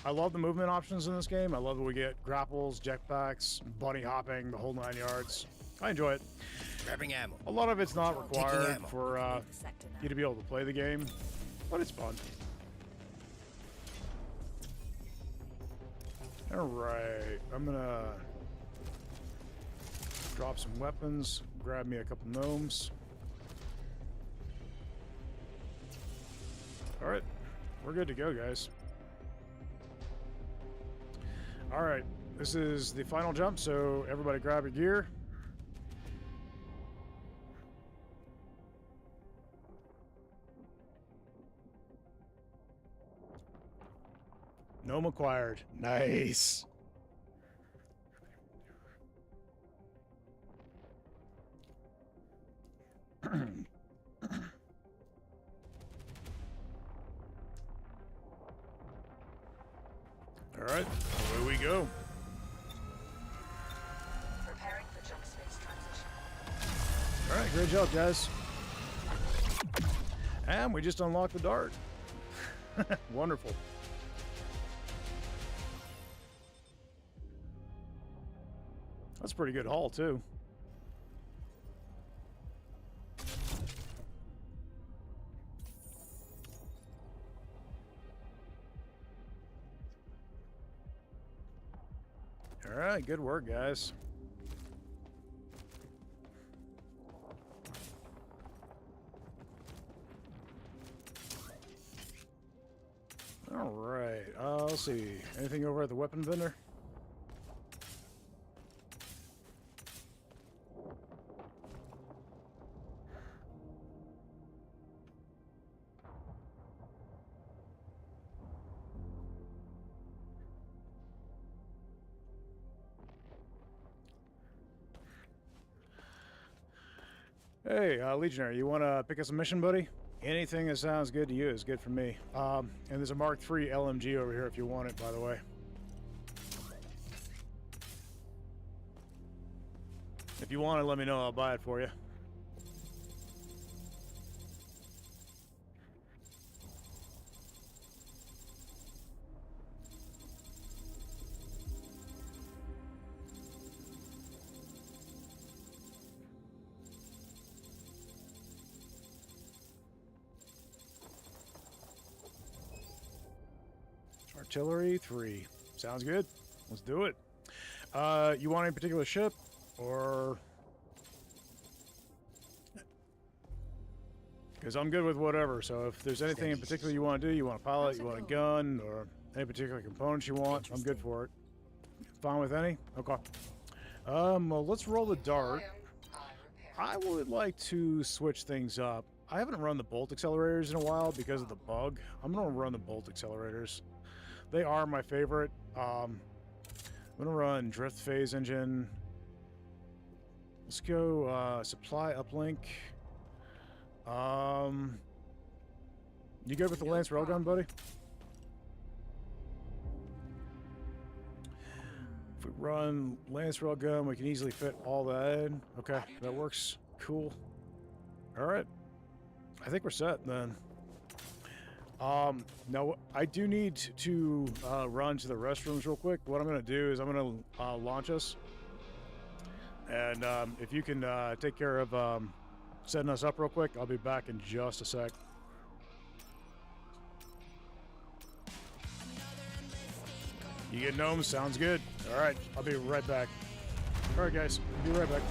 I love the movement options in this game. I love that we get grapples, jetpacks, bunny hopping, the whole 9 yards. I enjoy it. Grabbing ammo. A lot of it's not Taking required ammo. for Leave the sector now. you to be able to play the game, but it's fun. All right, I'm gonna drop some weapons, grab me a couple gnomes. All right, we're good to go, guys. All right, this is the final jump, so everybody grab your gear. Gnome acquired. Nice. All right, away we go. Preparing for jump space transition. All right, great job, guys. And we just unlocked the dart. Wonderful. That's a pretty good haul, too. Alright, good work, guys. Alright, let's see. Anything over at the weapon vendor? Hey, Legionary, you want to pick us a mission, buddy? Anything that sounds good to you is good for me. And there's a Mark III LMG over here if you want it, by the way. If you want it, let me know. I'll buy it for you. Artillery 3. Sounds good. Let's do it. You want any particular ship? Or... Because I'm good with whatever, so if there's anything in particular you want to do, you want a pilot, you want a gun, or any particular components you want, I'm good for it. Fine with any? Okay. Well, let's roll the dart. I would like to switch things up. I haven't run the bolt accelerators in a while because of the bug. I'm going to run the bolt accelerators. They are my favorite. I'm going to run drift phase engine. Let's go supply uplink. You good with the Lance Railgun, buddy? If we run Lance Railgun, we can easily fit all that in. Okay, that works. Cool. All right. I think we're set then. Now I do need to run to the restrooms real quick. What I'm going to do is I'm going to launch us. And if you can take care of setting us up real quick, I'll be back in just a sec. You get gnomes? Sounds good. All right, I'll be right back. All right, guys, be right back.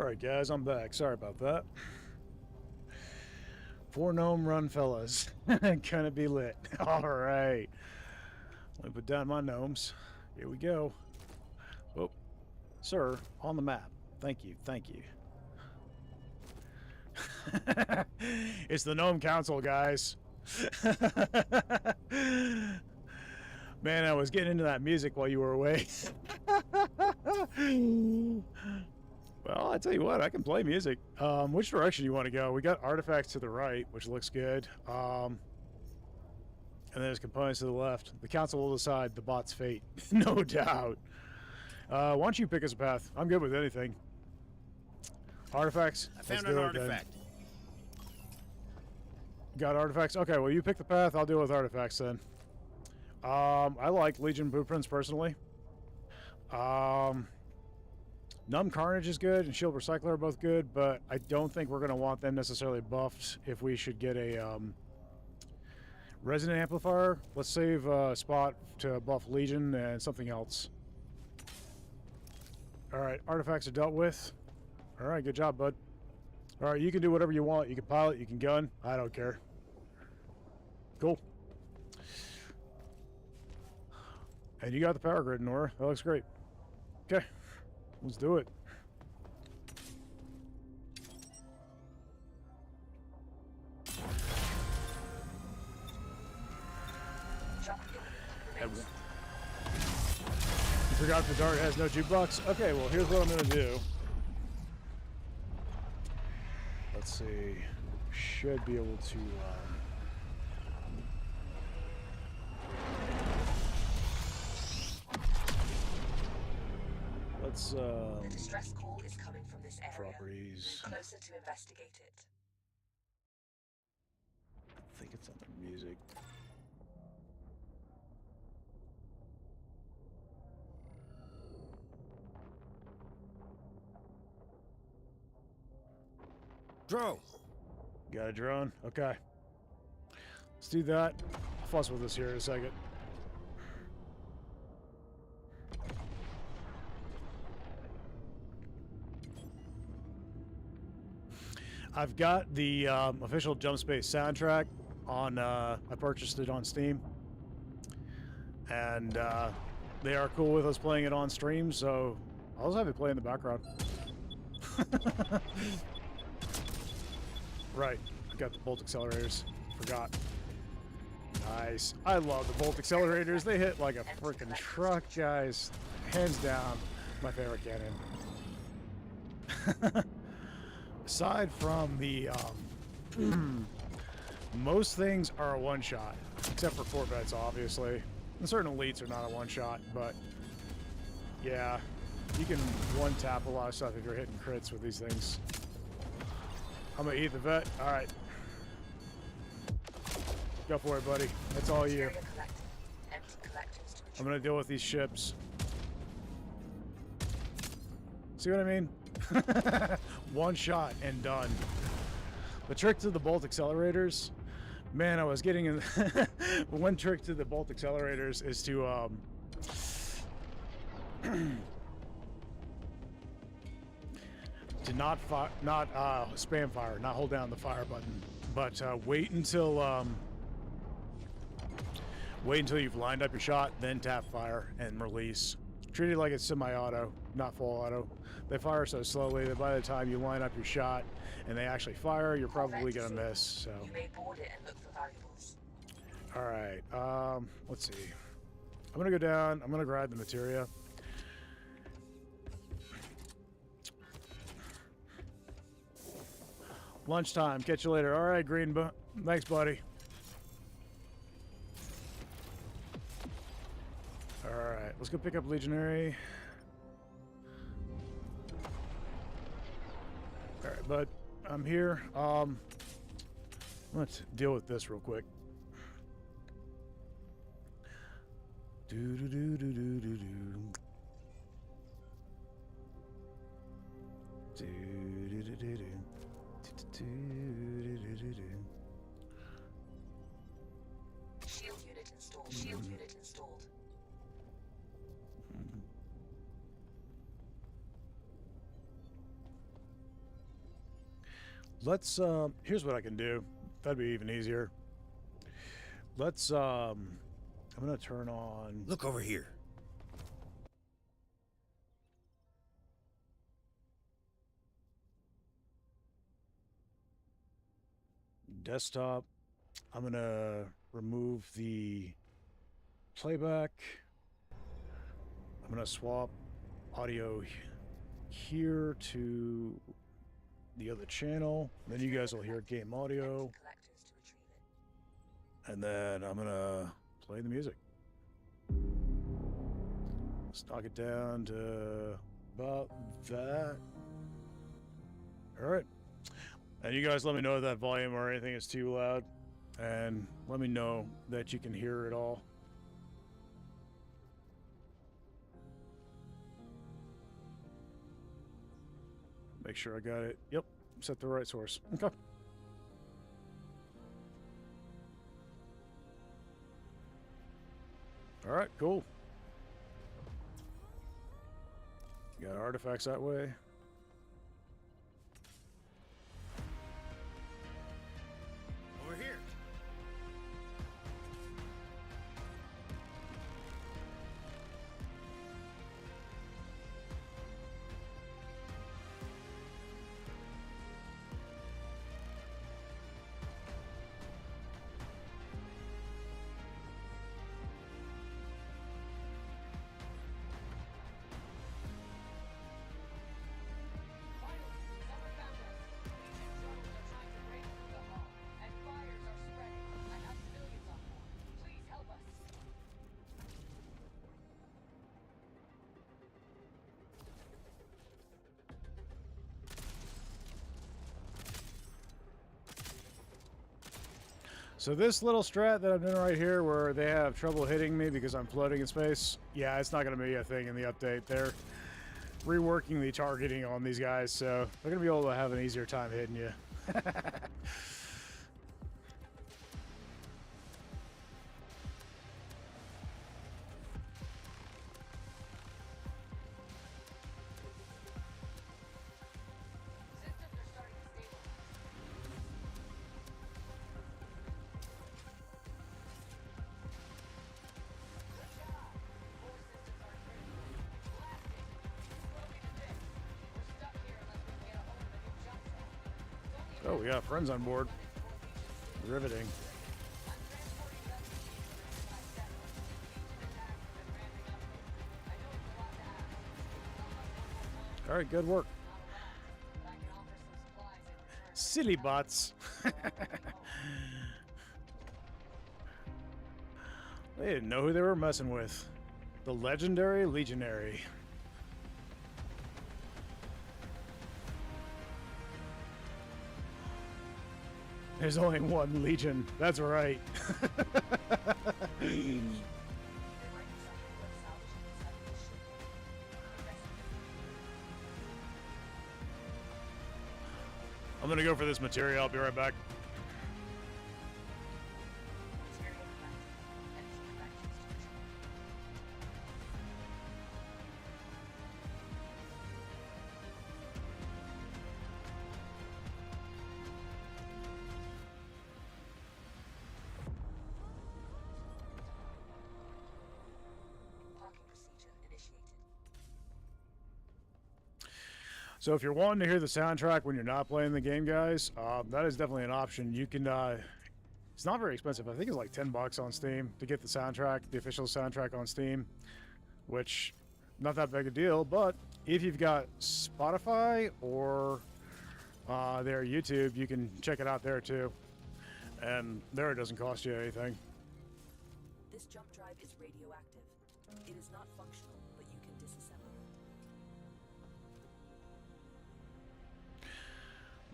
Alright guys, I'm back. Sorry about that. 4 gnome run, fellas. Gonna be lit. Alright. Let me put down my gnomes. Here we go. Oh, sir, on the map. Thank you, thank you. It's the Gnome Council, guys. Man, I was getting into that music while you were away. Well, I tell you what, I can play music. Which direction you want to go? We got artifacts to the right, which looks good. And then there's components to the left. The council will decide the bot's fate, no doubt. Why don't you pick us a path? I'm good with anything. Artifacts? I found Let's an do it then. artifact. Got artifacts? Okay, well, you pick the path. I'll deal with artifacts then. I like Legion blueprints personally. Numb Carnage is good and Shield Recycler are both good, but I don't think we're going to want them necessarily buffed if we should get a Resonant Amplifier. Let's save a spot to buff Legion and something else. Alright, artifacts are dealt with. Alright, good job, bud. Alright, you can do whatever you want. You can pilot, you can gun. I don't care. Cool. And you got the power grid, Nora. That looks great. Okay. Let's do it. You forgot the dart has no jukebox? Okay, well, here's what I'm going to do. Let's see. Should be able to... let's... The distress call is coming from this area. properties. Move closer to investigate it. I think it's under music. Drone. Got a drone? Okay. Let's do that. I'll fuss with this here in a second. I've got the official Jump Space soundtrack on, I purchased it on Steam. And they are cool with us playing it on stream, so I'll just have it play in the background. Right, got the bolt accelerators. Forgot. Nice. I love the bolt accelerators. They hit like a freaking truck, guys. Hands down, my favorite cannon. Aside from the, most things are a one-shot, except for Corvettes, obviously. And certain elites are not a one-shot, but yeah, you can one-tap a lot of stuff if you're hitting crits with these things. I'm gonna eat the vet. All right. Go for it, buddy. That's all you. I'm gonna deal with these ships. See what I mean? One shot and done. The trick to the bolt accelerators, man, I was getting in. One trick to the bolt accelerators is to to not spam fire, not hold down the fire button, but wait until you've lined up your shot, then tap fire and release. Treat it like it's semi-auto, not full auto. They fire so slowly that by the time you line up your shot and they actually fire, you're probably gonna miss. So. You may board it and look for valuables. All right. Let's see. I'm gonna go down. I'm gonna grab the materia. Lunchtime. Catch you later. All right, Green. Thanks, buddy. All right, let's go pick up Legionary. All right, bud. I'm here. Let's deal with this real quick. Do do do do do do do. Do do do do do. Shield unit installed. Shield unit installed. Let's here's what I can do. That'd be even easier. Let's I'm gonna turn on Look over here. desktop. I'm gonna remove the playback. I'm gonna swap audio here to the other channel. Then you guys will hear game audio. Collectors to retrieve it. And then I'm gonna play the music. Let's knock it down to about that. Alright. And you guys let me know if that volume or anything is too loud. And let me know that you can hear it all. Make sure I got it. Yep. Set the right source. Okay. Alright, cool. Got artifacts that way. Over here. Finally, someone found us. Legion drones are trying to break through the hull, and fires are spreading. I have civilians on board. Please help us. So this little strat that I'm doing right here where they have trouble hitting me because I'm floating in space, yeah, it's not going to be a thing in the update. They're reworking the targeting on these guys, so they're going to be able to have an easier time hitting you. Systems are starting to stabilize. Good job. Core systems are critical. Blast it. Too broken to fix. We're stuck here unless we can get a hold of a new jump drive. It's only a Oh, we got friends on board. Riveting. I'm transporting refugees to the nearby settlement. Legion attacks have been ramping up lately. I know it's a lot to ask. Help us one more time. All right, good work. Not a lot, but I can offer some supplies in return. Silly bots. They didn't know who they were messing with. The legendary legionary. There's only one legion. That's right. There might be something worth salvaging inside of this ship. I'm gonna go for this material. I'll be right back. Material collected. Energy collectors to retrieve it. Parking procedure initiated. So if you're wanting to hear the soundtrack when you're not playing the game, guys, that is definitely an option. You can. It's not very expensive. I think it's like $10 on Steam to get the soundtrack, the official soundtrack on Steam, which not that big a deal. But if you've got Spotify or their YouTube, you can check it out there too. And there it doesn't cost you anything. This jump drive is radioactive. It is not functional, but you can disassemble it.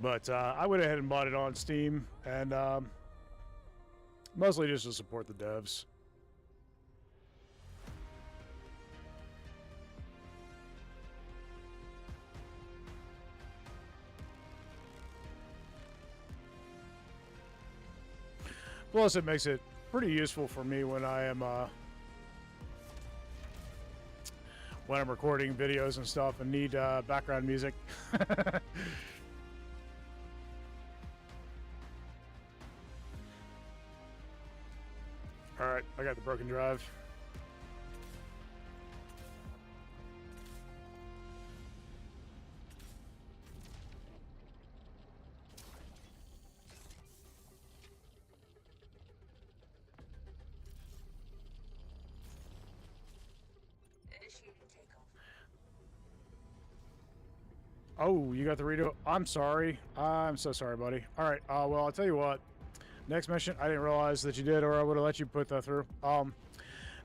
But I went ahead and bought it on Steam, and mostly just to support the devs. Plus, it makes it pretty useful for me when I am when I'm recording videos and stuff and need background music. Alright, I got the broken drive. Initiating takeoff. Oh, you got the redo. I'm sorry. I'm so sorry, buddy. Alright, well, I'll tell you what. Next mission, I didn't realize that you did, or I would have let you put that through.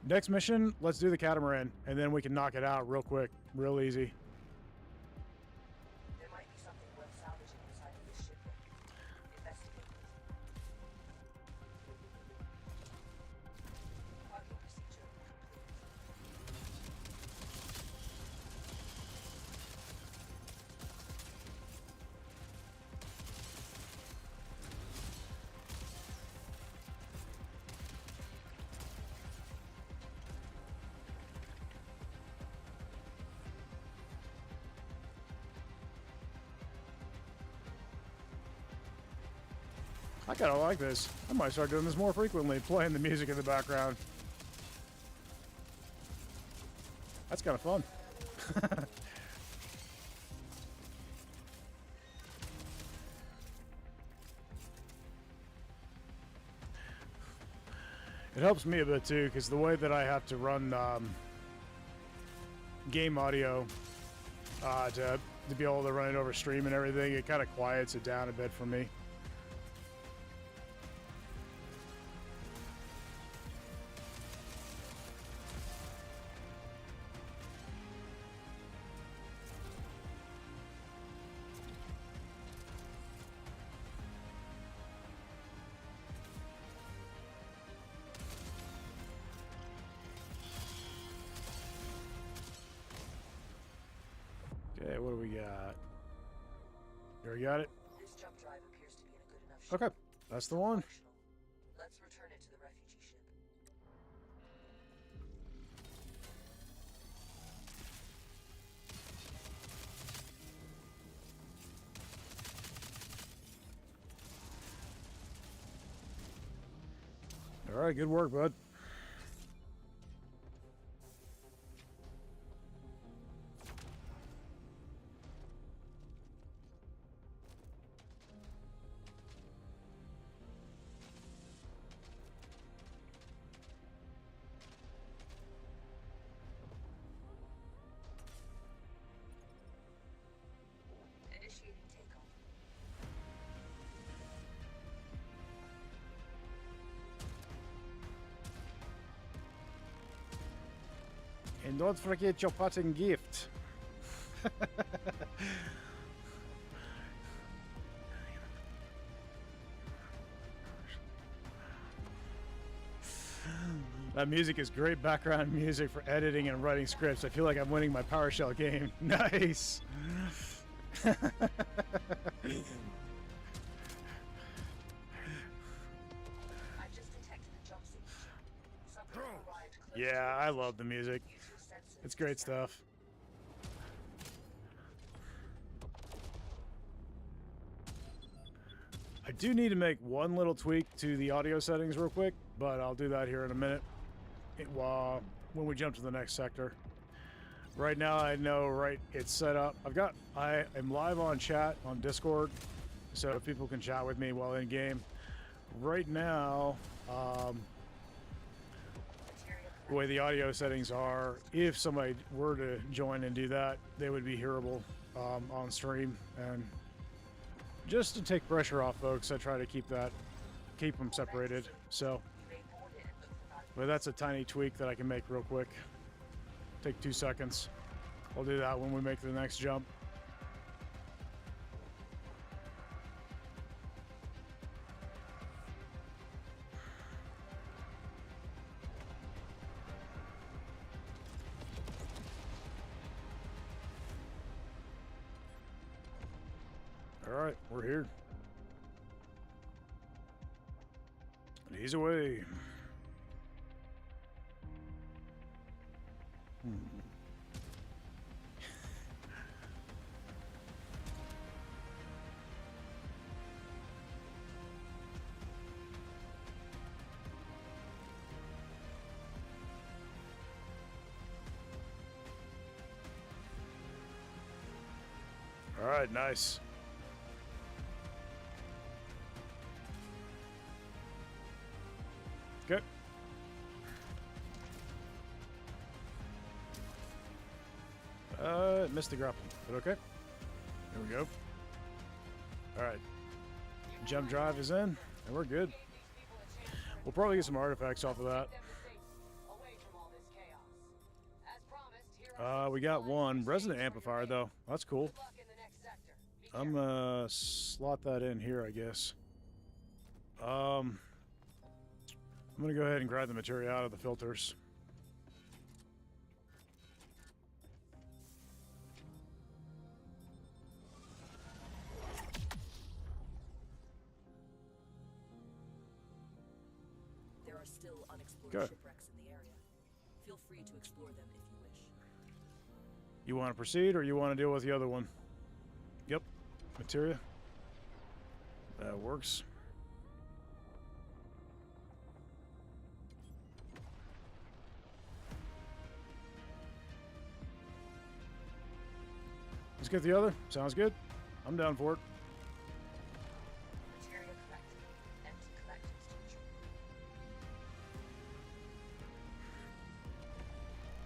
Next mission, let's do the catamaran, and then we can knock it out real quick, real easy. There might be something worth salvaging inside of this ship. Investigate it. Parking procedure complete. I kind of like this. I might start doing this more frequently, playing the music in the background. That's kind of fun. It helps me a bit too, because the way that I have to run game audio to be able to run it over stream and everything, it kind of quiets it down a bit for me. Okay, what do we got? You already got it? This jump drive appears to be in a good enough shape. Okay, that's the one. Functional. Let's return it to the refugee ship. All right, good work, bud. Initiating takeoff. And don't forget your parting gift. That music is great background music for editing and writing scripts. I feel like I'm winning my PowerShell game. Nice. I've just detected a jump signature. Something arrived close Yeah, to I us. love the music. Use your sensors It's to great scan. stuff. I do need to make one little tweak to the audio settings real quick, but I'll do that here in a minute when we jump to the next sector. Right now I know it's set up. I am live on chat on Discord, so people can chat with me while in game. Right now, the way the audio settings are, if somebody were to join and do that, they would be hearable on stream. And just to take pressure off folks, I try to keep them separated. So, You may board it and look for valuable. but that's a tiny tweak that I can make real quick. Take 2 seconds. I'll do that when we make the next jump. All right, we're here. And he's away. All right, nice. Okay. Missed the grapple, but okay. There we go. All right. Jump drive is in, and we're good. We'll probably get some artifacts off of that. We got one resident amplifier though. That's cool. I'm gonna slot that in here, I guess. I'm gonna go ahead and grab the material out of the filters. There are still unexplored Go. shipwrecks in the area. Feel free to explore them if you wish. You want to proceed, or you want to deal with the other one? Yep, materia. That works. Let's get the other. Sounds good. I'm down for it. Material collected. Empty collections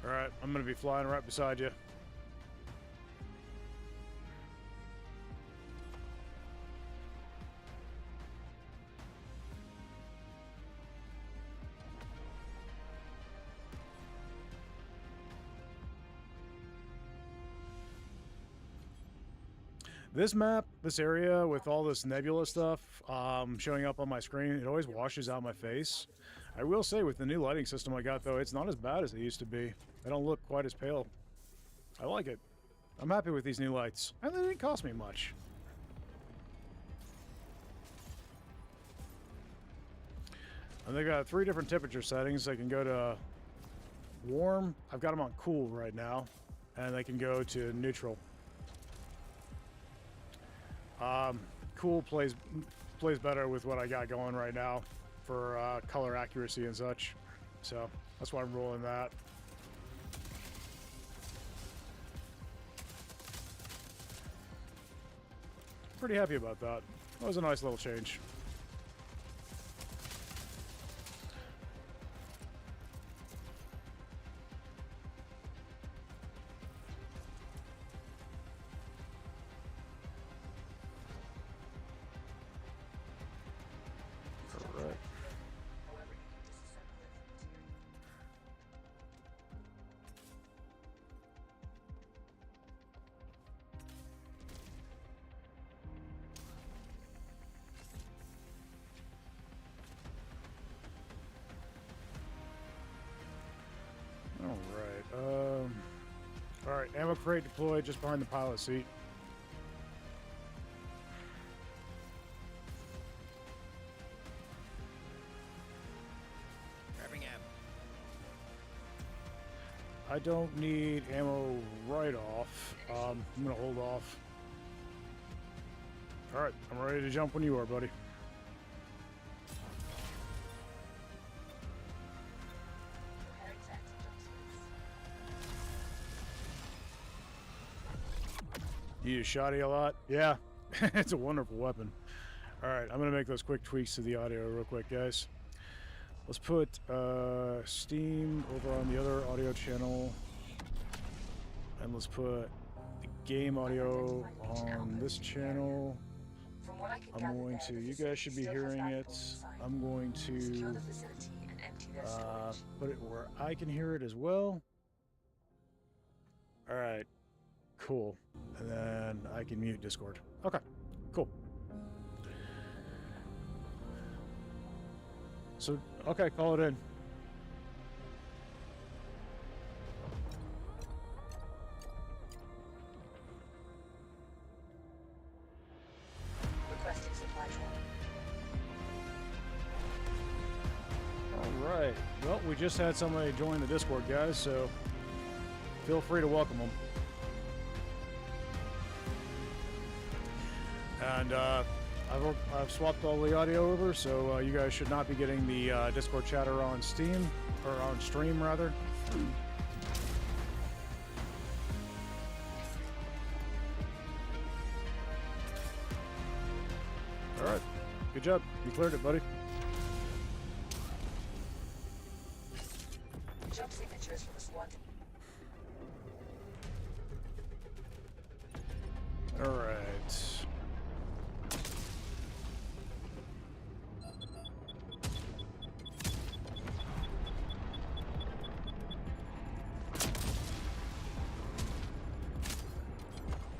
to All right, I'm gonna be flying right beside you. This map, this area with all this nebula stuff showing up on my screen, it always washes out my face. I will say with the new lighting system I got though, it's not as bad as it used to be. They don't look quite as pale. I like it. I'm happy with these new lights. And they didn't cost me much. And they've got 3 different temperature settings. They can go to warm. I've got them on cool right now. And they can go to neutral. Cool plays better with what I got going right now for color accuracy and such. So that's why I'm rolling that. Pretty happy about that. That was a nice little change. Alright, ammo crate deployed just behind the pilot seat. Grabbing ammo. I don't need ammo right off. I'm gonna hold off. Alright, I'm ready to jump when you are, buddy. You use shoddy a lot? Yeah, it's a wonderful weapon. Alright, I'm going to make those quick tweaks to the audio real quick, guys. Let's put Steam over on the other audio channel. And let's put the game audio on this channel. I'm going to, you guys should be hearing it. I'm going to put it where I can hear it as well. Alright. Cool. And then I can mute Discord. Okay, cool. So, okay, call it in. Requesting supply drop. Alright. Well, we just had somebody join the Discord, guys, so feel free to welcome them. And I've swapped all the audio over, so you guys should not be getting the Discord chatter on Steam, or on stream rather. Alright. Good job. You cleared it, buddy. Jump signatures from the squad. Alright.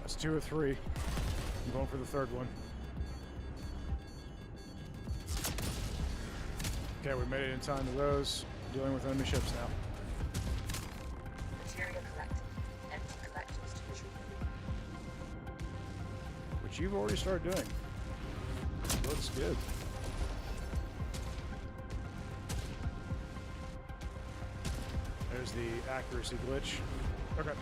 That's 2 or 3. I'm going for the third one. Okay, we made it in time to those. Dealing with enemy ships now. Material collected. Empty collectors to retrieve. Which you've already started doing. Looks good. There's the accuracy glitch. Okay.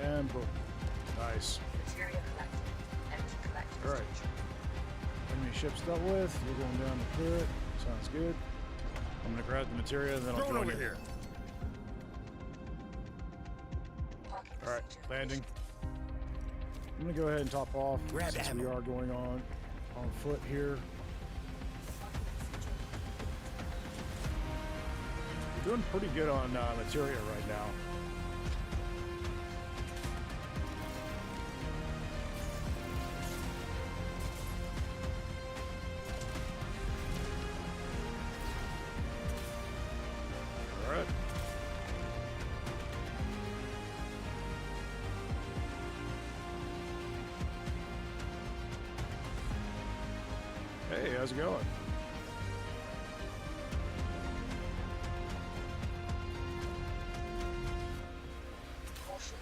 And boom. Nice. Material collected. Empty collectors to Alright. retrieve. Enemy ships dealt with. You're going down to clear it. Sounds good. I'm gonna grab the material and then I'll Drone join over you. here. Parking Alright, procedure. landing. I'm gonna go ahead and top off Grab since we ammo. are going on foot here. We're doing pretty good on material right now. All right. Hey, how's it going? Caution.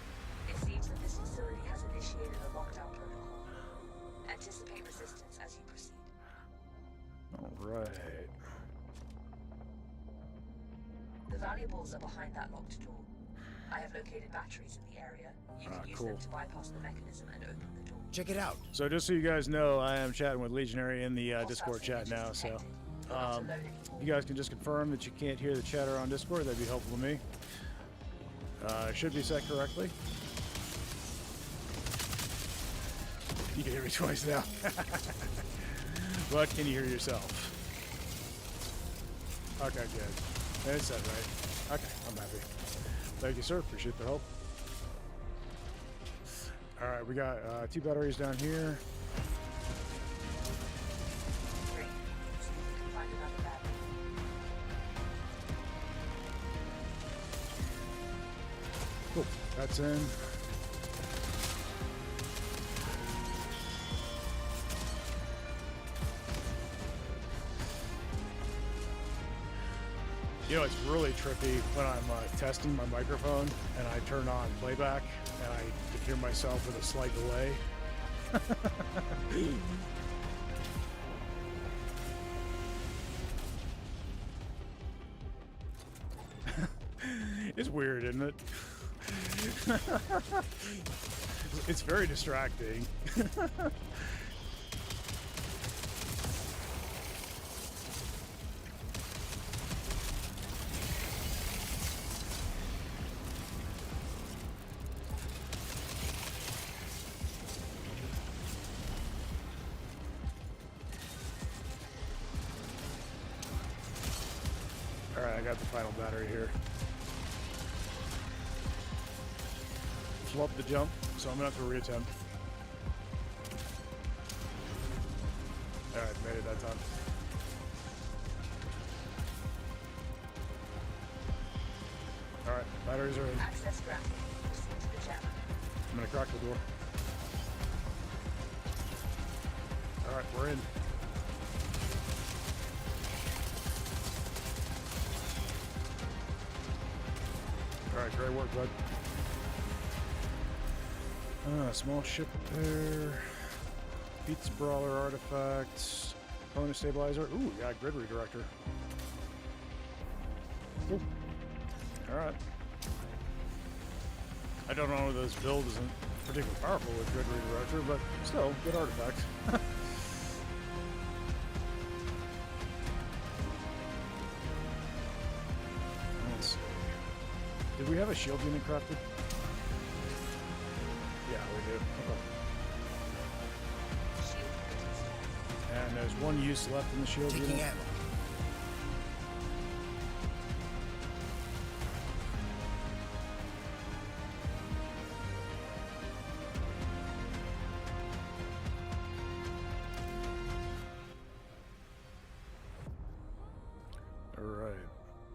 It seems that this facility has initiated a lockdown protocol. Anticipate resistance as you proceed. All right. The valuables are behind that locked door. I have located batteries in the area. You can use cool. them to bypass the mechanism and open the door. Check it out. So just so you guys know, I am chatting with Legionary in the Discord chat now. So you guys can just confirm that you can't hear the chatter on Discord. That'd be helpful to me. It should be set correctly. You can hear me twice now. But can you hear yourself? Okay, good. That's set right. Okay, I'm happy. Thank you, sir. Appreciate the help. All right, we got 2 batteries down here. Great. See if you can find another battery. Cool. That's in. You know, it's really trippy when I'm testing my microphone and I turn on playback and I can hear myself with a slight delay. It's weird, isn't it? It's very distracting. Alright, I got the final battery here. Flop the jump, so I'm gonna have to reattempt. Alright, made it that time. Alright, batteries are in. Access granted. Proceed to the channel. I'm gonna crack the door. Alright, we're in. Alright, great work, bud. Small ship repair. Pizza brawler artifacts. Opponent stabilizer. Ooh, yeah, grid redirector. Cool. Alright. I don't know if this build isn't particularly powerful with grid redirector, but still, good artifact. Let's see. Did we have a shield unit crafted? Yeah, we do. Okay. Shield unit installed. And there's one use left in the shield Taking unit. ammo. Alright.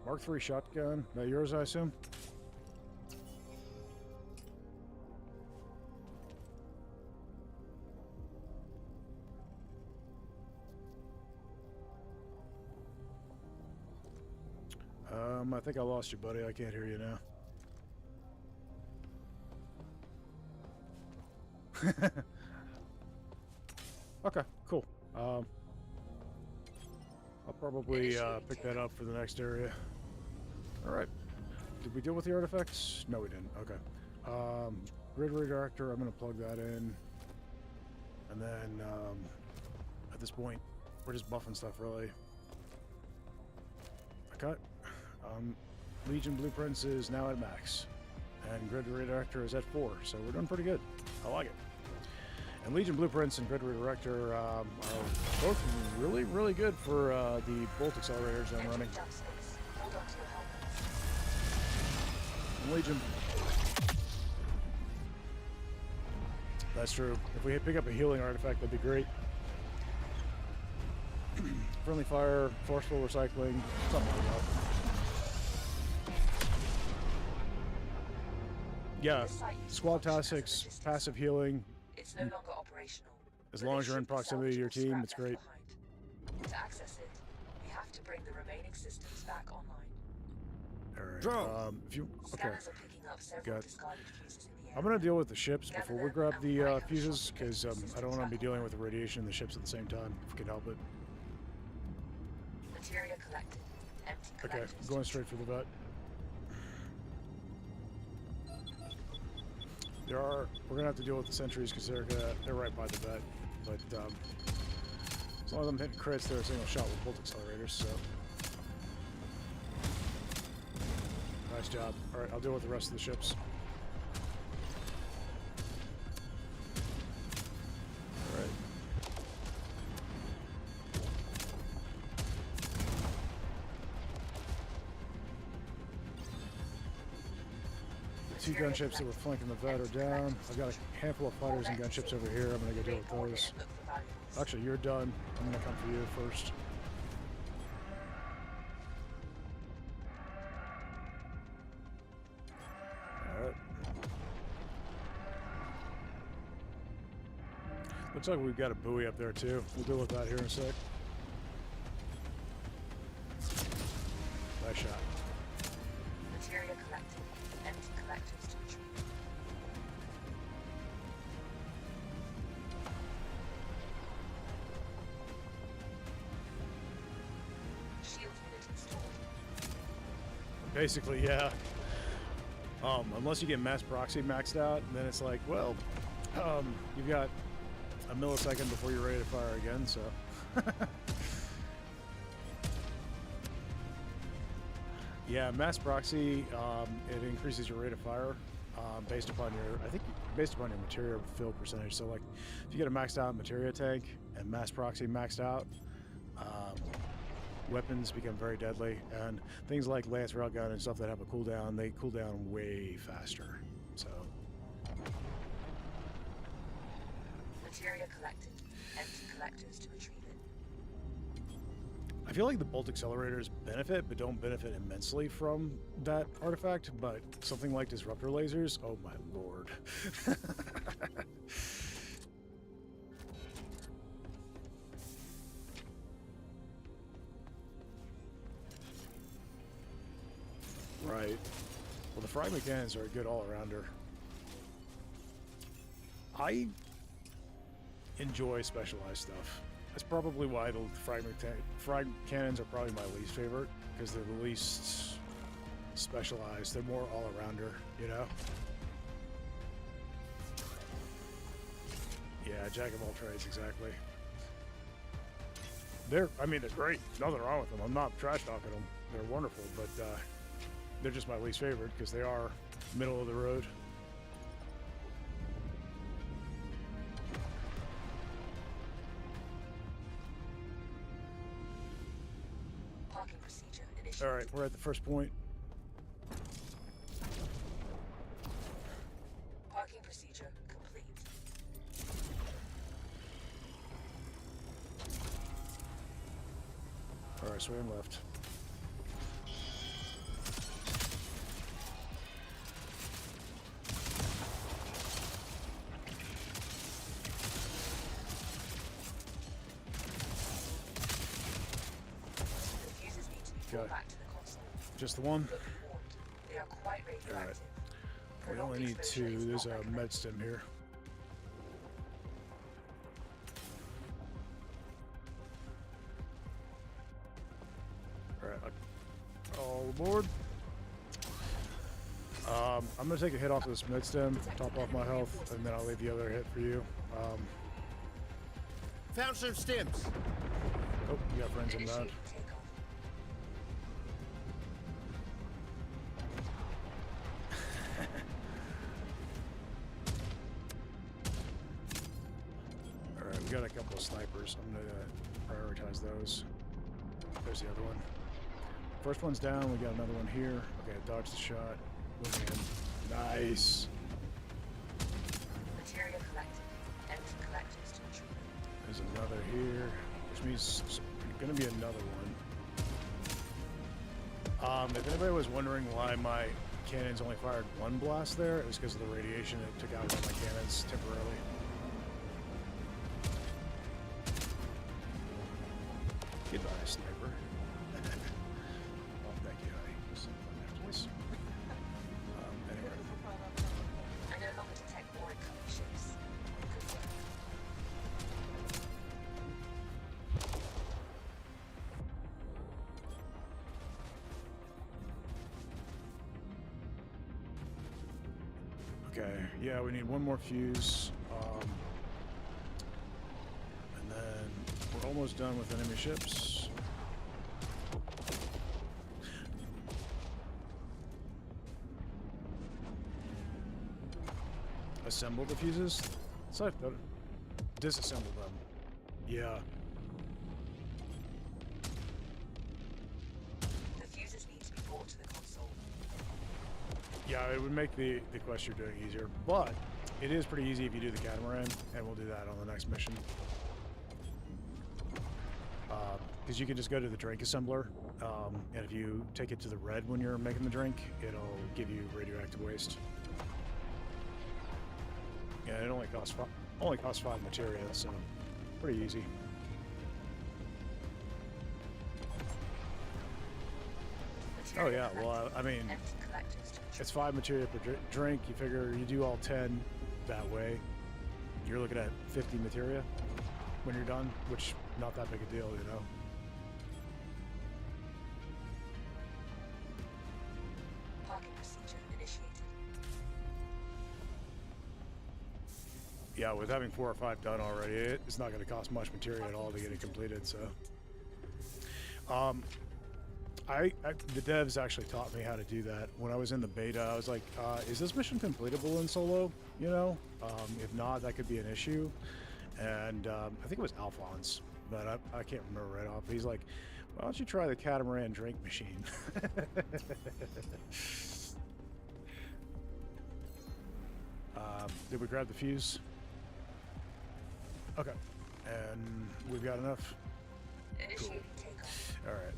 Mark III shotgun. That yours, I assume? I think I lost you, buddy. I can't hear you now. Okay, cool. I'll probably pick that up for the next area. Alright. Did we deal with the artifacts? No, we didn't. Okay. Grid redirector, I'm going to plug that in. And then, at this point, we're just buffing stuff, really. Okay. Legion Blueprints is now at max. And Grid Redirector is at 4, so we're doing pretty good. I like it. And Legion Blueprints and Grid Redirector are both really, really good for the bolt accelerators I'm running. Entering jump space. Hold on to your helmets. Legion. That's true. If we pick up a healing artifact, that'd be great. Friendly fire, forceful recycling, something like that. Yeah, squad tactics, passive healing. It's no longer operational. As long as you're in proximity to your team, it's great. To access it, we have to bring the remaining systems back online. All right. Draw. If you okay, Scanners are picking up several Got- discarded fuses in the air. I'm gonna deal with the ships before we grab the fuses because I don't want to be dealing with the radiation and the ships at the same time. If we can help it. Materia collected. Empty Okay, collectors. going straight for the vet. We're gonna have to deal with the sentries because they're right by the vet. But as long as I'm hitting crits, they're a single shot with bolt accelerators. So nice job. All right, I'll deal with the rest of the ships. All right. Two gunships that were flanking the vet are down. I've got a handful of fighters and gunships over here. I'm gonna go deal with those. Look for valuables. Actually, you're done. I'm gonna come for you first. Alright. Looks like we've got a buoy up there too. We'll deal with that here in a sec. Nice shot. Materia collected. Empty collectors to retrieve. Shield unit installed. Basically, yeah. Unless you get mass proxy maxed out, then it's like, well, you've got a millisecond before you're ready to fire again, so. Yeah, mass proxy, it increases your rate of fire based upon your, I think, based upon your materia fill percentage. So, like, if you get a maxed out materia tank and mass proxy maxed out, weapons become very deadly, and things like lance railgun and stuff that have a cooldown, they cool down way faster. So, Materia collected. Empty collectors to retrieve it. I feel like the bolt accelerators benefit, but don't benefit immensely from that artifact. But something like disruptor lasers, oh my lord. Right. Well, the fragment cannons are a good all-arounder. I enjoy specialized stuff. That's probably why the frag cannons are probably my least favorite, because they're the least specialized. They're more all-arounder, you know? Yeah, jack of all trades, exactly. I mean, they're great. Nothing wrong with them. I'm not trash talking them. They're wonderful, but they're just my least favorite because they are middle of the road. Parking procedure initiated. All right, we're at the first point. Parking procedure complete. All right, so we're in left. The fuses need to be brought Okay. back to the console. Just the one. But be warned, they are quite radioactive. We Prolonged only need exposure two. is There's not a recommended. med stem here. Alright, all aboard. I'm gonna take a hit off of this med stem, top off my health, and then I'll leave the other hit for you. Found some stims. Oh, you got friends inbound. Initiating takeoff. Alright, we got a couple of snipers. I'm gonna prioritize those. There's the other one. First one's down, we got another one here. Okay, dodge the shot. Moving in. Nice. Material collected. Empty collectors to treatment. There's another here, which means there's gonna be another one. If anybody was wondering why my cannons only fired one blast there, it was because of the radiation. It took out one of my cannons temporarily. Goodbye, sniper. Oh, thank you, honey. After this. Anyway. I no longer detect more incoming ships. Good work. Okay, yeah, we need one more fuse. And then we're almost done with enemy ships. Assemble the fuses? So disassemble them. Yeah. The fuses need to be brought to the console. Yeah, it would make the quest you're doing easier, but it is pretty easy if you do the catamaran, and we'll do that on the next mission. Because you can just go to the drink assembler, and if you take it to the red when you're making the drink, it'll give you radioactive waste. Yeah, it only costs five materia, so pretty easy. Oh yeah, well, I mean, Empty collectors to it's 5 materia per drink. You figure you do all 10 that way, you're looking at 50 materia when you're done, which not that big a deal, you know. Parking procedure initiated. Yeah, with having 4 or 5 done already, it's not going to cost much materia at all to get it completed. So, the devs actually taught me how to do that when I was in the beta. I was like, is this mission completable in solo? You know, if not, that could be an issue. And I think it was Alphonse, but I can't remember right off. He's like, why don't you try the catamaran drink machine? Did we grab the fuse? Okay, and we've got enough. Initiating takeoff. All right.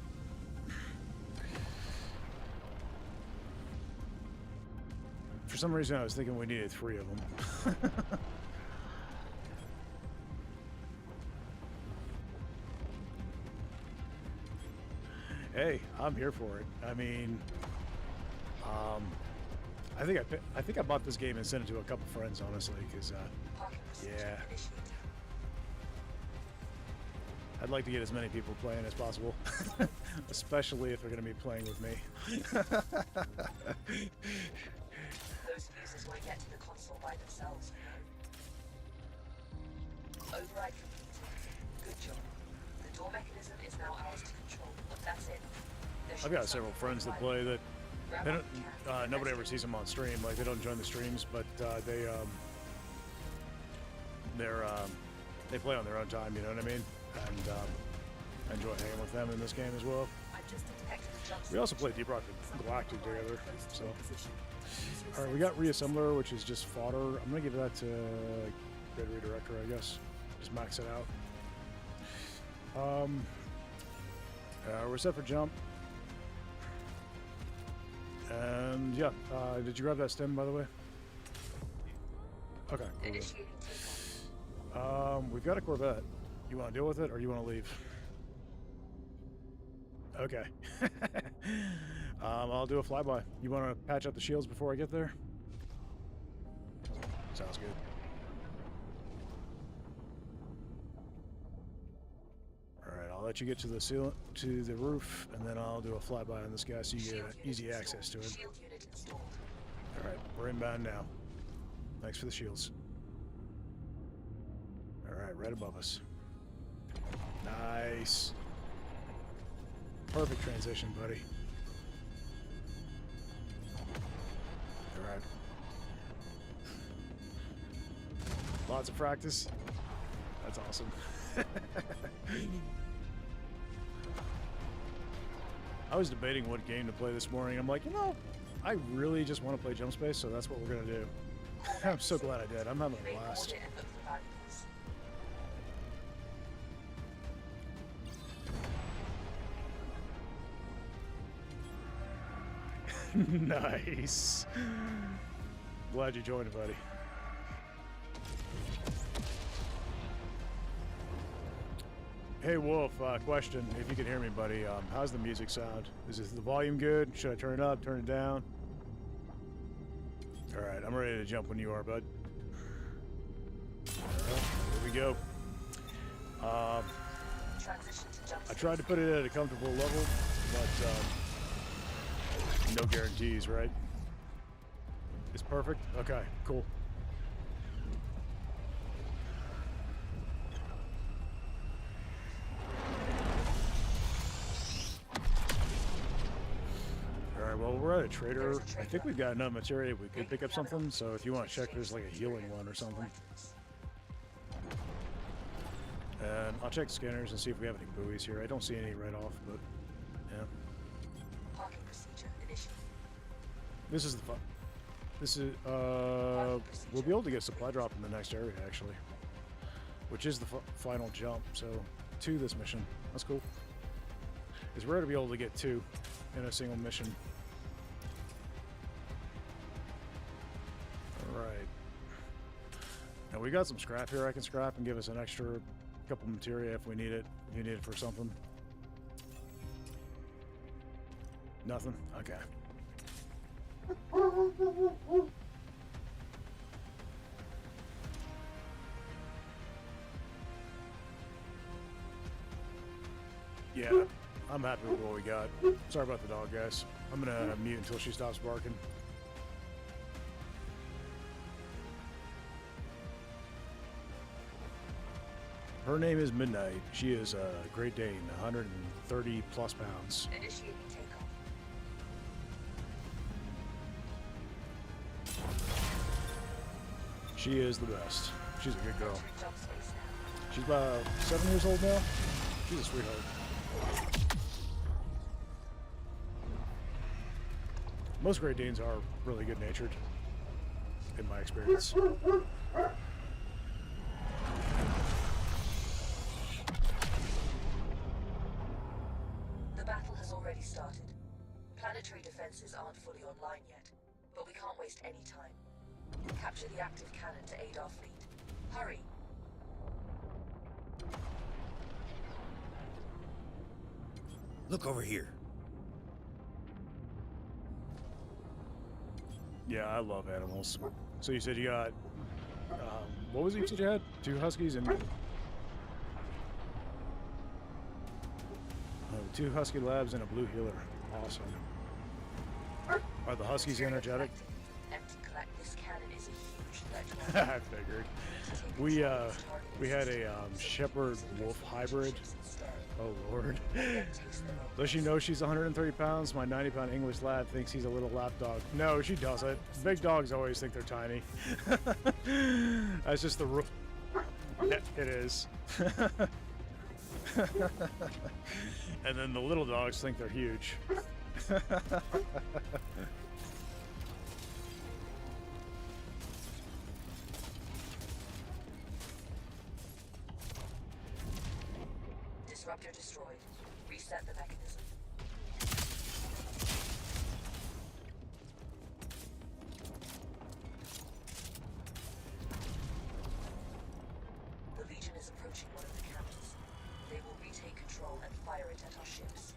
For some reason, I was thinking we needed 3 of them. Hey, I'm here for it. I mean, I think I bought this game and sent it to a couple friends, honestly, because Parking procedure yeah. initiated. I'd like to get as many people playing as possible, especially if they're going to be playing with me. Those fuses won't get to the console by themselves, you know. Override completed. Good job. The door mechanism is now ours to control. That's it. There should I've be got something several friends that override. play that Grab They what don't. you can. Nobody ever sees them on stream. Like they don't join the streams, but they play on their own time. You know what I mean? And I enjoy hanging with them in this game as well. I've just detected a jump We also play Deep Rock Galactic together. So, all right, we got Reassembler, which is just fodder. I'm gonna give that to Grid Redirector, I guess. Just max it out. We're set for jump. And yeah, did you grab that stem, by the way? Okay. Cool. Initiating takeoff. We've got a Corvette. You want to deal with it, or you want to leave? Okay. I'll do a flyby. You want to patch up the shields before I get there? Sounds good. All right, I'll let you get to the ceiling, to the roof, and then I'll do a flyby on this guy so you get easy access to him. Shield unit installed. All right, we're inbound now. Thanks for the shields. All right, right above us. Nice. Perfect transition, buddy. All right. Lots of practice. That's awesome. I was debating what game to play this morning. I'm like, you know, I really just want to play Jump Space, so that's what we're going to do. I'm so glad I did. I'm having a blast. Audit and look for valuables. Nice. Glad you joined, buddy. Hey Wolf, question, if you can hear me, buddy, how's the music sound? Is the volume good? Should I turn it up, turn it down? Alright, I'm ready to jump when you are, bud. Alright, here we go. Transition to jump I tried to put it at a comfortable level, but no guarantees, right? It's perfect? Okay, cool. Alright, well, we're at a trader. I think we've got enough material. We could pick up something, so if you want to check, there's like a healing one or something. And I'll check the scanners and see if we have any buoys here. I don't see any right off, but yeah. Parking procedure initiated. This is the fun. This is, we'll be able to get supply drop in the next area, actually. Which is the final jump, so 2 this mission. That's cool. It's rare to be able to get 2 in a single mission. Alright. Now we got some scrap here I can scrap and give us an extra couple materia if we need it. If you need it for something. Nothing? Okay. Yeah, I'm happy with what we got. Sorry about the dog, guys. I'm gonna mute until she stops barking. Her name is Midnight. She is a Great Dane, 130 plus pounds. Initiating takeoff. She is the best. She's a good girl. Entering jump space now. She's about 7 years old now. She's a sweetheart. Most Great Danes are really good natured, in my experience. The battle has already started. Planetary defenses aren't fully online yet, but we can't waste any time. Capture the active cannon to aid our fleet. Hurry! Look over here. Yeah, I love animals. So you said you got, what was it you said you had? 2 huskies and... 2 husky labs and a blue healer. Awesome. Are the huskies energetic? Empty collect. This cannon is a huge threat. I figured. We had a shepherd wolf hybrid Oh, Lord. Then taste the moment. Does she know she's 130 pounds? My 90-pound English lad thinks he's a little lap dog. No, she doesn't. Big dogs always think they're tiny. That's just the rule. Yeah, it is. And then the little dogs think they're huge. Disruptor destroyed. Reset the mechanism. The Legion is approaching one of the cannons. They will retake control and fire it at our ships.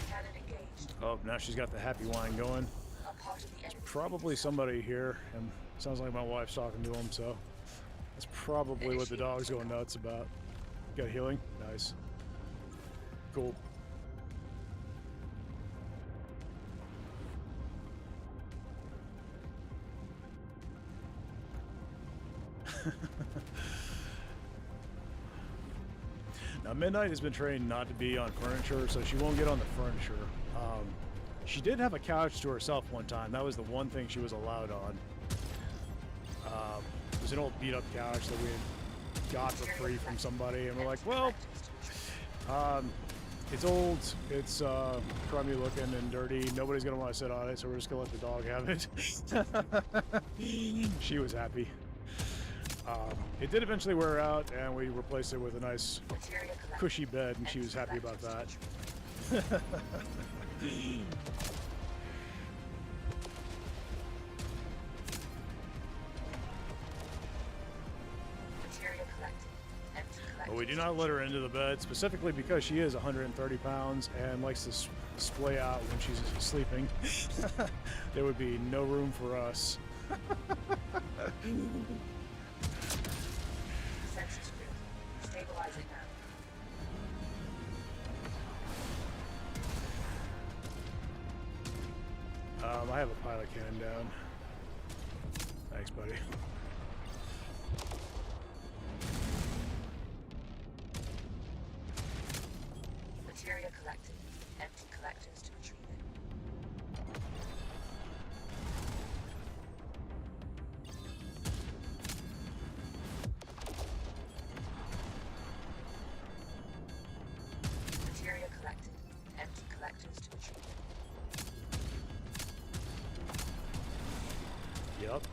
Cannon engaged. Oh, now she's got the happy wine going. A part of the enemy. Probably somebody here, and sounds like my wife's talking to him, so that's probably what the dog's going nuts about. Got healing? Nice. Cool. Now, Midnight has been trained not to be on furniture, so she won't get on the furniture. She did have a couch to herself one time. That was the one thing she was allowed on. It was an old beat-up couch that we had got for free from somebody, and we're like, well, it's old, it's crummy looking and dirty. Nobody's gonna want to sit on it, so we're just gonna let the dog have it. She was happy. It did eventually wear out, and we replaced it with a nice, cushy bed, and she was happy about that. But we do not let her into the bed, specifically because she is 130 pounds and likes to splay out when she's sleeping. There would be no room for us. Sensors grid. Stabilizing now. I have a pilot cannon down. Thanks, buddy. Materia collected. Empty collectors to retrieve it. Materia collected. Empty collectors to retrieve it. Yup.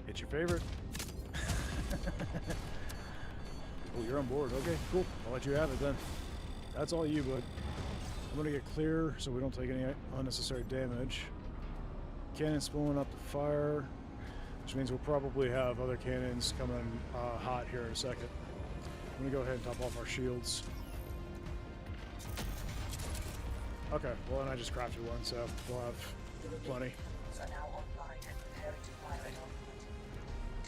It's your favorite. Oh, you're on board. Okay, cool. I'll let you have it then. That's all you, bud. I'm gonna get clear so we don't take any unnecessary damage. Cannon's spooling up the fire, which means we'll probably have other cannons coming hot here in a second. I'm gonna go ahead and top off our shields. Okay, well then I just crafted one, so we'll have plenty. Are now online and preparing to fire at our fleet.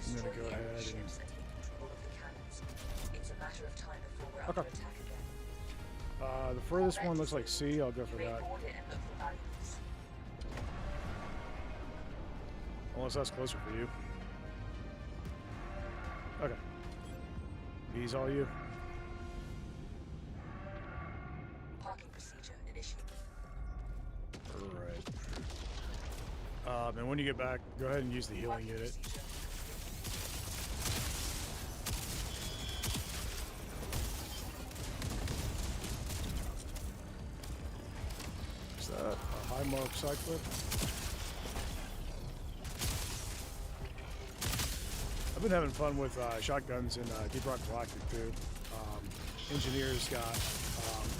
I'm gonna Destroy go the enemy ahead and- ships and take control of the cannons. It's a matter of time before we're under Okay. attack again. The furthest one looks like C. I'll go for You may that. board it and look for valuables. Unless that's closer for you. Okay. These all you? Parking procedure initiated. Alright. And when you get back, go ahead and use the healing Parking unit. procedure. Is that a high mark side clip? I've been having fun with shotguns in Deep Rock Galactic too. Engineers got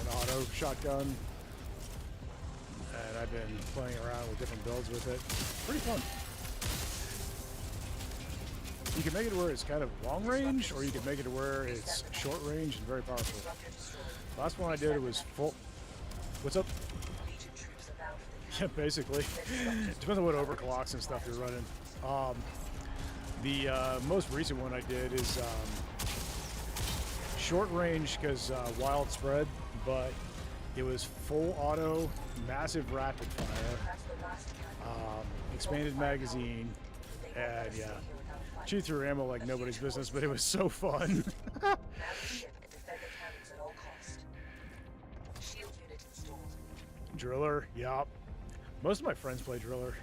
an auto shotgun, and I've been playing around with different builds with it. Pretty fun. You can make it where it's kind of long range, or you can make it to where it's short range and very powerful. Disruptor destroyed. Last one I did, it was full. What's up? Legion troops are bound for the Yeah, basically. Depends on what overclocks and stuff you're running. The most recent one I did is short range because wild spread, but it was full auto, massive rapid fire, That's the last cannon. expanded magazine, and yeah, Here without fight. chew through ammo like nobody's business, but it was so fun. Now the ship and defend Driller, yup. Most of my friends play Driller.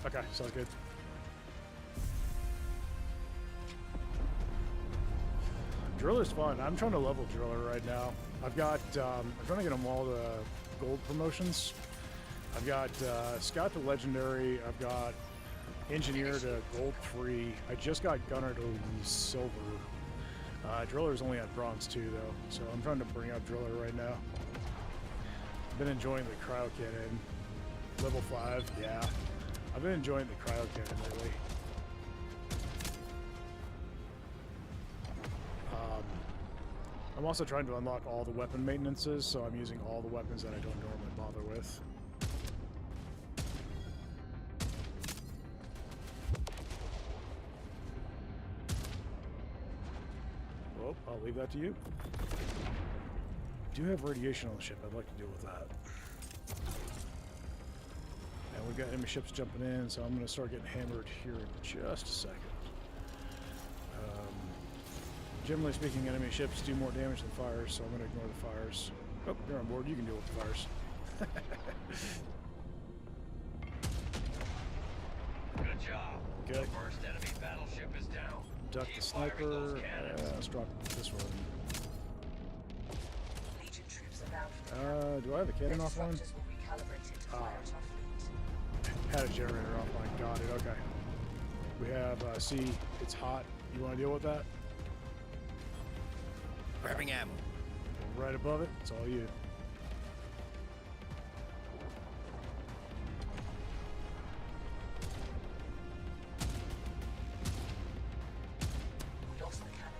Okay, sounds good. Driller's fun. I'm trying to level Driller right now. I've got, I'm trying to get them all the gold promotions. I've got Scout to Legendary. I've got Engineer to Gold 3. I just got Gunner to Silver. Driller's only at Bronze 2 though, so I'm trying to bring up Driller right now. I've been enjoying the Cryo Cannon. Level 5, yeah. I've been enjoying the Cryo Cannon lately. I'm also trying to unlock all the weapon maintenances, so I'm using all the weapons that I don't normally bother with. Well, I'll leave that to you. I do have radiation on the ship. I'd like to deal with that. And we've got enemy ships jumping in, so I'm going to start getting hammered here in just a second. Generally speaking, enemy ships do more damage than fires, so I'm going to ignore the fires. Oh, you're on board. You can deal with the fires. Good job. Okay. The first enemy battleship is down. Duck Keep the firing sniper. those cannons. Let's drop this one. Legion troops are bound for the Do I have a cannon offline? Disruptors will recalibrate it to fire at our fleet. Had a generator offline. Got it. Okay. We have C. It's hot. You want to deal with that? Grabbing ammo. Right above it. It's all you. We lost the cannon.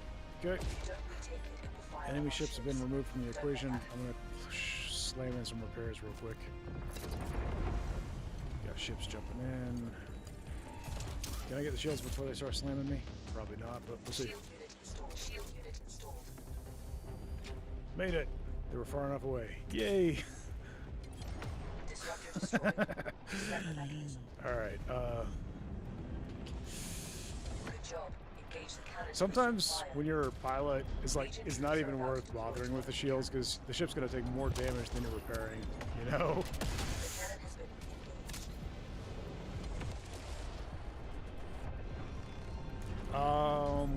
Okay. If you don't retake it, it will fire Enemy on our ships have been ships. removed from the Don't equation. let I'm going to slam in some repairs real quick. Got ships jumping in. Can I get the shields before they start slamming me? Probably not, but we'll see. Shield unit installed. Shield unit installed. Made it. They were far enough away. Yay! Disruptor destroyed. Reset the mechanism. Alright, Good job. Engage the cannon. sometimes Fire. when you're a pilot, it's not even worth bothering with the shields because the ship's gonna take more damage than you're repairing, you know? The cannon has been engaged.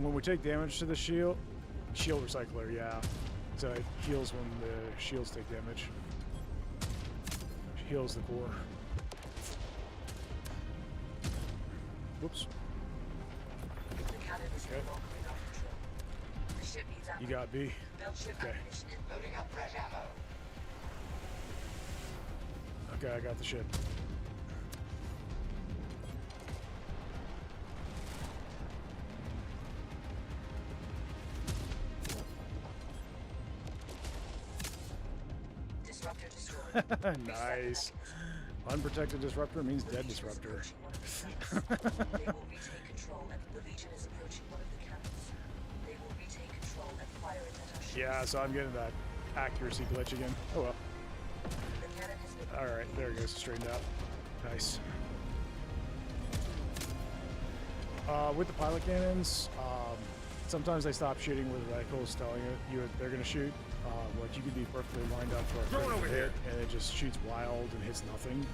When we take damage to the shield recycler, yeah. So it heals when the shields take damage. Heals the core. Whoops. The cannon is no Okay. longer enough control. The ship needs You ammo. got B. Build ship Okay. ammunition in. Loading up fresh ammo. Okay, I got the ship. Disruptor destroyed. Nice. Unprotected disruptor means dead disruptor. They will retake control and the Legion is approaching one of the cannons. They will retake control and fire it at our ships. Yeah, so I'm getting that accuracy glitch again. Oh well. The cannon has been Alright, there it goes, straightened out. Nice. With the pilot cannons, sometimes they stop shooting where the reticle's telling you they're going to shoot. Like you could be perfectly lined up for a Throw it critical over hit, here. and it just shoots wild and hits nothing.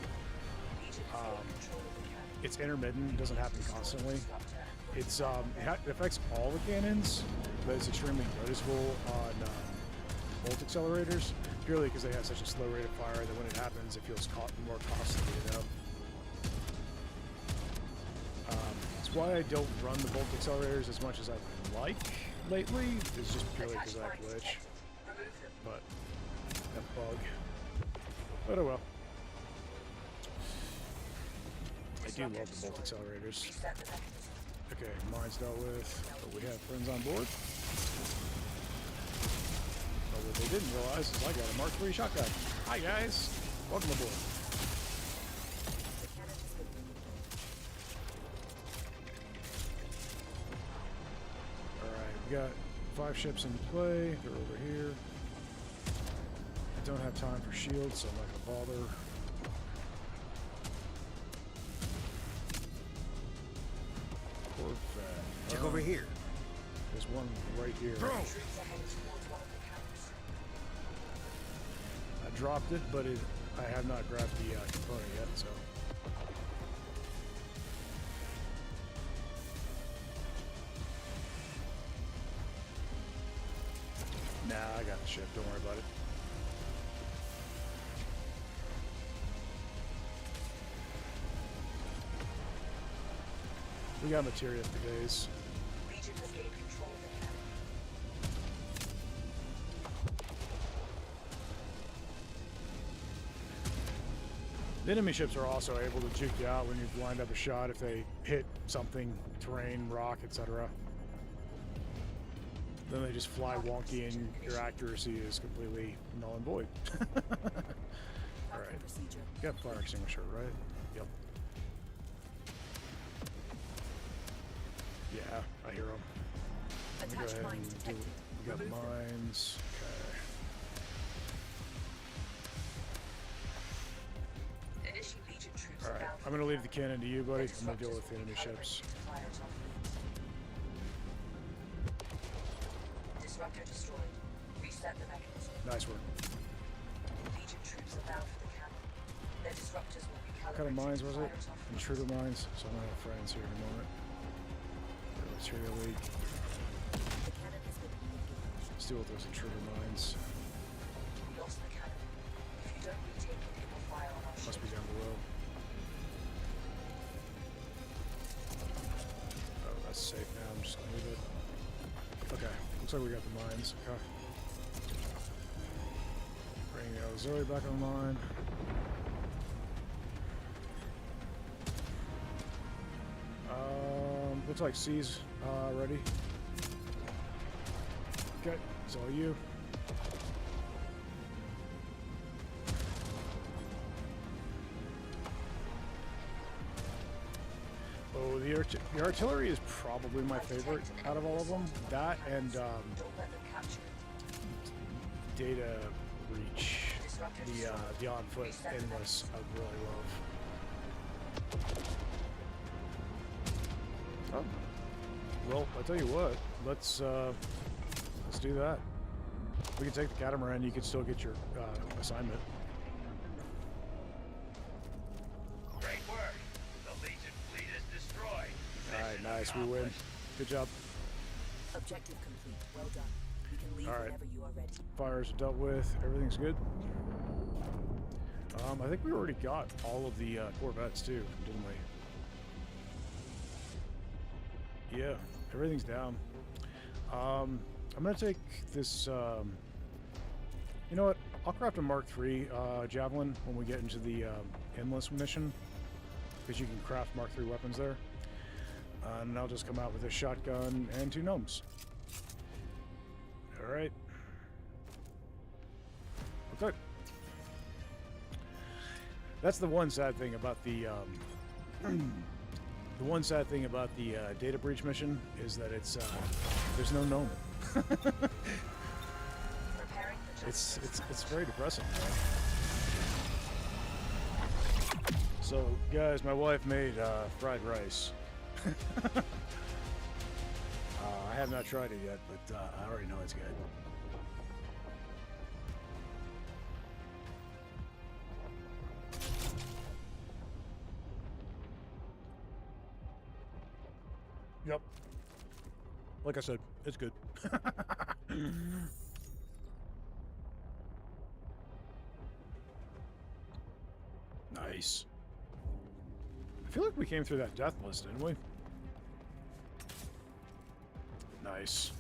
Legion has taken control of the cannon. It's intermittent, it doesn't happen constantly. Disruptor. It's it affects all the cannons, but it's extremely noticeable on bolt accelerators, purely because they have such a slow rate of fire that when it happens, it feels more costly, you know. That's why I don't run the bolt accelerators as much as I would like lately. It's just purely because of that Attached glitch, mines detected. Remove them. but that bug. But oh well. I do love the bolt accelerators. Reset the mechanism. Okay, mine's dealt with, but we have friends on board. But what they didn't realize is I got a Mark III shotgun. Hi guys, welcome aboard. The cannon has been Alright, we got 5 ships in play. They're over here. I don't have time for shields, so I'm not gonna bother. Corvette. Check over here. There's one right here. Throw! troops are heading towards one of the cannons. dropped it, but I have not grabbed the component yet, so. Nah, I got the ship. Don't worry about it. We got materia for days. Legion has gained control of the cannon. The enemy ships are also able to juke you out when you've lined up a shot if they hit something, terrain, rock, etc. Then they just fly wonky and your accuracy is completely null and void. Alright. You got fire extinguisher, right? Yep. Yeah, I hear them. Let me go ahead and do. We got mines. Okay. Initiate Legion troops. Alright, I'm gonna leave the cannon to you, buddy. I'm gonna deal with the enemy ships. Disruptor destroyed. Reset the mechanism. Nice work. Legion troops are bound for the cannon. Their disruptors will be What kind of mines was it? fire off. Intruder mines. So I'm gonna have friends here in a moment. Material leak. The cannon has been engaged. Let's deal with those intruder mines. We lost the cannon. If you don't retake it, it will fire on our Must ship. be down below. Oh, that's safe now. I'm just gonna leave it. Okay. Looks like we got the mines. Okay. Bring the auxiliary back online. Looks like C's ready. Okay, it's all you. Oh, the artillery is probably my favorite out of all of them. That and Don't let them capture it. data reach. The on foot endless. I really love. Oh. Well, I'll tell you what. Let's do that. We can take the catamaran. You can still get your assignment. Great work. The Legion fleet is destroyed. All right, nice. We win. Good job. Objective complete. Well done. You can leave All right. whenever you are ready. Fires are dealt with. Everything's good. I think we already got all of the Corvettes too, didn't we? Yeah, everything's down. I'm gonna take this. You know what? I'll craft a Mark III Javelin when we get into the Endless mission, because you can craft Mark III weapons there. And I'll just come out with a shotgun and 2 gnomes. All right. Okay. That's the one sad thing about the the one sad thing about the data breach mission is that it's there's no gnome. It's very depressing. So guys, my wife made fried rice. I have not tried it yet, but I already know it's good. Yep. Like I said, it's good. Nice. I feel like we came through that death list, didn't we? Nice.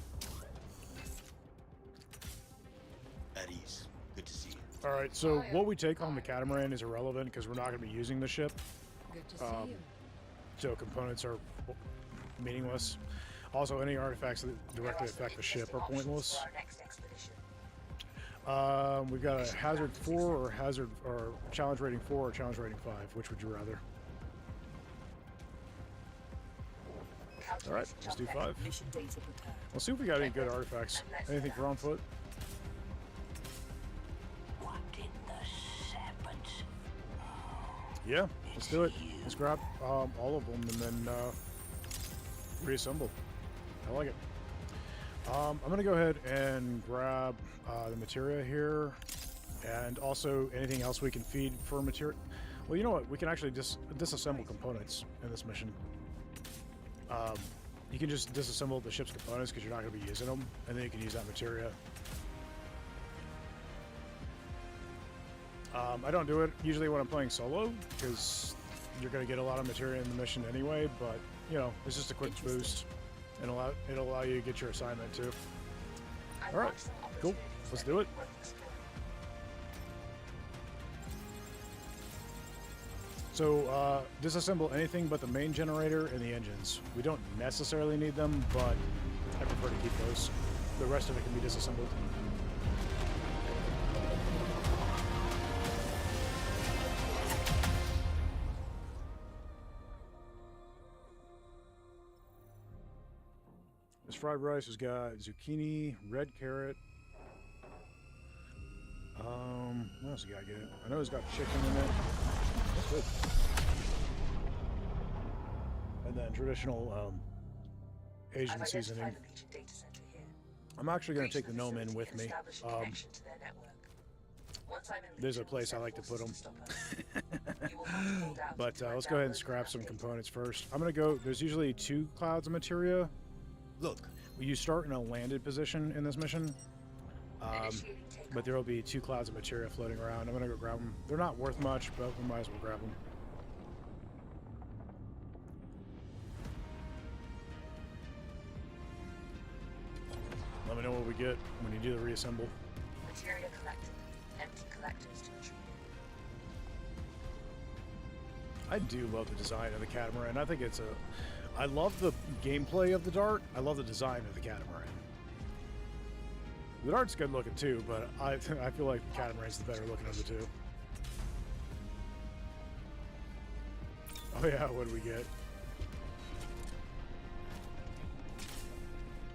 At ease. Good to see you. All right, so what we take on the catamaran is irrelevant because we're not going to be using the ship. Good to see you. So components are meaningless. Also, any artifacts that directly affect the ship are pointless. For our next expedition. We've got a hazard 4 or challenge rating 4 or challenge rating 5. Which would you rather? All right, let's do 5. Mission data prepared. Let's see if we got any good artifacts. Anything for on foot? What in the serpent? Yeah, let's do it. Let's grab all of them and then reassemble. I like it. I'm gonna go ahead and grab the materia here. And also anything else we can feed for material. Well, you know what? We can actually disassemble components in this mission. You can just disassemble the ship's components because you're not going to be using them, and then you can use that materia. I don't do it usually when I'm playing solo because you're going to get a lot of materia in the mission anyway, but, you know, it's just a quick boost, and it'll allow you to get your assignment too. Alright, cool. Let's do it. So, disassemble anything but the main generator and the engines. We don't necessarily need them, but I prefer to keep those. The rest of it can be disassembled. This fried rice has got zucchini, red carrot. What else you gotta get? I know it's got chicken in it. That's good. And then traditional Asian seasoning. I'm actually going to take the gnome in with me. There's a place I like to put them. But let's go ahead and scrap some components first. I'm going to go, there's usually 2 clouds of materia. Look. You start in a landed position in this mission. But there will be 2 clouds of materia floating around. I'm going to go grab them. They're not worth much, but we might as well grab them. Let me know what we get when you do the reassemble. Materia collected. Empty collectors to retrieve. I do love the design of the catamaran. I think it's a... I love the gameplay of the dart. I love the design of the catamaran. The dart's good looking too, but I feel like the catamaran's the better looking of the 2. Oh yeah, what do we get?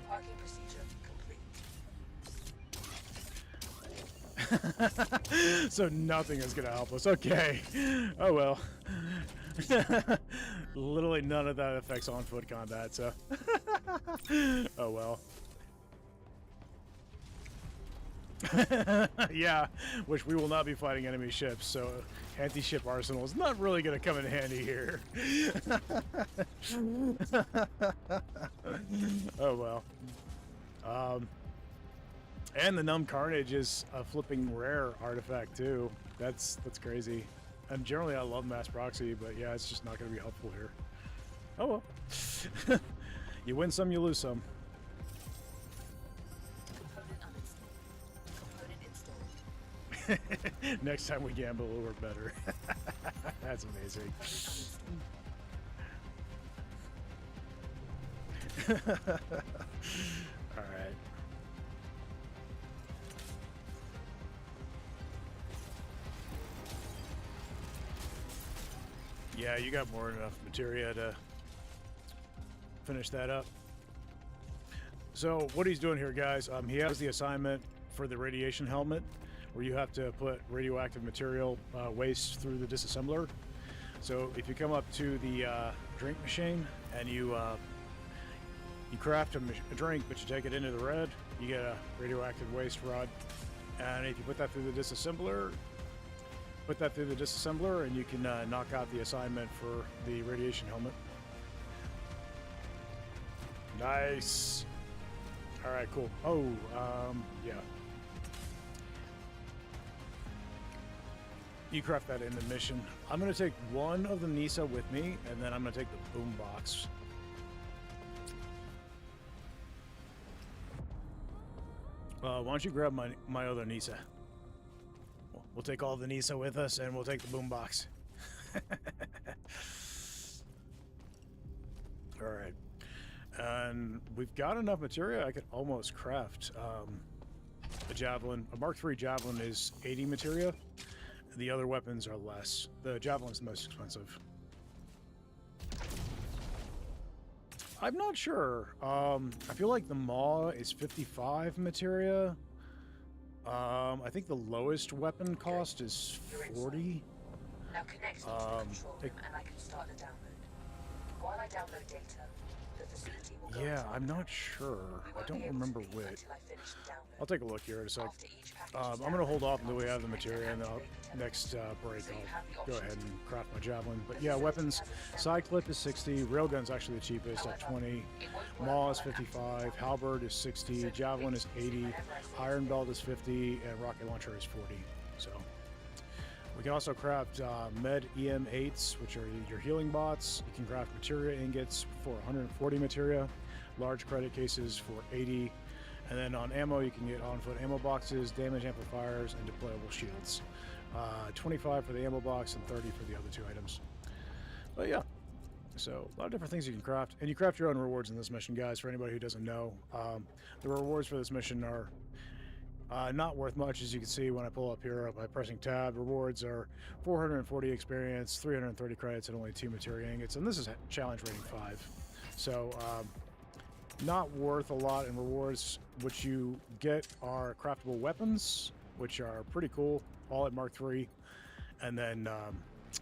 Parking procedure complete. So nothing is gonna help us. Okay. Oh well. Literally none of that affects on-foot combat, so... Oh well. Yeah, which we will not be fighting enemy ships, so anti-ship arsenal is not really going to come in handy here. Oh well. And the Numb Carnage is a flipping rare artifact too. That's crazy. And generally I love mass proxy, but yeah, it's just not going to be helpful here. Oh well. You win some, you lose some. Next time we gamble, it'll work better. That's amazing. All right. Yeah, you got more than enough materia to finish that up. So what he's doing here, guys, he has the assignment for the radiation helmet, where you have to put radioactive material waste through the disassembler. So if you come up to the drink machine and you craft a drink, but you take it into the red, you get a radioactive waste rod. And if you put that through the disassembler, and you can knock out the assignment for the radiation helmet. Nice. All right, cool. Oh, yeah. You craft that in the mission. I'm going to take one of the Nisa with me, and then I'm going to take the boom box. Why don't you grab my other Nisa? We'll take all the Nisa with us, and we'll take the boom box. All right. And we've got enough materia, I could almost craft a javelin. A Mark III javelin is 80 materia. The other weapons are less. The javelin's the most expensive. I'm not sure. I feel like the maw is 55 materia. I think the lowest weapon cost is 40. Now connect to the control room and I can start the download. While I download data, The facility will go Yeah, into I'm lockdown. not sure. We I won't don't be able to remember leave which. until I finish the download. I'll take a look here in a sec. After each package is I'm going to hold downloaded, off until we I'll have the disconnect materia, and then activate the next break So you I'll have the go option ahead to and craft my javelin. But The yeah, facility weapons, has its side clip is 60, railgun's actually the cheapest at However, 20, it won't work maul while is I'm actively 55, downloaded. halberd is 60, So javelin is use it 80, whenever I say iron to belt is 50, and rocket launcher is 40. So we can also craft med EM8s, which are your healing bots. You can craft materia ingots for 140 materia, large credit cases for 80, and then on ammo you can get on-foot ammo boxes, damage amplifiers, and deployable shields. 25 for the ammo box and 30 for the other two items. But yeah, so a lot of different things you can craft, and you craft your own rewards in this mission, guys. For anybody who doesn't know, the rewards for this mission are not worth much, as you can see when I pull up here by pressing tab. Rewards are 440 experience, 330 credits, and only 2 materia ingots, and this is challenge rating 5. So not worth a lot in rewards. What you get are craftable weapons, which are pretty cool, all at Mark 3, and then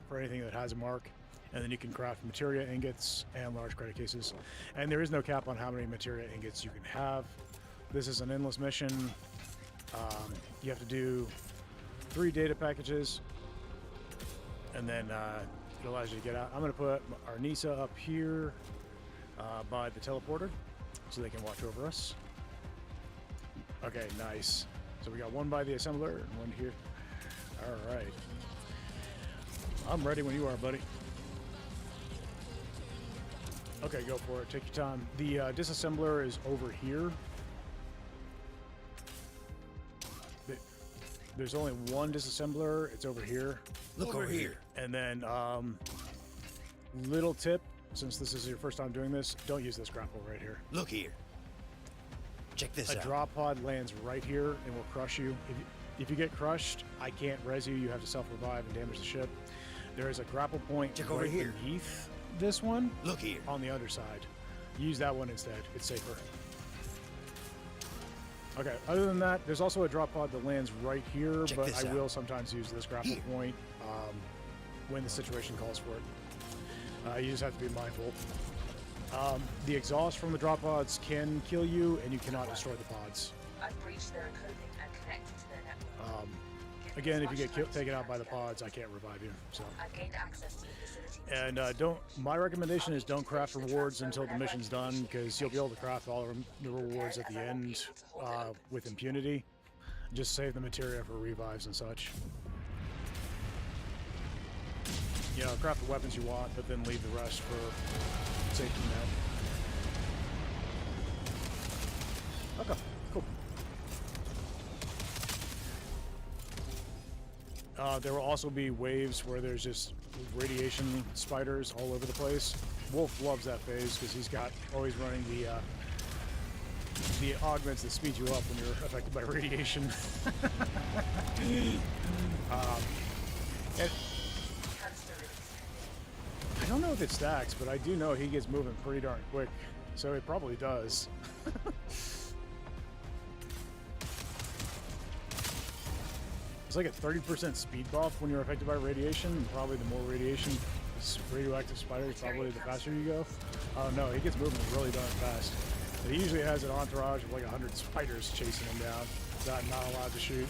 for anything that has a mark. And then you can craft materia ingots and large credit cases. And there is no cap on how many materia ingots you can have. This is an endless mission. You have to do 3 data packages, and then it allows you to get out. I'm going to put our Nisa up here by the teleporter so they can watch over us. Okay, nice. So we got one by the assembler and one here. All right. I'm ready when you are, buddy. Okay, go for it. Take your time. The disassembler is over here. There's only one disassembler. It's over here. Look over here. And then, little tip, since this is your first time doing this, don't use this grapple right here. Look here. Check this A out. drop pod lands right here and will crush you. If you get crushed, I can't res you. You have to self-revive and damage the ship. There is a grapple point Check right over here. beneath this one Look here. on the underside. Use that one instead. It's safer. Okay, other than that, there's also a drop pod that lands right here, Check but this I out. will sometimes use this grapple Here. point when the situation calls for it. You just have to be mindful. The exhaust from the drop pods can kill you, and you cannot destroy the pods. I've breached their encoding and connected to their network. Again, if you get taken out by the pods, I can't revive you. So, I've gained access to the facility. and don't. My recommendation is don't craft rewards until the mission's done, because you'll be able to craft all the rewards at the end with impunity. Just save the materia for revives and such. You know, craft the weapons you want, but then leave the rest for safety net. Okay, cool. There will also be waves where there's just radiation spiders all over the place. Wolf loves that phase because he's got always running the augments that speed you up when you're affected by radiation. And I don't know if it stacks, but I do know he gets moving pretty darn quick, so it probably does. It's like a 30% speed buff when you're affected by radiation, and probably the more radiation, radioactive spiders, probably the faster you go. Oh no, he gets moving really darn fast. But he usually has an entourage of like 100 spiders chasing him down that I'm not allowed to shoot.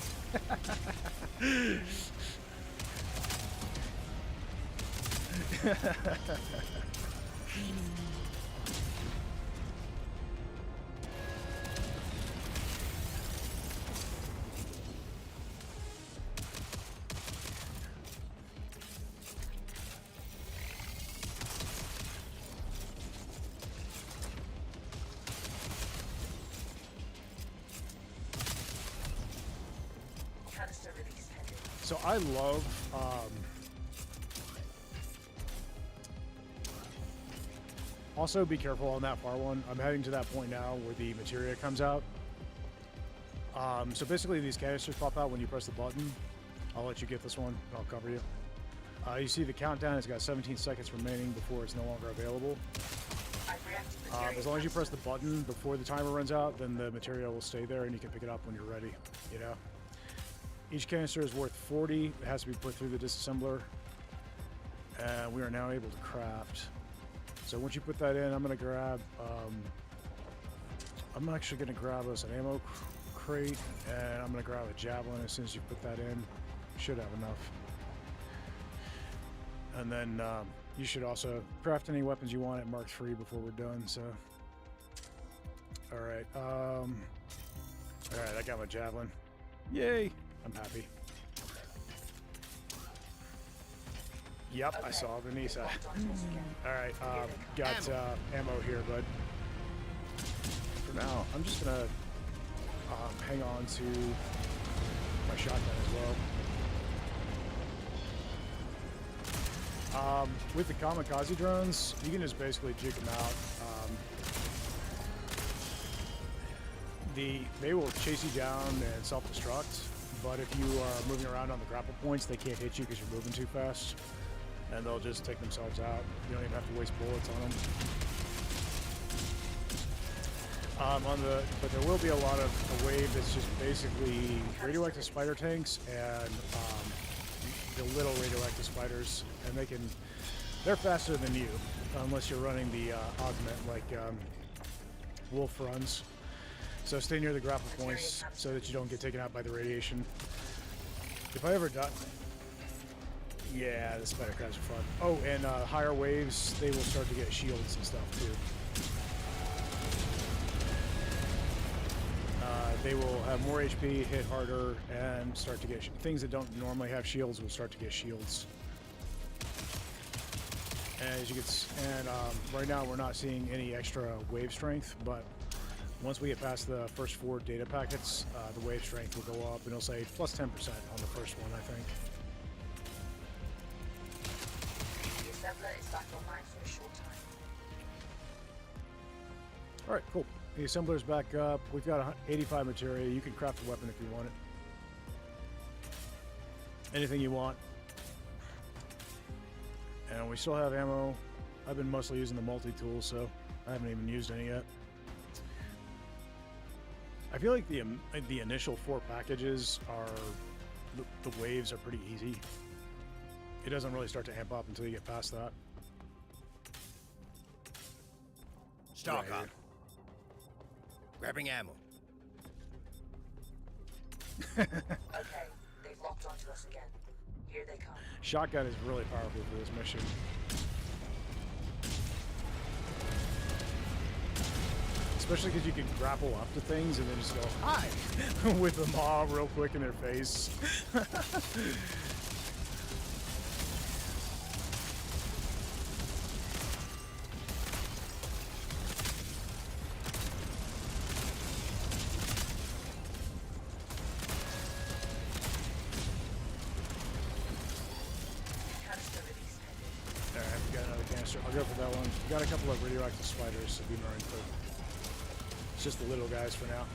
Canister release pending. So I love also be careful on that far one. I'm heading to that point now where the materia comes out. So basically these canisters pop out when you press the button. I'll let you get this one and I'll cover you. You see the countdown, it's got 17 seconds remaining before it's no longer available. I've reacted material As long as you press transfer. the button before the timer runs out, then the material will stay there and you can pick it up when you're ready, you know? Each canister is worth 40. It has to be put through the disassembler. And we are now able to craft So once you put that in, I'm gonna grab. I'm actually gonna grab us an ammo crate, and I'm gonna grab a javelin as soon as you put that in. Should have enough. And then you should also craft any weapons you want at Mark III before we're done. So, all right, I got my javelin. Yay! I'm happy. Yep, I saw Vanessa. All right, got ammo here, bud. For now, I'm just gonna hang on to my shotgun as well. With the kamikaze drones, you can just basically juke them out. They will chase you down and self-destruct, but if you are moving around on the grapple points, they can't hit you because you're moving too fast, and they'll just take themselves out. You don't even have to waste bullets on them. But there will be a lot of a wave that's just basically radioactive spider tanks and the little radioactive spiders, and they're faster than you, unless you're running the augment like Wolf runs. So stay near the grapple points so that you don't get taken out by the radiation. If I ever die, yeah, the spider crabs are fun. Oh, and higher waves, they will start to get shields and stuff too. They will have more HP, hit harder, and start to get things that don't normally have shields will start to get shields. And as you can, right now we're not seeing any extra wave strength, but once we get past the first 4 data packets, the wave strength will go up, and it'll say plus 10% on the first one, I think. The assembler is back online for a short time. All right, cool. The assembler's back up. We've got 85 material. You can craft a weapon if you want it. Anything you want. And we still have ammo. I've been mostly using the multi-tool, so I haven't even used any yet. I feel like the initial 4 packages are the waves are pretty easy. It doesn't really start to amp up until you get past that. Stock Right. up. Grabbing ammo. Okay, they've locked onto us again. Here they come. Shotgun is really powerful for this mission. Especially because you can grapple up to things and then just go, hi! with them all real quick in their face. Canister release pending. Alright, we got another canister. I'll go for that one. We got a couple of radioactive spiders, so be mindful. It's just the little guys for now.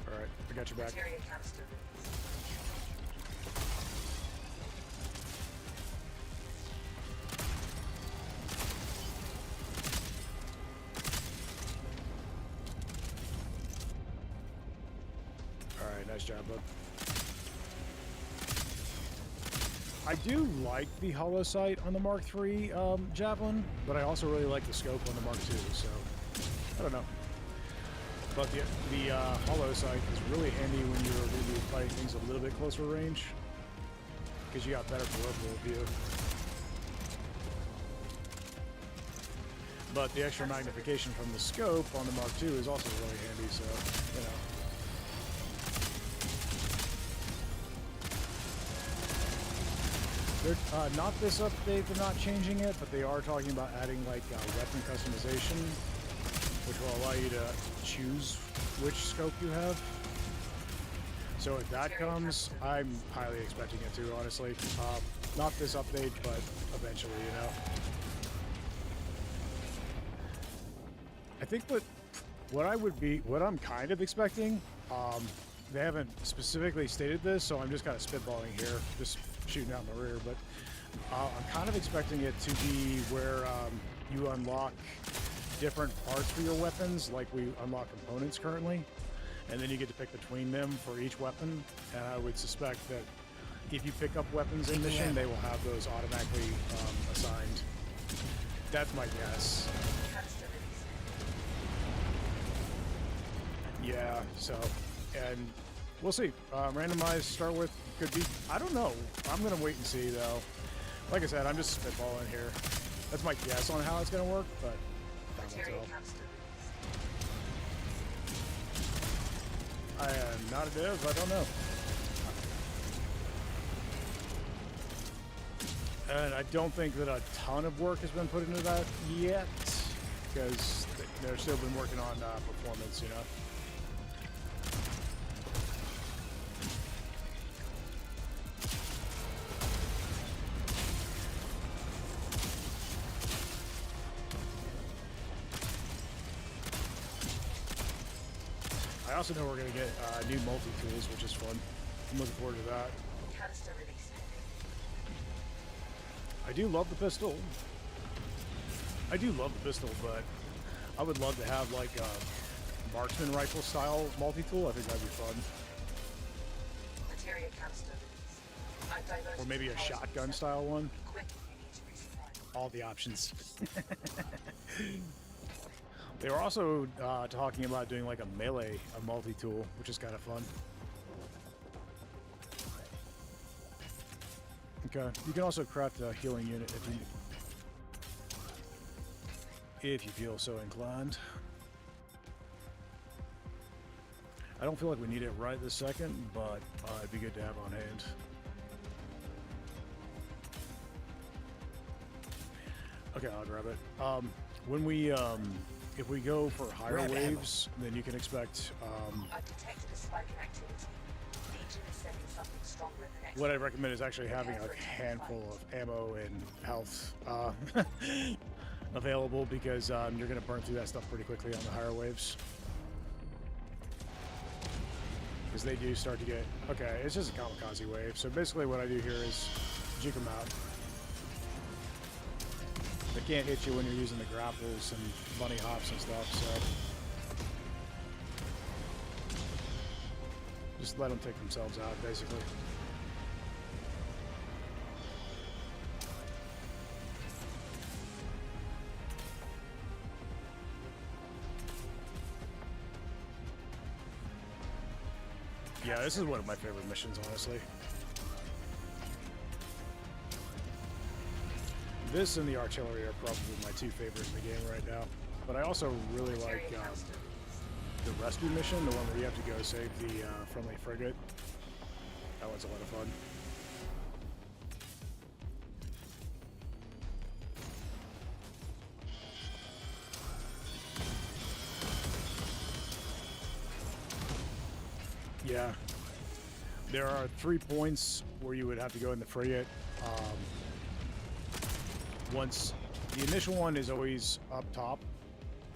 Alright, I got your back. Materia canister release. Alright, nice job, bud. I do like the hollow sight on the Mark III javelin, but I also really like the scope on the Mark II, so I don't know. But the hollow sight is really handy when you're going to be fighting things a little bit closer range, because you got better peripheral view. But the extra magnification from the scope on the Mark II is also really handy, so, you know. They're not this update, they're not changing it, but they are talking about adding like weapon customization, which will allow you to choose which scope you have. So if that comes, I'm highly expecting it to, honestly. Not this update, but eventually, you know. I think what I'm kind of expecting, they haven't specifically stated this, so I'm just kind of spitballing here, just shooting out in the rear, but I'm kind of expecting it to be where you unlock different parts for your weapons, like we unlock components currently, and then you get to pick between them for each weapon, and I would suspect that if you pick up weapons in mission, they will have those automatically assigned. That's my guess. Canister release. Yeah, so, and we'll see. Randomized start with could be, I don't know. I'm going to wait and see, though. Like I said, I'm just spitballing here. That's my guess on how it's going to work, but time will Materia tell. canister release. I am not a dev, I don't know. And I don't think that a ton of work has been put into that yet, because they're still been working on performance, you know. I also know we're going to get new multi-tools, which is fun. I'm looking forward to that. Canister release. I do love the pistol. But I would love to have like a marksman rifle style multi-tool. I think that'd be fun. Materia canister release. I've diverted Or maybe a powers shotgun reset. style one. Quick, you need to resupply. All the options. They were also talking about doing like a melee, a multi-tool, which is kind of fun. Okay, you can also craft a healing unit if you feel so inclined. I don't feel like we need it right this second, but it'd be good to have on hand. Okay, I'll grab it. When we if we go for higher Grab ammo. waves, then you can expect I've detected a spike in activity. Legion is sending something stronger in the next. what I recommend is actually having a handful of ammo and health available, because you're going to burn through that stuff pretty quickly on the higher waves. Because they do start to get... Okay, it's just a kamikaze wave. So basically what I do here is juke them out. They can't hit you when you're using the grapples and bunny hops and stuff, so... Just let them take themselves out, basically. Yeah, this is one of my favorite missions, honestly. This and the artillery are probably my two favorites in the game right now. But I also really like the rescue mission, the one where you have to go save the friendly frigate. That one's a lot of fun. Yeah. There are 3 points where you would have to go in the frigate. Once the initial one is always up top,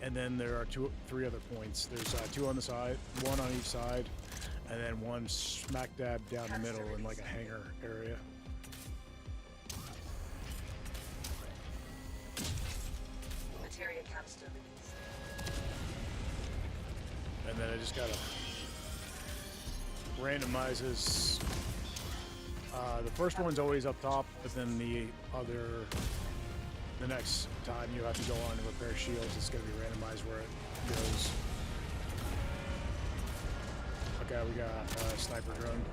and then there are 3 other points. There's 2 on the side, 1 on each side, and then 1 smack dab down the middle in like a hangar area. Materia canister release. And then I just gotta randomizes. The first one's always up top, but then the next time you have to go on and repair shields, it's gonna be randomized where it goes. Okay, we got a sniper drone.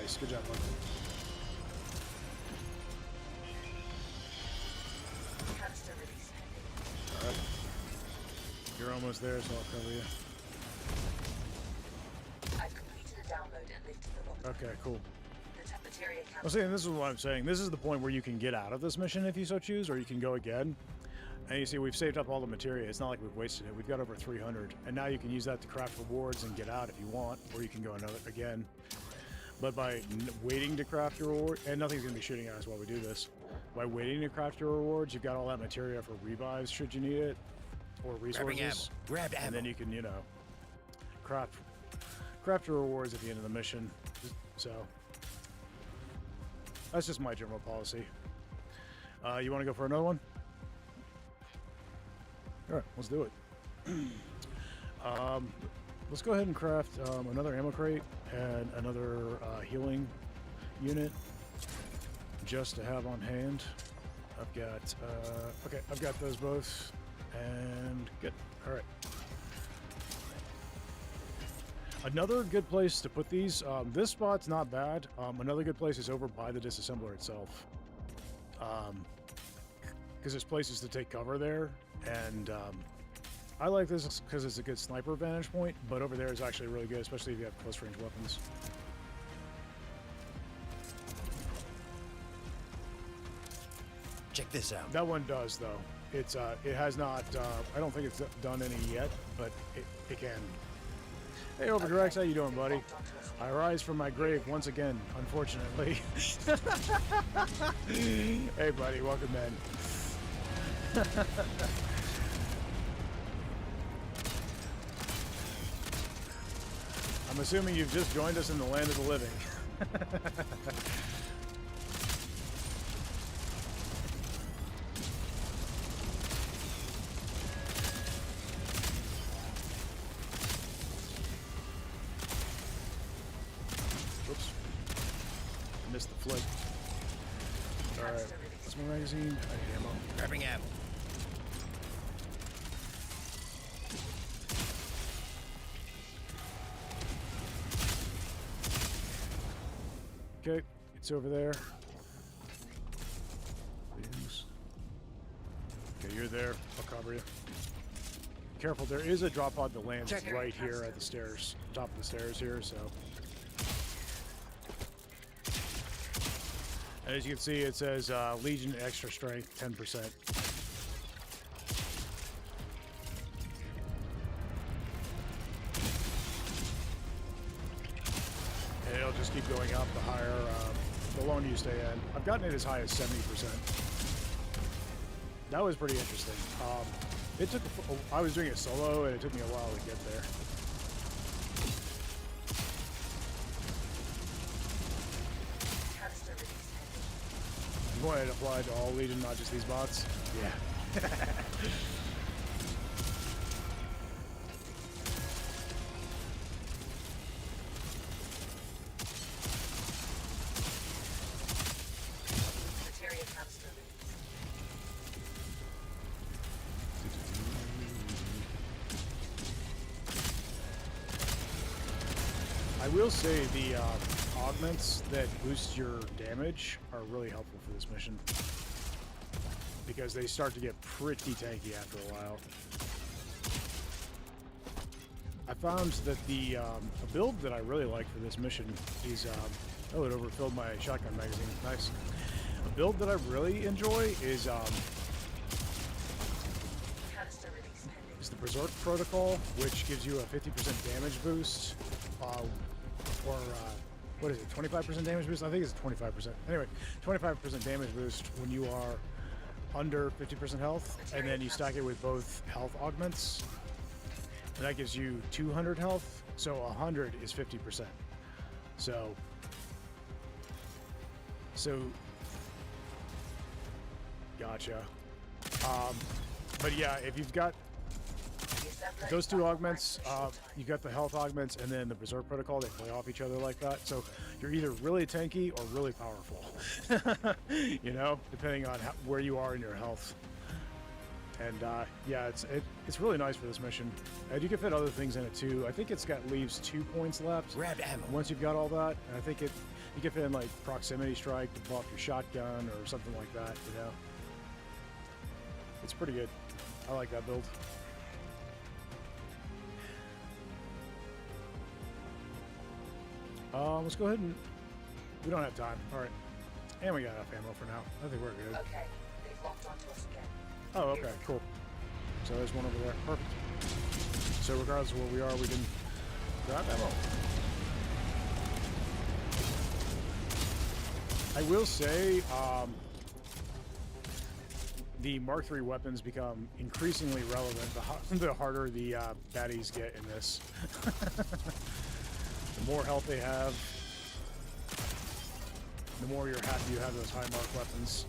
Nice, good job, bud. Canister release. Alright. You're almost there, so I'll cover you. I've completed a download and lifted the rock. Okay, cool. The materia Well, canister. see, and this is what I'm saying. This is the point where you can get out of this mission if you so choose, or you can go again. And you see, we've saved up all the materia. It's not like we've wasted it. We've got over 300. And now you can use that to craft rewards and get out if you want, or you can go again. But by waiting to craft your reward, and nothing's going to be shooting at us while we do this. By waiting to craft your rewards, you've got all that materia for revives should you need it, or Grabbing ammo. resources. Grab ammo. And then you can, you know, craft your rewards at the end of the mission. So that's just my general policy. You want to go for another one? All right, let's do it. Let's go ahead and craft another ammo crate and another healing unit just to have on hand. I've got okay, I've got those both, and good. All right. Another good place to put these. This spot's not bad. Another good place is over by the disassembler itself, because there's places to take cover there, and I like this because it's a good sniper vantage point. But over there is actually really good, especially if you have close range weapons. Check this out. That one does, though. It's it has not. I don't think it's done any yet, but it can. Hey, Overdrex, how you doing, buddy? I rise from my grave once again, unfortunately. Hey, buddy, welcome in. I'm assuming you've just joined us in the land of the living. Oops. Missed the flick. Alright. What's my magazine? I need ammo. Grabbing ammo. Okay, it's over there. Okay, you're there. I'll cover you. Careful, there is a drop pod that lands right here at the stairs, top of the stairs here, so. And as you can see, it says Legion Extra Strength, 10%. And it'll just keep going up the higher, the longer you stay in. I've gotten it as high as 70%. That was pretty interesting. It took, I was doing it solo, and it took me a while to get there. You want it applied to all Legion, not just these bots? Yeah. I will say the augments that boost your damage are really helpful for this mission, because they start to get pretty tanky after a while. I found that the a build that I really like for this mission is oh, it overfilled my shotgun magazine. Nice. A build that I really enjoy is the Berserk Protocol, which gives you a 50% damage boost, or what is it, 25% damage boost? I think it's 25%. Anyway, 25% damage boost when you are under 50% health, and then you stack it with both health augments, and that gives you 200 health, so 100 is 50%. So gotcha. But yeah, if you've got those two augments, you got the health augments and then the Berserk Protocol, they play off each other like that. So you're either really tanky or really powerful, you know, depending on where you are in your health. And yeah, it's really nice for this mission. And you can fit other things in it too. I think it's got leaves 2 points left. Grab ammo. Once you've got all that, and I think you can fit in like proximity strike to buff your shotgun or something like that, you know. It's pretty good. I like that build. Let's go ahead and... We don't have time. Alright. And we got enough ammo for now. I think we're good. Okay, they've locked onto us again. Oh, okay, cool. So there's one over there. Perfect. So regardless of where we are, we can grab ammo. I will say, the Mark III weapons become increasingly relevant the harder the baddies get in this. The more health they have, the more you're happy you have those high mark weapons.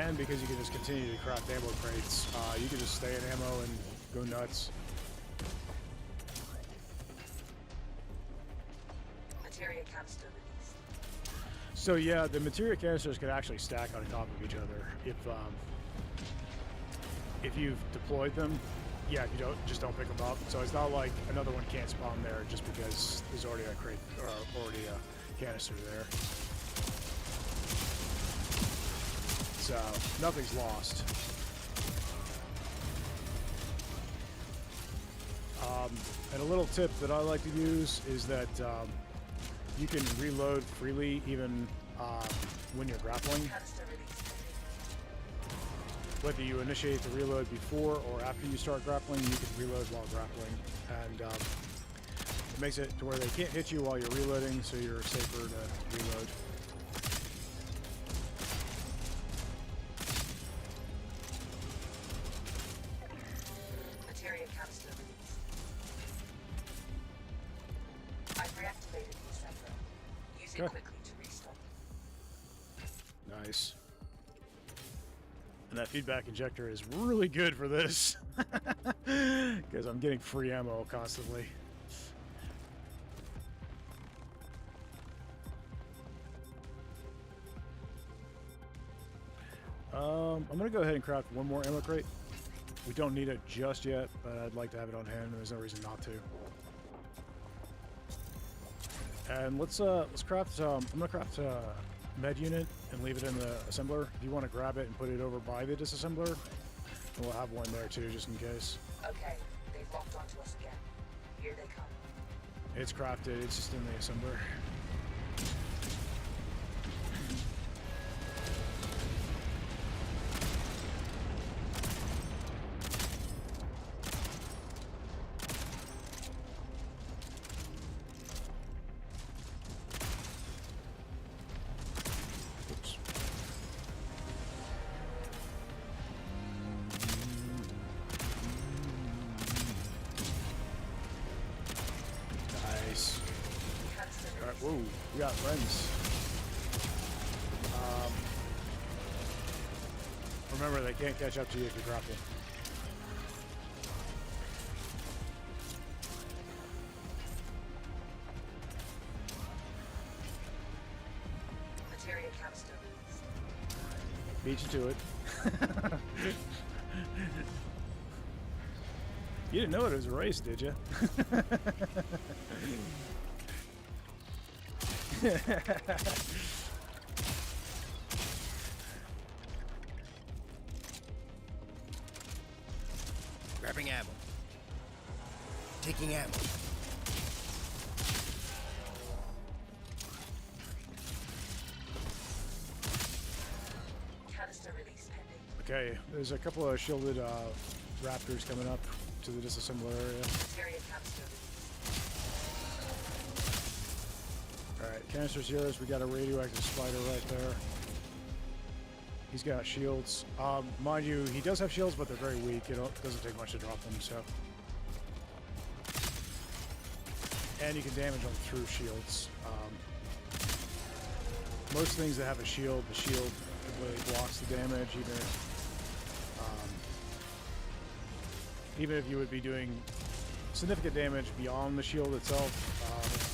and because you can just continue to craft ammo crates, you can just stay in ammo and go nuts. Materia canister released. So yeah, the materia canisters can actually stack on top of each other if you've deployed them. Yeah, if you don't pick them up. So it's not like another one can't spawn there just because there's already a crate or already a canister there. So nothing's lost. And a little tip that I like to use is that you can reload freely even when you're grappling. Canister released. Whether you initiate the reload before or after you start grappling, you can reload while grappling. And it makes it to where they can't hit you while you're reloading, so you're safer to reload. Materia canister released. I've reactivated the assembler. Use it Okay. quickly to restock. Nice. And that feedback injector is really good for this. Because I'm getting free ammo constantly. I'm going to go ahead and craft one more ammo crate. We don't need it just yet, but I'd like to have it on hand, and there's no reason not to. And let's craft. I'm gonna craft a med unit and leave it in the assembler. If you want to grab it and put it over by the disassembler, and we'll have one there too, just in case. Okay, they've locked onto us again. Here they come. It's crafted. It's just in the assembler. Oops. Nice. Canister All right, released. whoa, we got friends. Remember, they can't catch up to you if you grapple. Materia canister released. Beat you to it. You didn't know it was a race, did you? Grabbing ammo. Taking ammo. Canister release pending. Okay, there's a couple of shielded raptors coming up to the disassembler area. Materia canister released. Alright, canister's yours. We got a radioactive spider right there. He's got shields. Mind you, he does have shields, but they're very weak. It doesn't take much to drop them, so. And you can damage them through shields. Most things that have a shield, the shield completely blocks the damage, even if you would be doing significant damage beyond the shield itself,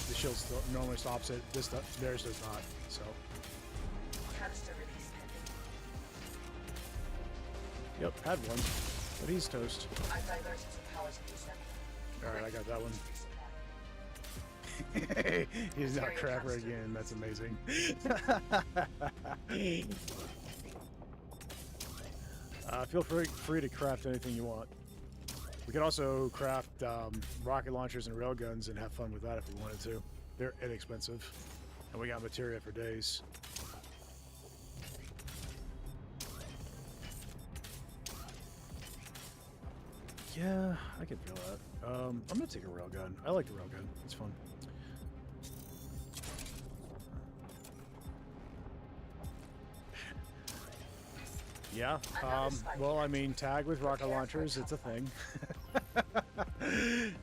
the shield still normally stops it. Theirs does not, so. Canister release pending. Yep, had one, but he's toast. I've diverted some power to the assembler. Alright, I got that one. Resupply. He's not crapper again, that's amazing. Feel free to craft anything you want. We could also craft rocket launchers and railguns and have fun with that if we wanted to. They're inexpensive, and we got materia for days. Yeah, I can feel that. I'm gonna take a railgun. I like the railgun. It's fun. Yeah. Well, I mean, tag with rocket launchers. It's a thing. It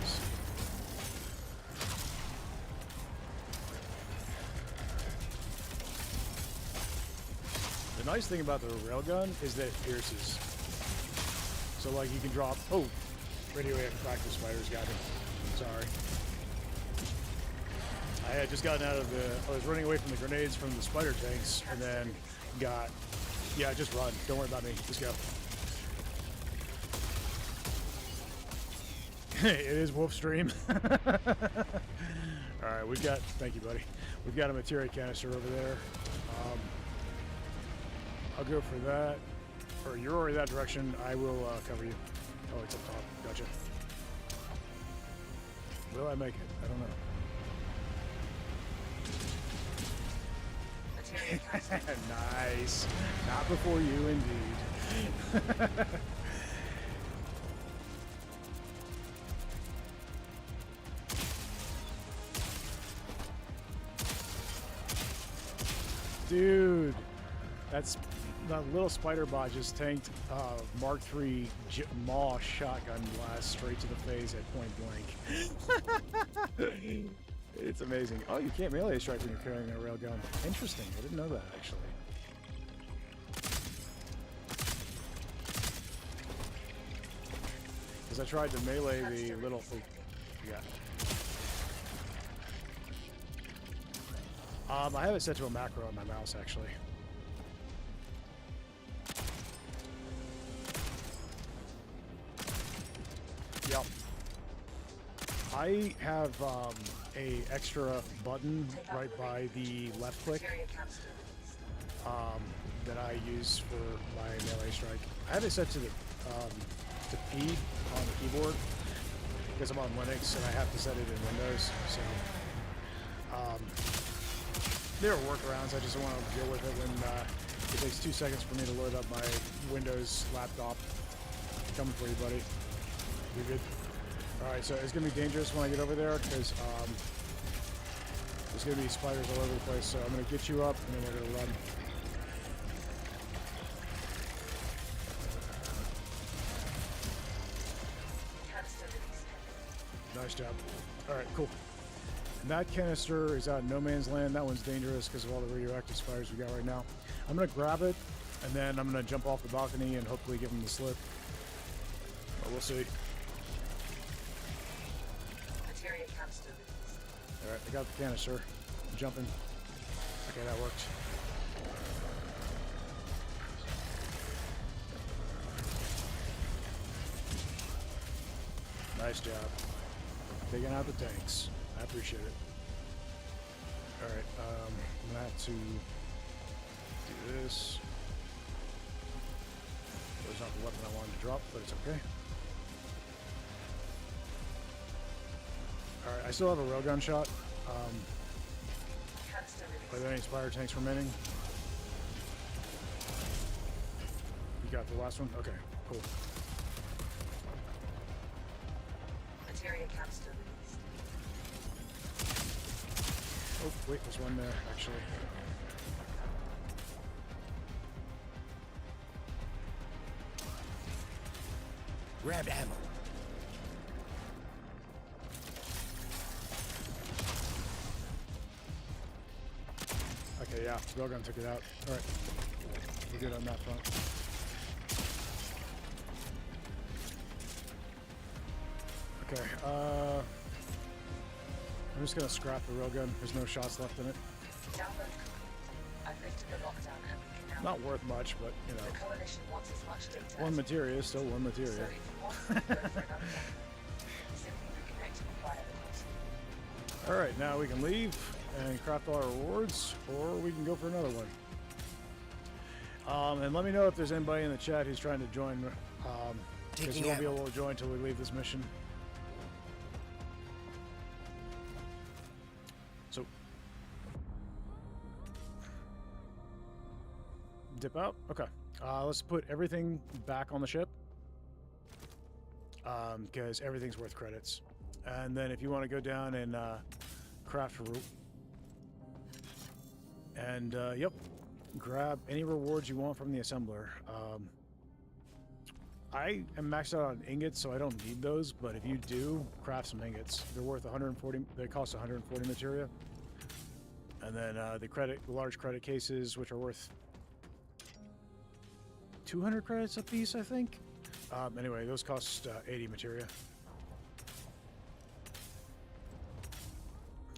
is. nice thing about the railgun is that it pierces. So like you can drop. Oh, radioactive practice spiders got me. Sorry. I had just gotten out of the. I was running away from the grenades from the spider tanks, and then got. Yeah, just run. Don't worry about me. Just go. It is Wolf Stream. All right, we've got. Thank you, buddy. We've got a materia canister over there. I'll go for that. Or you're already that direction. I will cover you. Oh, it's up top. Gotcha. Will I make it? I don't know. Nice. Not before you, indeed. Dude, that little spider bot just tanked Mark III Maw shotgun blast straight to the face at point blank. It's amazing. Oh, you can't melee strike when you're carrying a railgun. Interesting. I didn't know that, actually. Because I tried to melee the little... Oh, yeah. I have it set to a macro on my mouse, actually. Yep. I have a extra button right by the left click that I use for my melee strike. I have it set to the to P on the keyboard because I'm on Linux and I have to set it in Windows. So there are workarounds. I just don't want to deal with it when it takes 2 seconds for me to load up my Windows laptop. Coming for you, buddy. You good? Alright, so it's going to be dangerous when I get over there because there's going to be spiders all over the place. So I'm going to get you up and then we're going to run. Nice job. Alright, cool. And that canister is out in no man's land. That one's dangerous because of all the radioactive spiders we got right now. I'm going to grab it and then I'm going to jump off the balcony and hopefully give him the slip. But we'll see. Alright, I got the canister. I'm jumping. Okay, that worked. Nice job. Taking out the tanks. I appreciate it. Alright, I'm gonna have to do this. There's not the weapon I wanted to drop, but it's okay. Alright, I still have a railgun shot. Are there any spider tanks remaining? You got the last one? Okay, cool. Oh, wait, there's one there, actually. Grab ammo. Okay, yeah, railgun took it out. Alright. We're good on that front. Okay, I'm just gonna scrap the railgun. There's no shots left in it. Not worth much, but you know. One materia is still one materia. Alright, now we can leave and craft all our rewards, or we can go for another one. And let me know if there's anybody in the chat who's trying to join, because you won't be able to join until we leave this mission. So, dip out? Okay. Let's put everything back on the ship, because everything's worth credits. And then if you want to go down and craft a route, and yep, grab any rewards you want from the assembler. I am maxed out on ingots, so I don't need those, but if you do, craft some ingots. They're worth 140, they cost 140 materia. And then the large credit cases, which are worth 200 credits a piece, I think. Anyway, those cost 80 materia.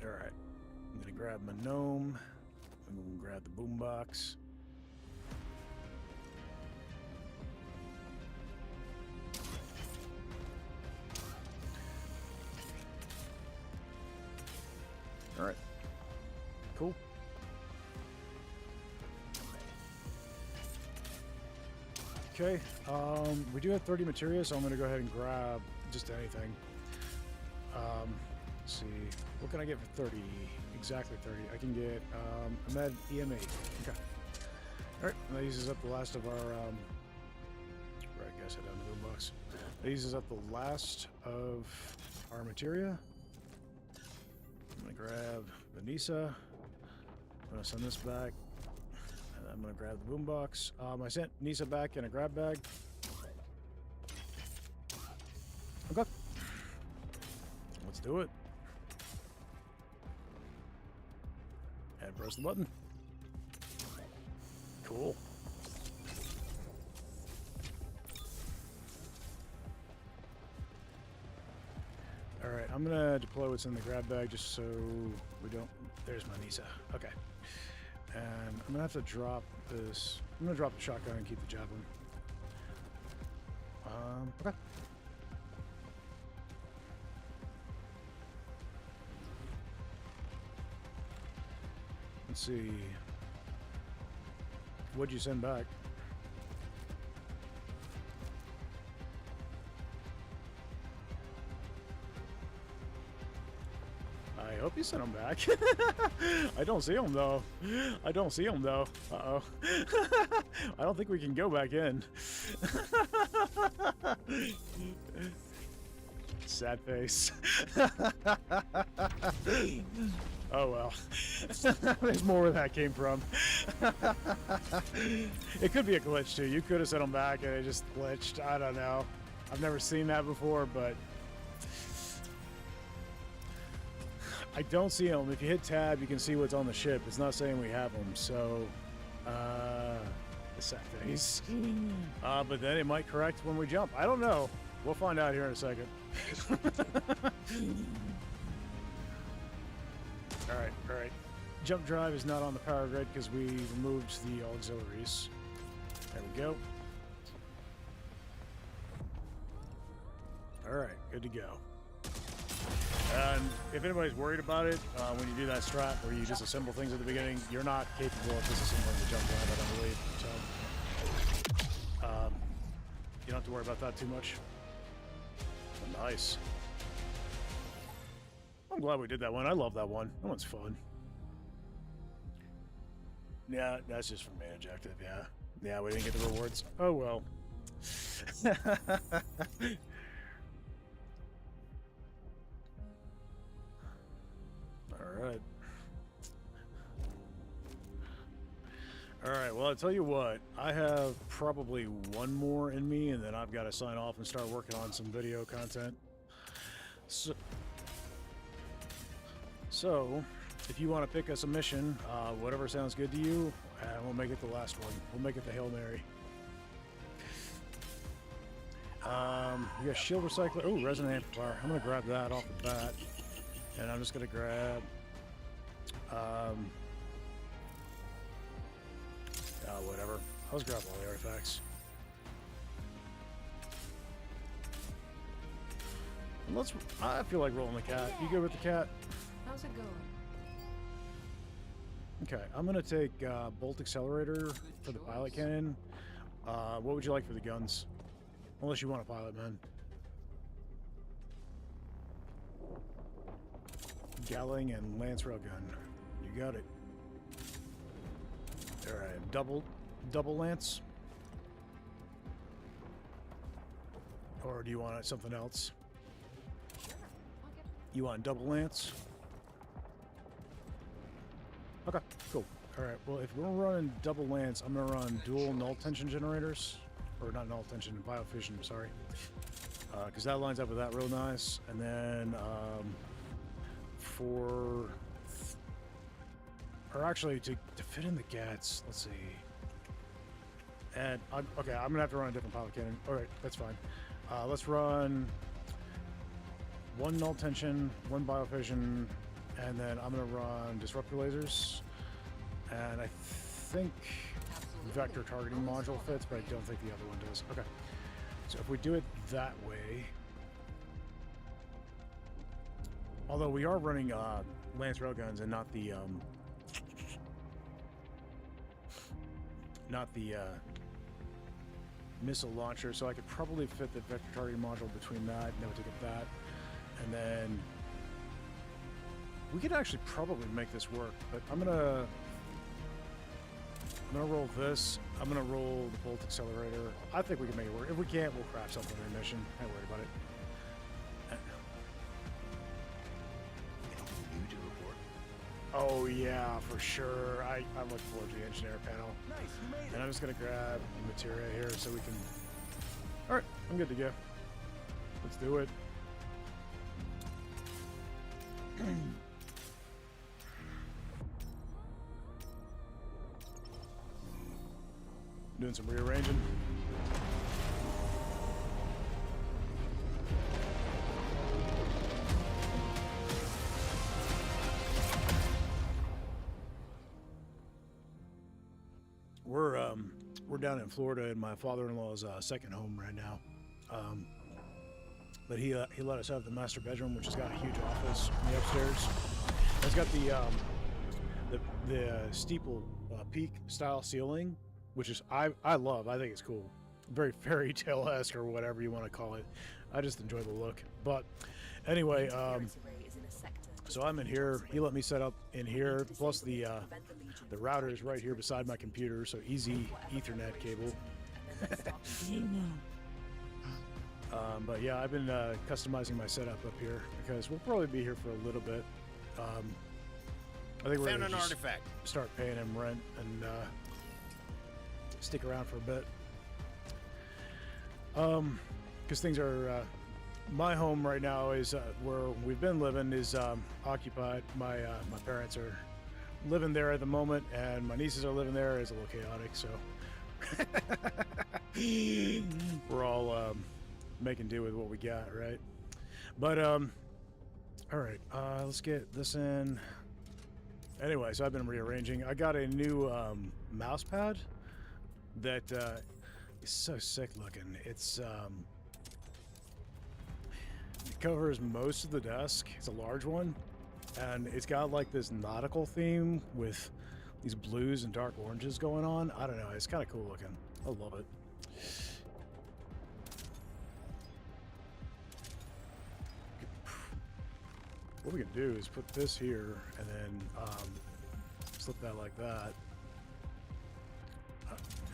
Alright. I'm gonna grab my gnome. I'm gonna grab the boombox. Alright. Cool. Okay, we do have 30 materia, so I'm going to go ahead and grab just anything. Let's see, what can I get for 30? Exactly 30. I can get a med EM8. Okay. Alright, that uses up the last of our, right, guys, head down the boombox. That uses up the last of our materia. I'm going to grab Vanessa. I'm going to send this back. I'm gonna grab the boombox. I sent Nisa back in a grab bag. Okay. Let's do it. And press the button. Cool. Alright, I'm gonna deploy what's in the grab bag just so we don't... There's my Nisa. Okay. And I'm gonna have to drop this. I'm gonna drop the shotgun and keep the javelin. Okay. Let's see. What'd you send back? I hope you sent them back. I don't see them though. I don't see them though. Uh-oh. I don't think we can go back in. Sad face. Oh well. There's more where that came from. It could be a glitch too. You could have sent them back and it just glitched. I don't know. I've never seen that before, but I don't see them. If you hit tab, you can see what's on the ship. It's not saying we have them, so the sad face. But then it might correct when we jump. I don't know. We'll find out here in a second. All right. Jump drive is not on the power grid because we removed the auxiliaries. There we go. All right, good to go. And if anybody's worried about it, when you do that strat where you disassemble things at the beginning, you're not capable of disassembling the jump drive, I don't believe. So, you don't have to worry about that too much. Oh, nice. I'm glad we did that one. I love that one. That one's fun. Yeah, that's just for main objective, yeah. Yeah, we didn't get the rewards. Oh, well. Alright. Alright, well, I'll tell you what. I have probably one more in me, and then I've got to sign off and start working on some video content. So if you want to pick us a mission, whatever sounds good to you, we'll make it the last one. We'll make it the Hail Mary. We got shield recycler. Oh, resonant amplifier. I'm going to grab that off the bat. And I'm just going to grab... whatever. I'll just grab all the artifacts. And I feel like rolling the cat. You good with the cat? How's it going? Okay, I'm gonna take bolt accelerator for the pilot cannon. What would you like for the guns? Unless you want a pilot, man. Galling and lance railgun. You got it. All right, double lance. Or do you want something else? You want double lance? Okay, cool. Alright, well, if we're running double lance, I'm gonna run dual null tension generators. Or not null tension, biofission, sorry. Because that lines up with that real nice. And then, or actually, to fit in the gats, let's see. And, okay, I'm going to have to run a different pilot cannon. Alright, that's fine. Let's run 1 null tension, 1 biofission, and then I'm going to run disruptor lasers. And I think vector targeting module fits, but I don't think the other one does. Okay. So if we do it that way... Although we are running Lance railguns and not the missile launcher, so I could probably fit the vector targeting module between that, and then we take that, and then we could actually probably make this work. But I'm gonna roll this. I'm gonna roll the bolt accelerator. I think we can make it work. If we can't, we'll craft something in mission. I ain't worried about it. Oh yeah, for sure. I look forward to the engineer panel. Nice, you made it. And I'm just gonna grab the materia here so we can... Alright, I'm good to go. Let's do it. Doing some rearranging. We're down in Florida in my father-in-law's second home right now. But he let us have the master bedroom, which has got a huge office in the upstairs. It's got the steeple peak style ceiling, which is I love. I think it's cool. Very fairy tale-esque or whatever you want to call it. I just enjoy the look. But anyway, so I'm in here. He let me set up in here, plus the router is right here beside my computer, so easy Ethernet cable. But yeah, I've been customizing my setup up here because we'll probably be here for a little bit. I think we're Found gonna an just artifact. start paying him rent and stick around for a bit. Because things are my home right now is where we've been living is occupied. My parents are living there at the moment, and my nieces are living there. It's a little chaotic, so we're all making do with what we got, right? But all right, let's get this in. Anyway, so I've been rearranging. I got a new mouse pad that is so sick looking. It's it covers most of the desk. It's a large one, and it's got like this nautical theme with these blues and dark oranges going on. I don't know. It's kind of cool looking. I love it. What we can do is put this here and then slip that like that.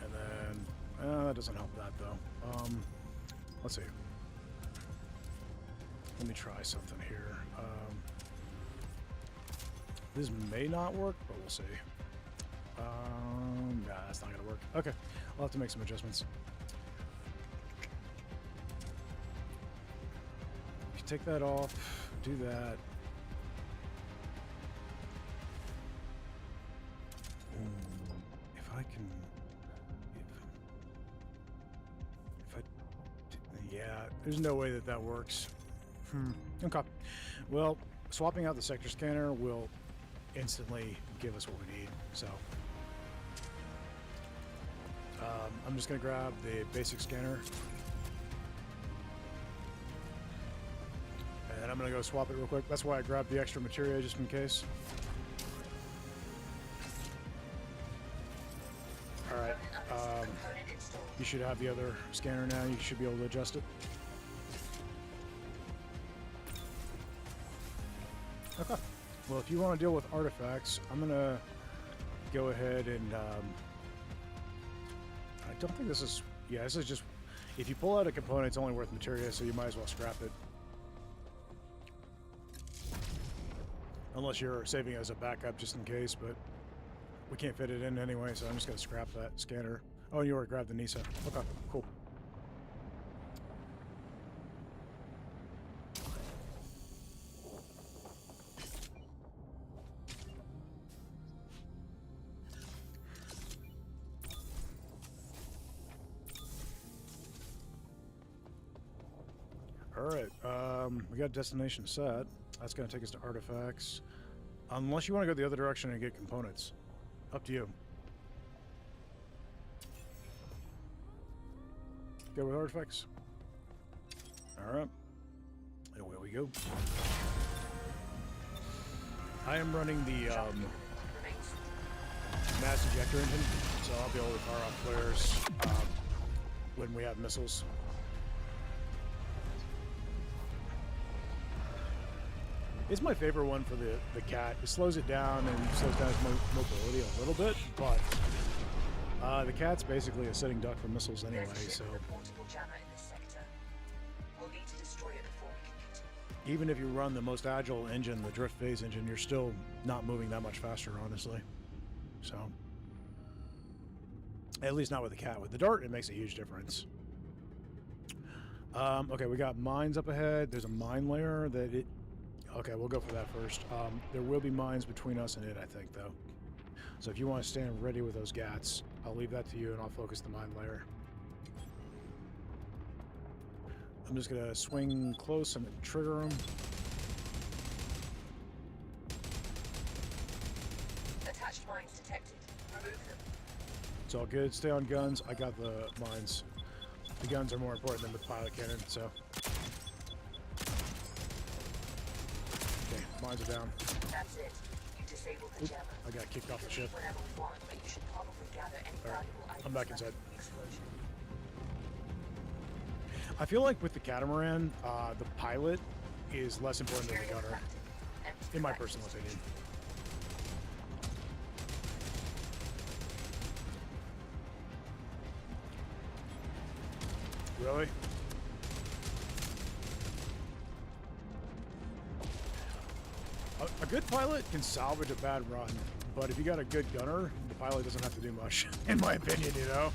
And then, that doesn't help that though. Let's see. Let me try something here. This may not work, but we'll see. Nah, that's not gonna work. Okay, I'll have to make some adjustments. If you take that off, do that. If I can, yeah, there's no way that that works. Okay. Well, swapping out the sector scanner will instantly give us what we need. So I'm just gonna grab the basic scanner, and I'm gonna go swap it real quick. That's why I grabbed the extra materia just in case. All right. You should have the other scanner now. You should be able to adjust it. Okay. Well, if you want to deal with artifacts, I'm gonna go ahead and I don't think this is. Yeah, this is just. If you pull out a component, it's only worth materia, so you might as well scrap it. Unless you're saving it as a backup just in case, but we can't fit it in anyway, so I'm just gonna scrap that scanner. Oh, and you already grabbed the Nisa. Okay, cool. Alright, we got destination set. That's going to take us to artifacts. Unless you want to go the other direction and get components. Up to you. Go with artifacts. Alright. And away we go. I am running the mass ejector engine, so I'll be able to fire off flares when we have missiles. It's my favorite one for the cat. It slows it down and slows down its mobility a little bit, but the cat's basically a sitting duck for missiles anyway, so... Even if you run the most agile engine, the drift phase engine, you're still not moving that much faster, honestly. So... At least not with the cat. With the dart, it makes a huge difference. Okay, we got mines up ahead. There's a mine layer that it... Okay, we'll go for that first. There will be mines between us and it, I think, though. So if you want to stand ready with those gats, I'll leave that to you, and I'll focus the mine layer. I'm just going to swing close and trigger them. Attached mines detected. Remove them. It's all good. Stay on guns. I got the mines. The guns are more important than the pilot cannon, so... Mines are down. That's it. You disabled the jammer. I got kicked off the ship. Whenever we want, but you should probably gather any valuable items. I'm back inside. from the explosion. I feel like with the catamaran, the pilot is less important than the gunner, in my personal opinion. Really? A good pilot can salvage a bad run, but if you got a good gunner, the pilot doesn't have to do much, in my opinion, you know?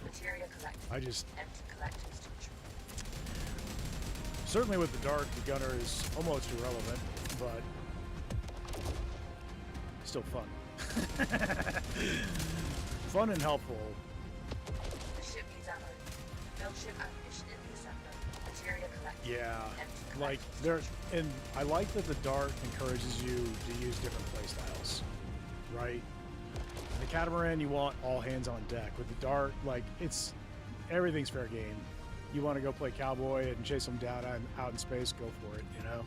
Materia collected. I just... Empty collectors to Certainly with the dart, the gunner is almost irrelevant, but still fun. Fun and helpful. The ship needs ammo. Build ship ammunition in the assembler. Materia collected. Yeah, Empty like collectors. there, and I like that the dart encourages you to use different playstyles, right? The catamaran, you want all hands on deck. With the dart, like everything's fair game. You want to go play cowboy and chase them down out in space, go for it, you know?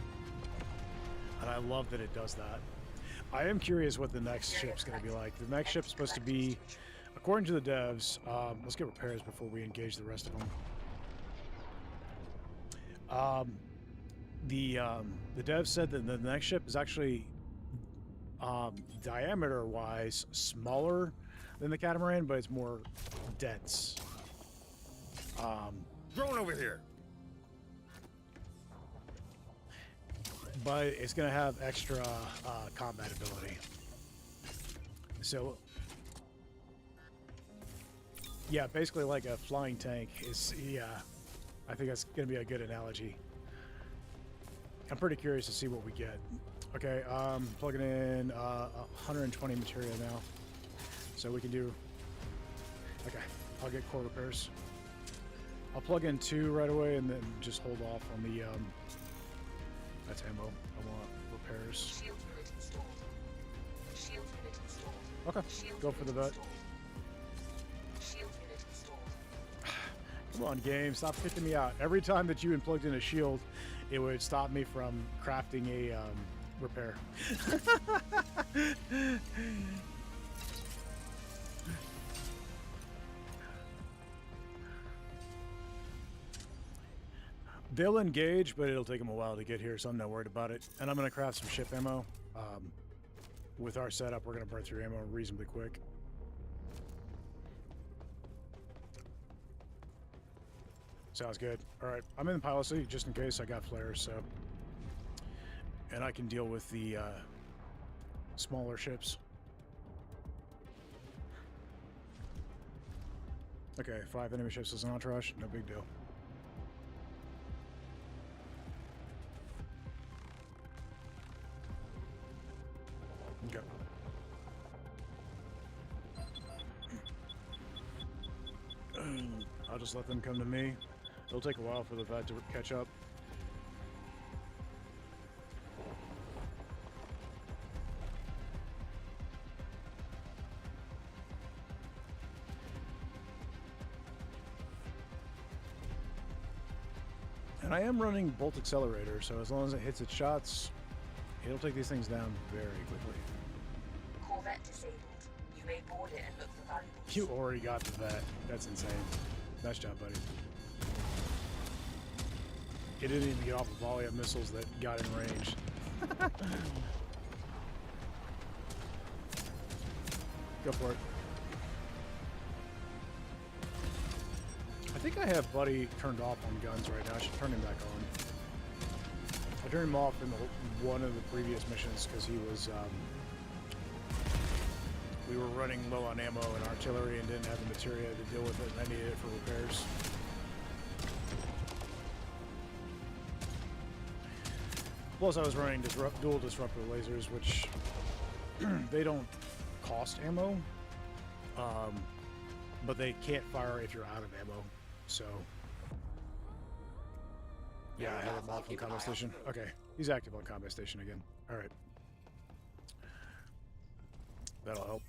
And I love that it does that. I am curious what the next ship's going to be like. The next ship's supposed to be, according to the devs, let's get repairs before we engage the rest of them. The devs said that the next ship is actually diameter-wise smaller than the catamaran, but it's more dense. Drone over here. But it's going to have extra combat ability. So, yeah, basically like a flying tank is, yeah, I think that's going to be a good analogy. I'm pretty curious to see what we get. Okay, plugging in 120 material now. So we can do, okay, I'll get core repairs. I'll plug in 2 right away and then just hold off on the, that's ammo. I want repairs. Shield unit installed. Shield unit installed. Okay, Shield go for the unit vet. installed. Shield unit installed. Come on, game, stop kicking me out. Every time that you plugged in a shield, it would stop me from crafting a repair. They'll engage, but it'll take them a while to get here, so I'm not worried about it. And I'm going to craft some ship ammo. With our setup, we're going to burn through ammo reasonably quick. Sounds good. All right, I'm in the pilot seat just in case I got flares, so. And I can deal with the smaller ships. Okay, 5 enemy ships as an entourage, no big deal. Okay. I'll just let them come to me. It'll take a while for the vet to catch up. And I am running Bolt Accelerator, so as long as it hits its shots, it'll take these things down very quickly. Corvette disabled. You may board it and look for valuables. You already got the vet. That's insane. Nice job, buddy. It didn't even get off a volley of missiles that got in range. Go for it. I think I have Buddy turned off on guns right now. I should turn him back on. I turned him off in one of the previous missions because he was, we were running low on ammo and artillery and didn't have the materia to deal with it, and I needed it for repairs. Plus, I was running dual disruptor lasers, which they don't cost ammo, but they can't fire if you're out of ammo. So, yeah, I have him off on combat station. Okay, he's active on combat station again. All right, that'll help.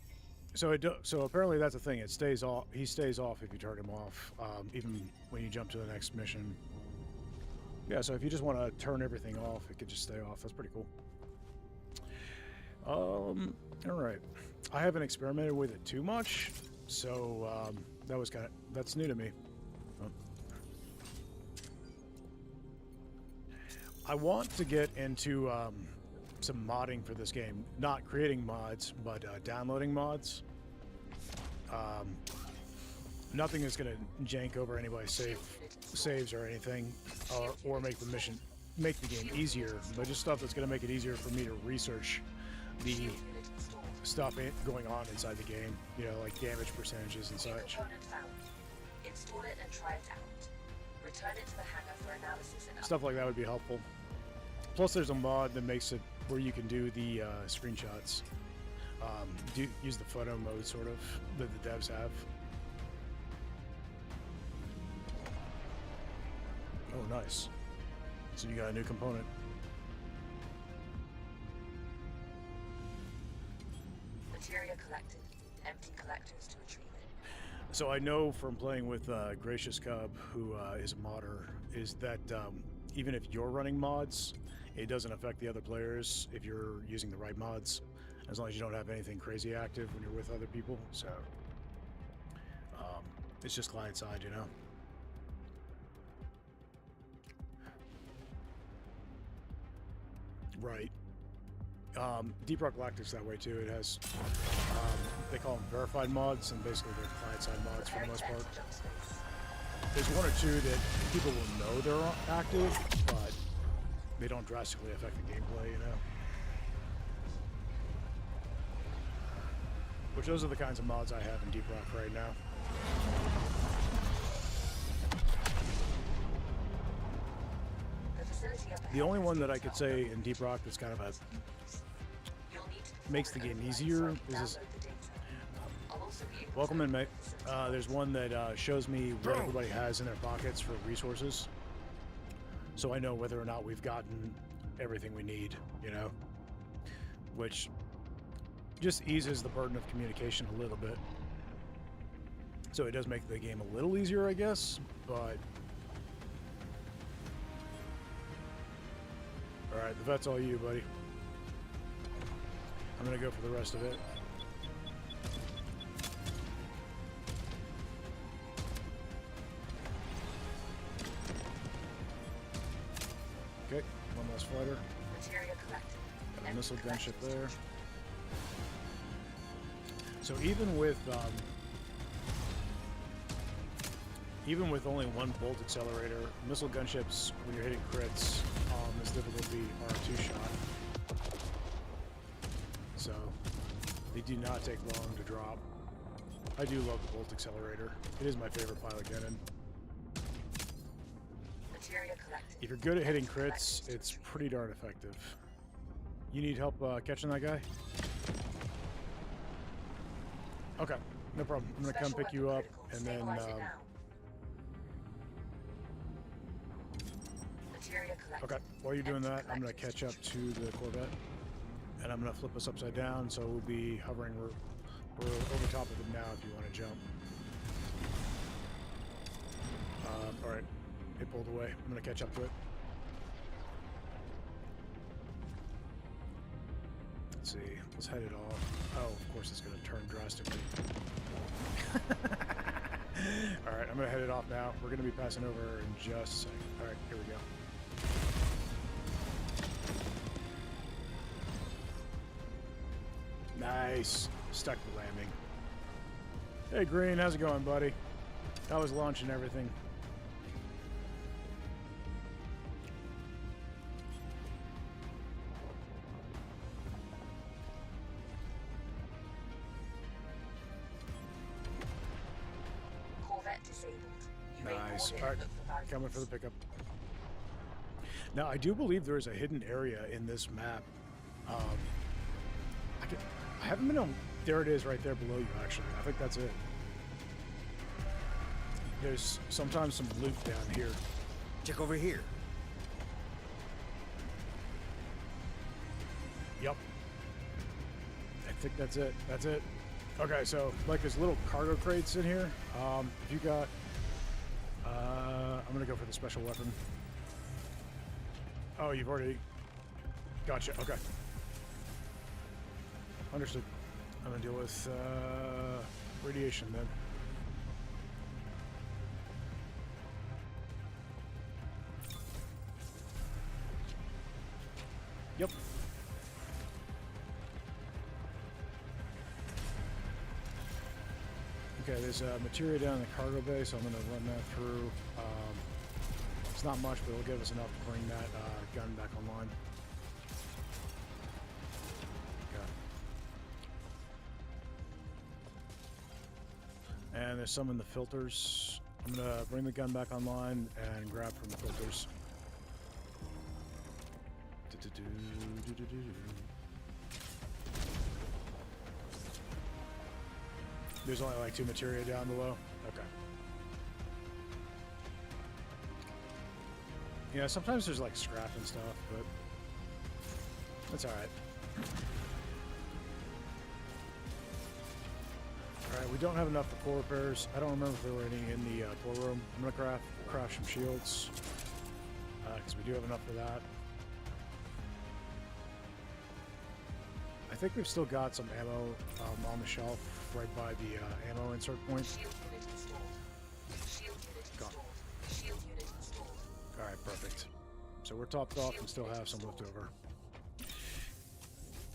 So apparently that's the thing. It stays off. He stays off if you turn him off, even when you jump to the next mission. Yeah, so if you just want to turn everything off, it could just stay off. That's pretty cool. All right. I haven't experimented with it too much, so that's new to me. Oh. I want to get into some modding for this game. Not creating mods, but downloading mods. Nothing is going to jank over anybody's saves or anything, or make the game easier, but just stuff that's going to make it easier for me to research the stuff going on inside the game, you know, like damage percentages and such. Install it and try it out. Return it to the hangar for analysis and Stuff like that would be helpful. Plus, there's a mod that makes it where you can do the screenshots. Use the photo mode, sort of, that the devs have. Oh, nice. So you got a new component. Materia collected. Empty collectors to retrieve it. So I know from playing with Gracious Cub, who is a modder, is that even if you're running mods, it doesn't affect the other players if you're using the right mods, as long as you don't have anything crazy active when you're with other people. So it's just client side, you know. Right. Deep Rock Galactic's that way too. It has, they call them verified mods, and basically they're client-side mods for the most part. There's one or two that people will know they're active, but they don't drastically affect the gameplay, you know? Which those are the kinds of mods I have in Deep Rock right now. The only one that I could say in Deep Rock that's kind of makes the game easier is this. Welcome in, mate. There's one that shows me what everybody has in their pockets for resources, so I know whether or not we've gotten everything we need, you know, which just eases the burden of communication a little bit. So it does make the game a little easier, I guess, but all right, the vet's all you, buddy. I'm gonna go for the rest of it. Okay, one last fighter. Got a missile gunship there. So even with only one bolt accelerator, missile gunships, when you're hitting crits, this difficulty are a 2-shot. So they do not take long to drop. I do love the bolt accelerator. It is my favorite pilot cannon. If you're good at hitting crits, it's pretty darn effective. You need help catching that guy? Okay, no problem. I'm gonna come pick you up and then okay, while you're doing that, I'm gonna catch up to the Corvette and I'm gonna flip us upside down, so we'll be hovering. We're over top of it now if you want to jump. Alright, It pulled away. I'm gonna catch up to it. Let's see. Let's head it off. Oh, of course it's gonna turn drastically. Alright, I'm gonna head it off now. We're gonna be passing over in just a second. Alright, here we go. Nice. Stuck the landing. Hey Green, how's it going, buddy? How was lunch and everything? Corvette disabled. You may Nice. board it All right, and look for valuables. coming for the pickup. Now, I do believe there is a hidden area in this map. I haven't been on... There it is right there below you, actually. I think that's it. There's sometimes some loot down here. Check over here. Yep. I think that's it. That's it. Okay, so, like, there's little cargo crates in here. If you got... I'm gonna go for the special weapon. Oh, you've already... Gotcha, okay. Understood. I'm gonna deal with, radiation then. Yep. Okay, there's materia down in the cargo bay, so I'm going to run that through. It's not much, but it'll give us enough to bring that gun back online. Okay. And there's some in the filters. I'm going to bring the gun back online and grab from the filters. There's only like 2 materia down below. Okay. Yeah, sometimes there's like scrap and stuff, but that's alright. Alright, we don't have enough for core repairs. I don't remember if there were any in the core room. I'm gonna craft some shields, because we do have enough for that. I think we've still got some ammo on the shelf right by the ammo insert point. Shield unit installed. Shield unit installed. Shield unit installed. Alright, perfect. So we're topped off and still have some left over.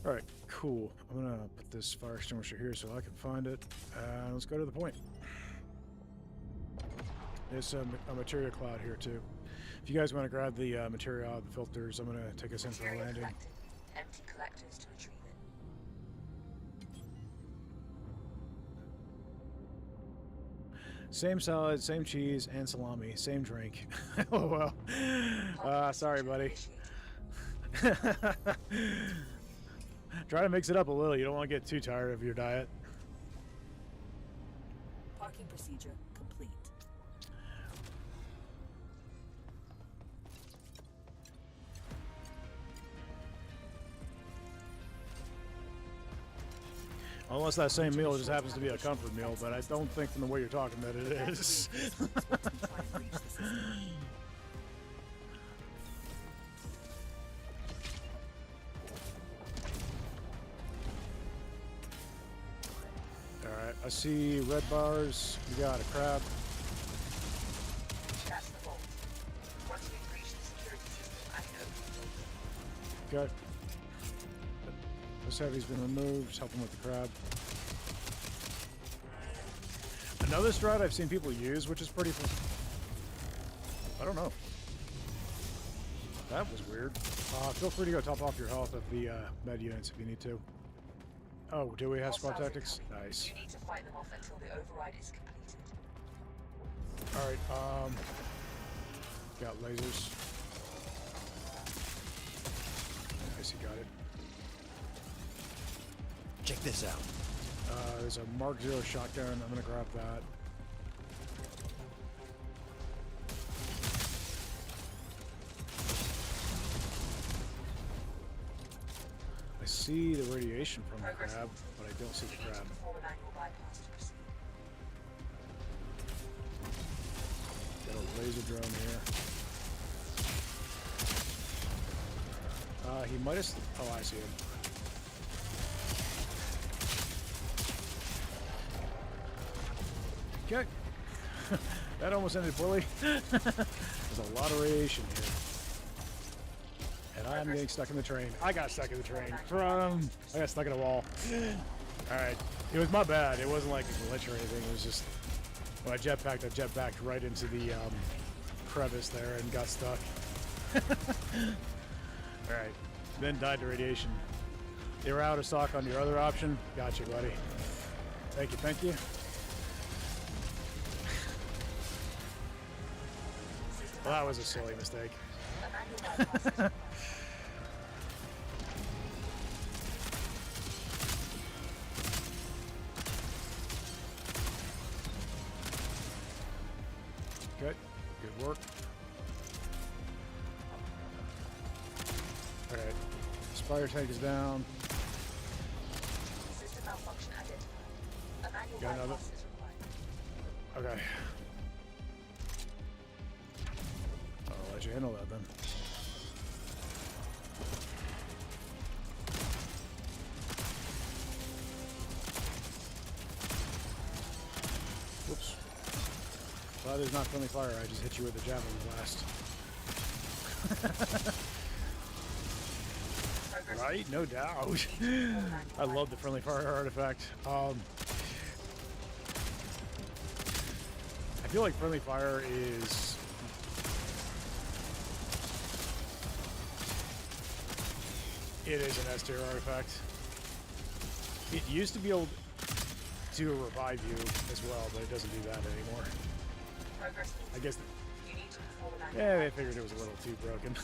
Alright, cool. I'm gonna put this fire extinguisher here so I can find it. And let's go to the point. There's a material cloud here too. If you guys want to grab the material out of the filters, I'm gonna take us in for a Material landing. collected. Empty collectors to retrieve it. Same salad, same cheese, and salami, same drink. Oh well. Sorry, buddy. Try to mix it up a little. You don't want to get too tired of your diet. Parking procedure complete. Unless that same meal just happens to be a comfort meal, but I don't think from the way you're talking that it is. Alright, I see red bars. You got a crab. That's the vault. Once we've reached the security system, I can open it. Okay. This heavy's been removed. Just helping with the crab. Another strat I've seen people use, which is pretty... I don't know. That was weird. Feel free to go top off your health of the med units if you need to. Oh, do we have squad Hostiles tactics? incoming. Nice. You need to fight them off until the override is completed. Alright, got lasers. Nice, you got it. Check this out. There's a Mark 0 shotgun. I'm gonna grab that. I see the radiation from the Progress crab, halted. but I don't see You the need to crab. perform a manual bypass to proceed. Got a laser drone here. He might have... Oh, I see him. Okay. That almost ended poorly. There's a lot of radiation here. And I'm getting stuck in the train. I got stuck in the train. I got stuck in a wall. Alright. It was my bad. It wasn't like a glitch or anything. It was just... When I jetpacked right into the crevice there and got stuck. Alright. Then died to radiation. They were out of stock on your other option. Gotcha, buddy. Thank you, thank you. Well, that was a silly mistake. Good. Good work. Alright. Spire tank is down. System malfunction added. A manual Got another. bypass is required. Okay. I'll let you handle that then. Whoops. Well, there's not friendly fire. I just hit you with a javelin blast. Right? No doubt. I love the friendly fire artifact. I feel like friendly fire is... It is an S-tier artifact. It used to be able to revive you as well, but it doesn't do that anymore. I guess... You need to perform a Yeah, they figured it was a little too broken.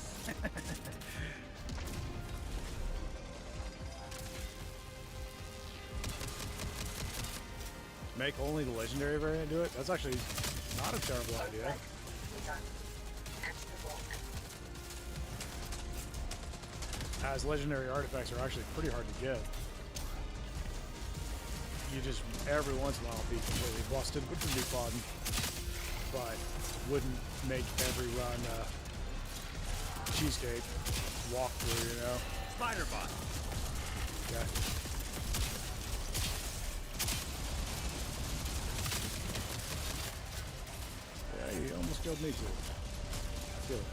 Make only the legendary variant do it? That's actually not a terrible idea. As legendary artifacts are actually pretty hard to get. You just, every once in a while, be completely busted, which would be fun. But wouldn't make every run cheesecake walkthrough, you know? Spider bot. Yeah. Yeah, he almost killed me too. Kill it.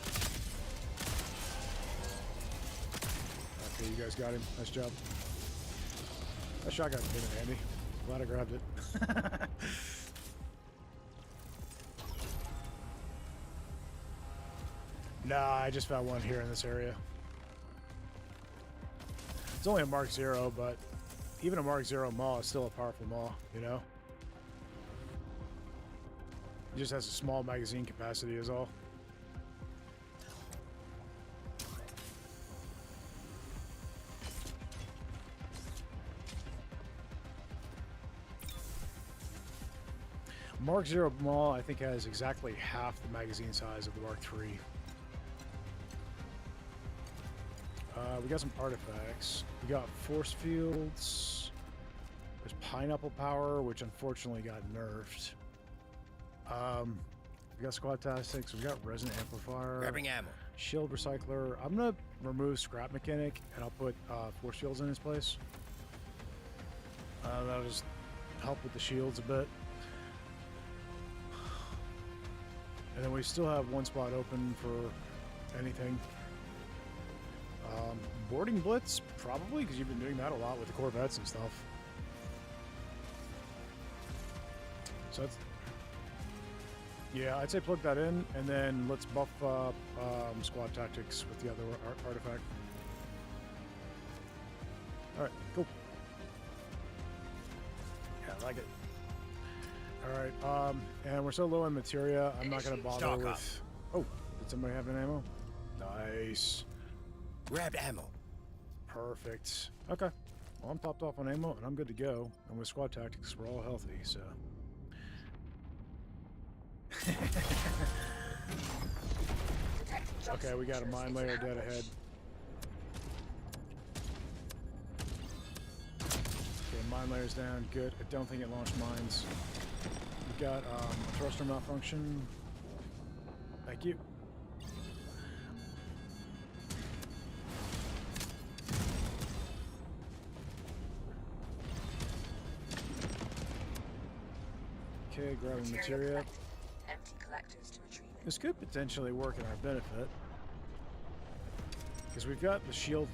Okay, you guys got him. Nice job. That shotgun came in handy. Glad I grabbed it. Nah, I just found one here in this area. It's only a Mark 0, but even a Mark 0 maw is still a powerful maw, you know? It just has a small magazine capacity is all. Mark 0 maw, I think, has exactly half the magazine size of the Mark 3. We got some artifacts. We got force fields. There's pineapple power, which unfortunately got nerfed. We got squad tactics. We got resonant amplifier. Grabbing ammo. Shield recycler. I'm gonna remove scrap mechanic and I'll put force fields in his place. That'll just help with the shields a bit. And then we still have one spot open for anything. Boarding blitz, probably, because you've been doing that a lot with the Corvettes and stuff. So that's... Yeah, I'd say plug that in, and then let's buff up squad tactics with the other artifact. Alright, cool. Yeah, I like it. Alright, and we're so low on materia, I'm not going to bother Stock with... up. Oh, did somebody have an ammo? Nice. Grabbed ammo. Perfect. Okay. Well, I'm topped off on ammo, and I'm good to go. And with squad tactics, we're all healthy, so... Okay, we got a mine layer dead ahead. Okay, mine layer's down. Good. I don't think it launched mines. We got a thruster malfunction. Thank you. Okay, grabbing materia. collected. Empty collectors to retrieve it. This could potentially work in our benefit. Because we've got the shield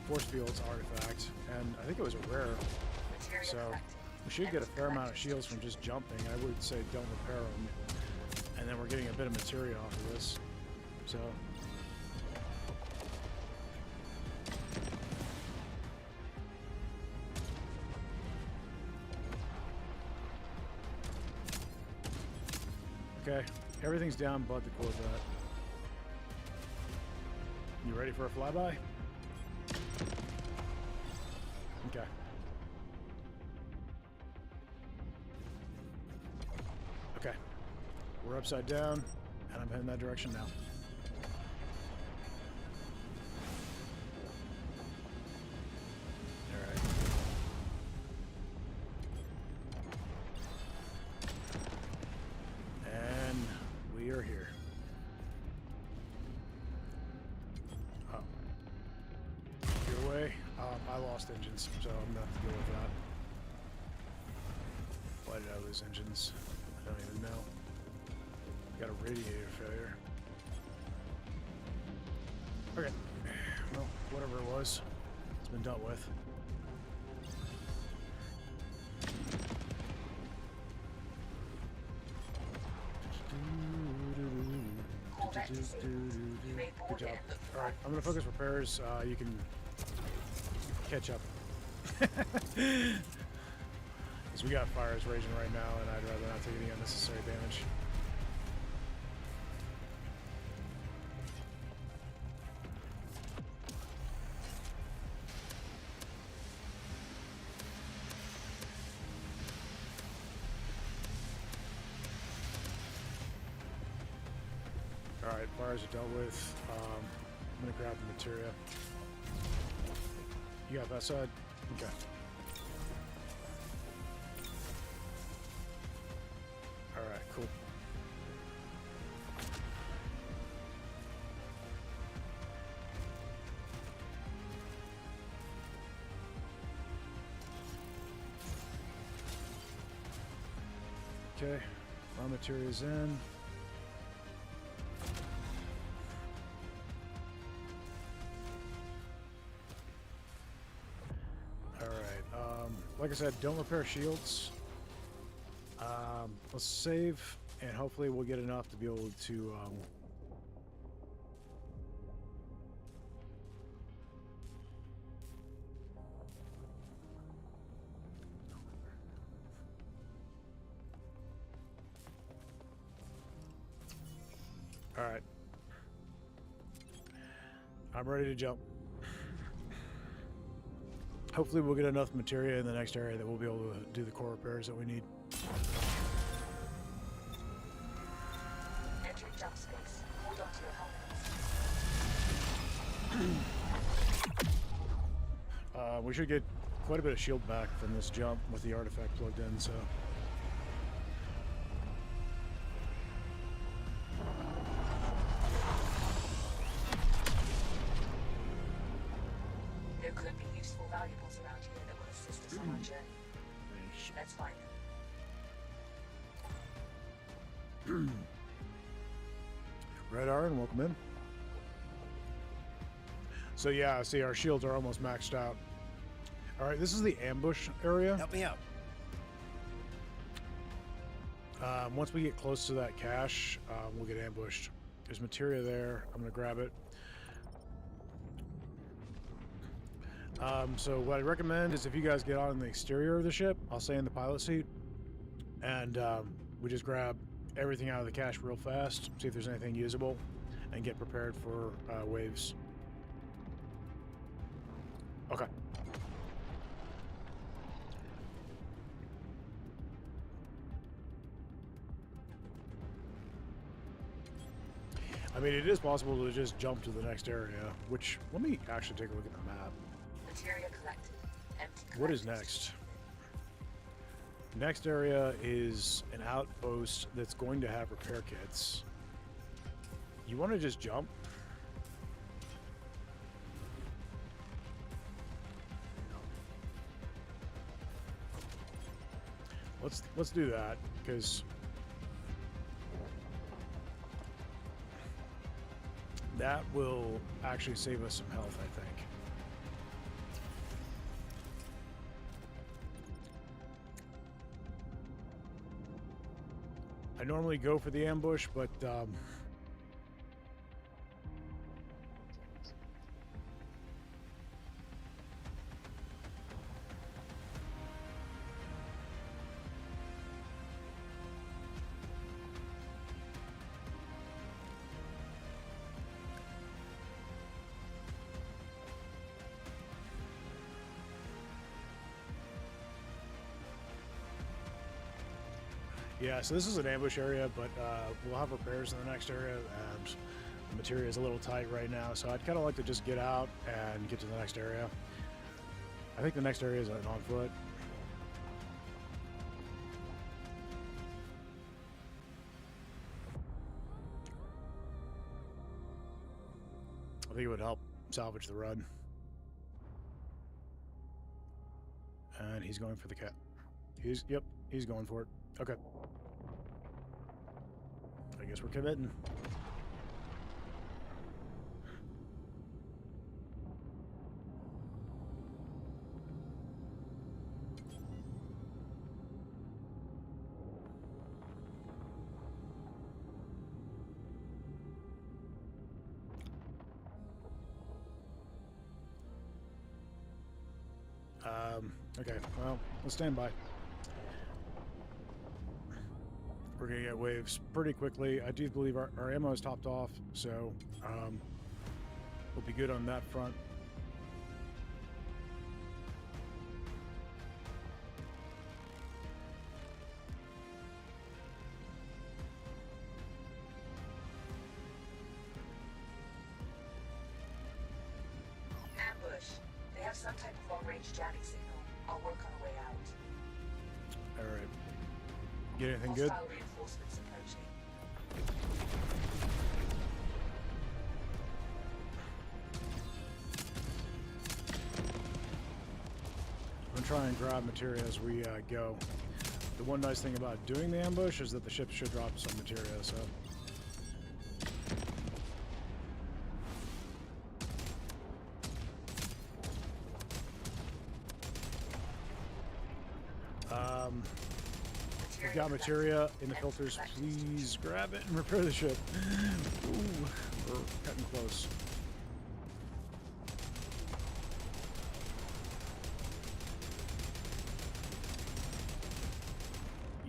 force fields artifact, and I think it was a rare, Materia so collected. we should get a Empty fair amount of collectors shields to from retrieve just jumping. I would say don't repair them. And then we're getting a bit of materia off of this. So... Okay, everything's down but the Corvette. You ready for a flyby? Okay. Okay. We're upside down, and I'm heading that direction now. Alright. And we are here. Oh. Your way. I lost engines, so I'm gonna have to deal with that. Why did I lose engines? I don't even know. Got a radiator failure. Okay. Well, whatever it was, it's been dealt with. Corvette disabled. You may Good board job. it and look for Alright, I'm gonna focus repairs. You can catch up. Because we got fires raging right now, and I'd rather not take any unnecessary damage. Alright, fires are dealt with. I'm gonna grab the materia. You got that side? Okay. Alright, cool. Okay, raw materials in. Like I said, don't repair shields. Let's save, and hopefully we'll get enough to be able to... Alright. I'm ready to jump. Hopefully we'll get enough materia in the next area that we'll be able to do the core repairs that we need. entering jump space. Hold on to your helmets. We should get quite a bit of shield back from this jump with the artifact plugged in, so... There could be useful valuables around here that will assist us on our journey. Let's find them. Red Iron, welcome in. So yeah, see, our shields are almost maxed out. Alright, this is the ambush area. Help me out. Once we get close to that cache, we'll get ambushed. There's materia there. I'm going to grab it. So what I recommend is if you guys get on the exterior of the ship, I'll stay in the pilot seat, and we just grab everything out of the cache real fast, see if there's anything usable, and get prepared for waves. Okay. I mean, it is possible to just jump to the next area, which, let me actually take a look at the map. Materia collected. Empty What is collectors. next? Next area is an outpost that's going to have repair kits. You want to just jump? Let's do that, because that will actually save us some health, I think. I normally go for the ambush, but yeah, so this is an ambush area, but we'll have repairs in the next area, and the materia is a little tight right now, so I'd kind of like to just get out and get to the next area. I think the next area is on foot. I think it would help salvage the run. And he's going for the cat. Yep, he's going for it. Okay. I guess we're committing. Okay, well, let's stand by. We're gonna get waves pretty quickly. I do believe our ammo is topped off, so we'll be good on that front. Ambush. They have some type of long-range jamming signal. I'll work on a way out. All right. Get anything good? Hostile reinforcements approaching. I'm gonna try and grab materia as we go. The one nice thing about doing the ambush is that the ship should drop some materia, so. We've got materia in the filters. Please grab it and repair the ship. Ooh, we're cutting close.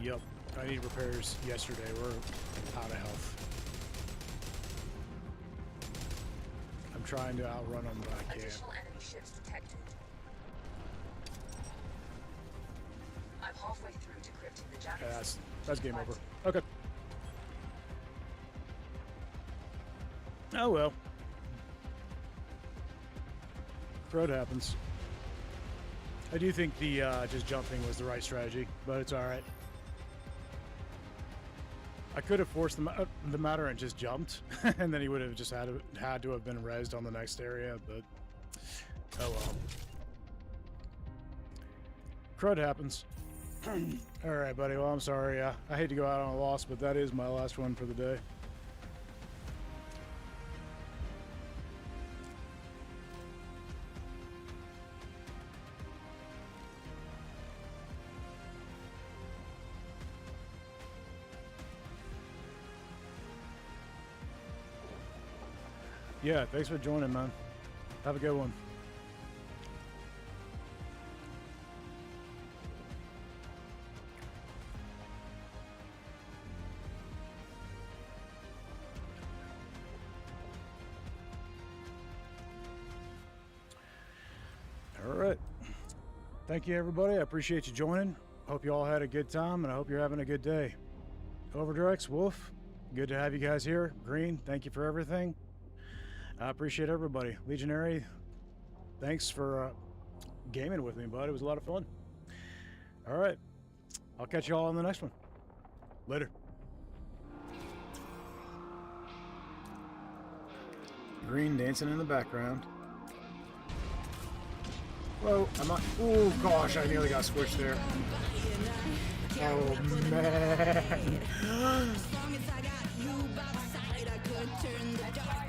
Yep, I need repairs yesterday. We're out of health. I'm trying to outrun them, but I can't. Additional enemy ships detected. I'm halfway through decrypting the jamming Yeah, signal. that's Keep game over. fighting. Okay. Oh well. Crud happens. I do think the just jumping was the right strategy, but it's all right. I could have forced the matter and just jumped, and then he would have just had to have been rezzed on the next area. But oh well. Crud happens. All right, buddy. Well, I'm sorry. I hate to go out on a loss, but that is my last one for the day. Yeah, thanks for joining, man. Have a good one. All right. Thank you, everybody. I appreciate you joining. Hope you all had a good time, and I hope you're having a good day. Overdrex, Wolf, good to have you guys here. Green, thank you for everything. I appreciate everybody. Legionary, thanks for gaming with me, bud. It was a lot of fun. All right. I'll catch you all on the next one. Later. Green dancing in the background. Whoa, I'm not. Oh gosh, I nearly got switched there. Oh man.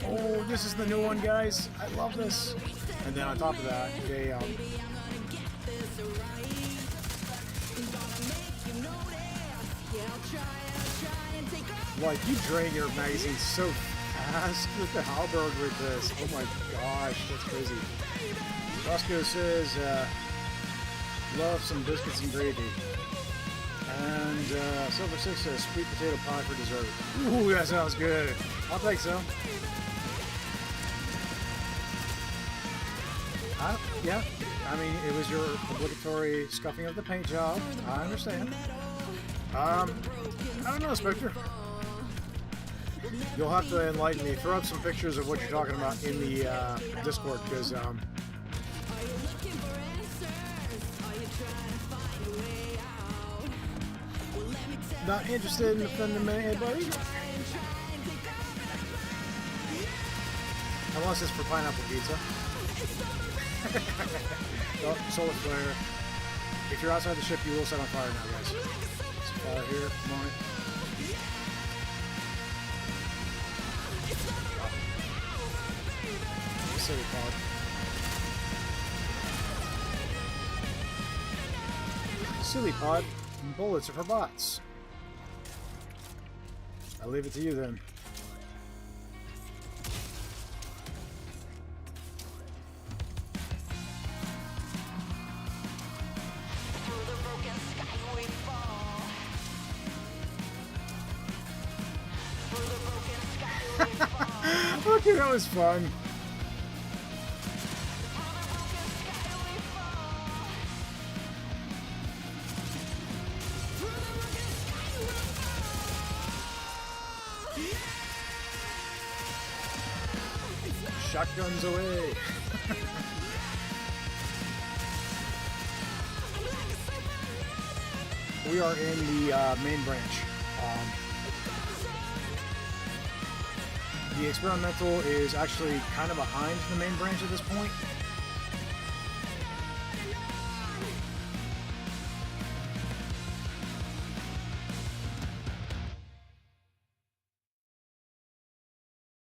Oh, this is the new one, guys. I love this. And then on top of that, they like, you drain your magazine so fast with the halberd with this. Oh my gosh, that's crazy. Roscoe says, love some biscuits and gravy. And Silver 6 says, sweet potato pie for dessert. Ooh, that sounds good. I'll take some. Yeah, I mean, it was your obligatory scuffing of the paint job. I understand. I don't know, Spectre. You'll have to enlighten me. Throw up some pictures of what you're talking about in the Discord, because not interested in offending anybody. Unless it's for pineapple pizza. Oh, solar flare. If you're outside the ship, you will set on fire now, guys. There's fire here. Come on. Silly pod. Silly pod. Bullets are for bots. I'll leave it to you then. Okay, that was fun. Shotguns away. We are in the main branch. The experimental is actually kind of behind the main branch at this point.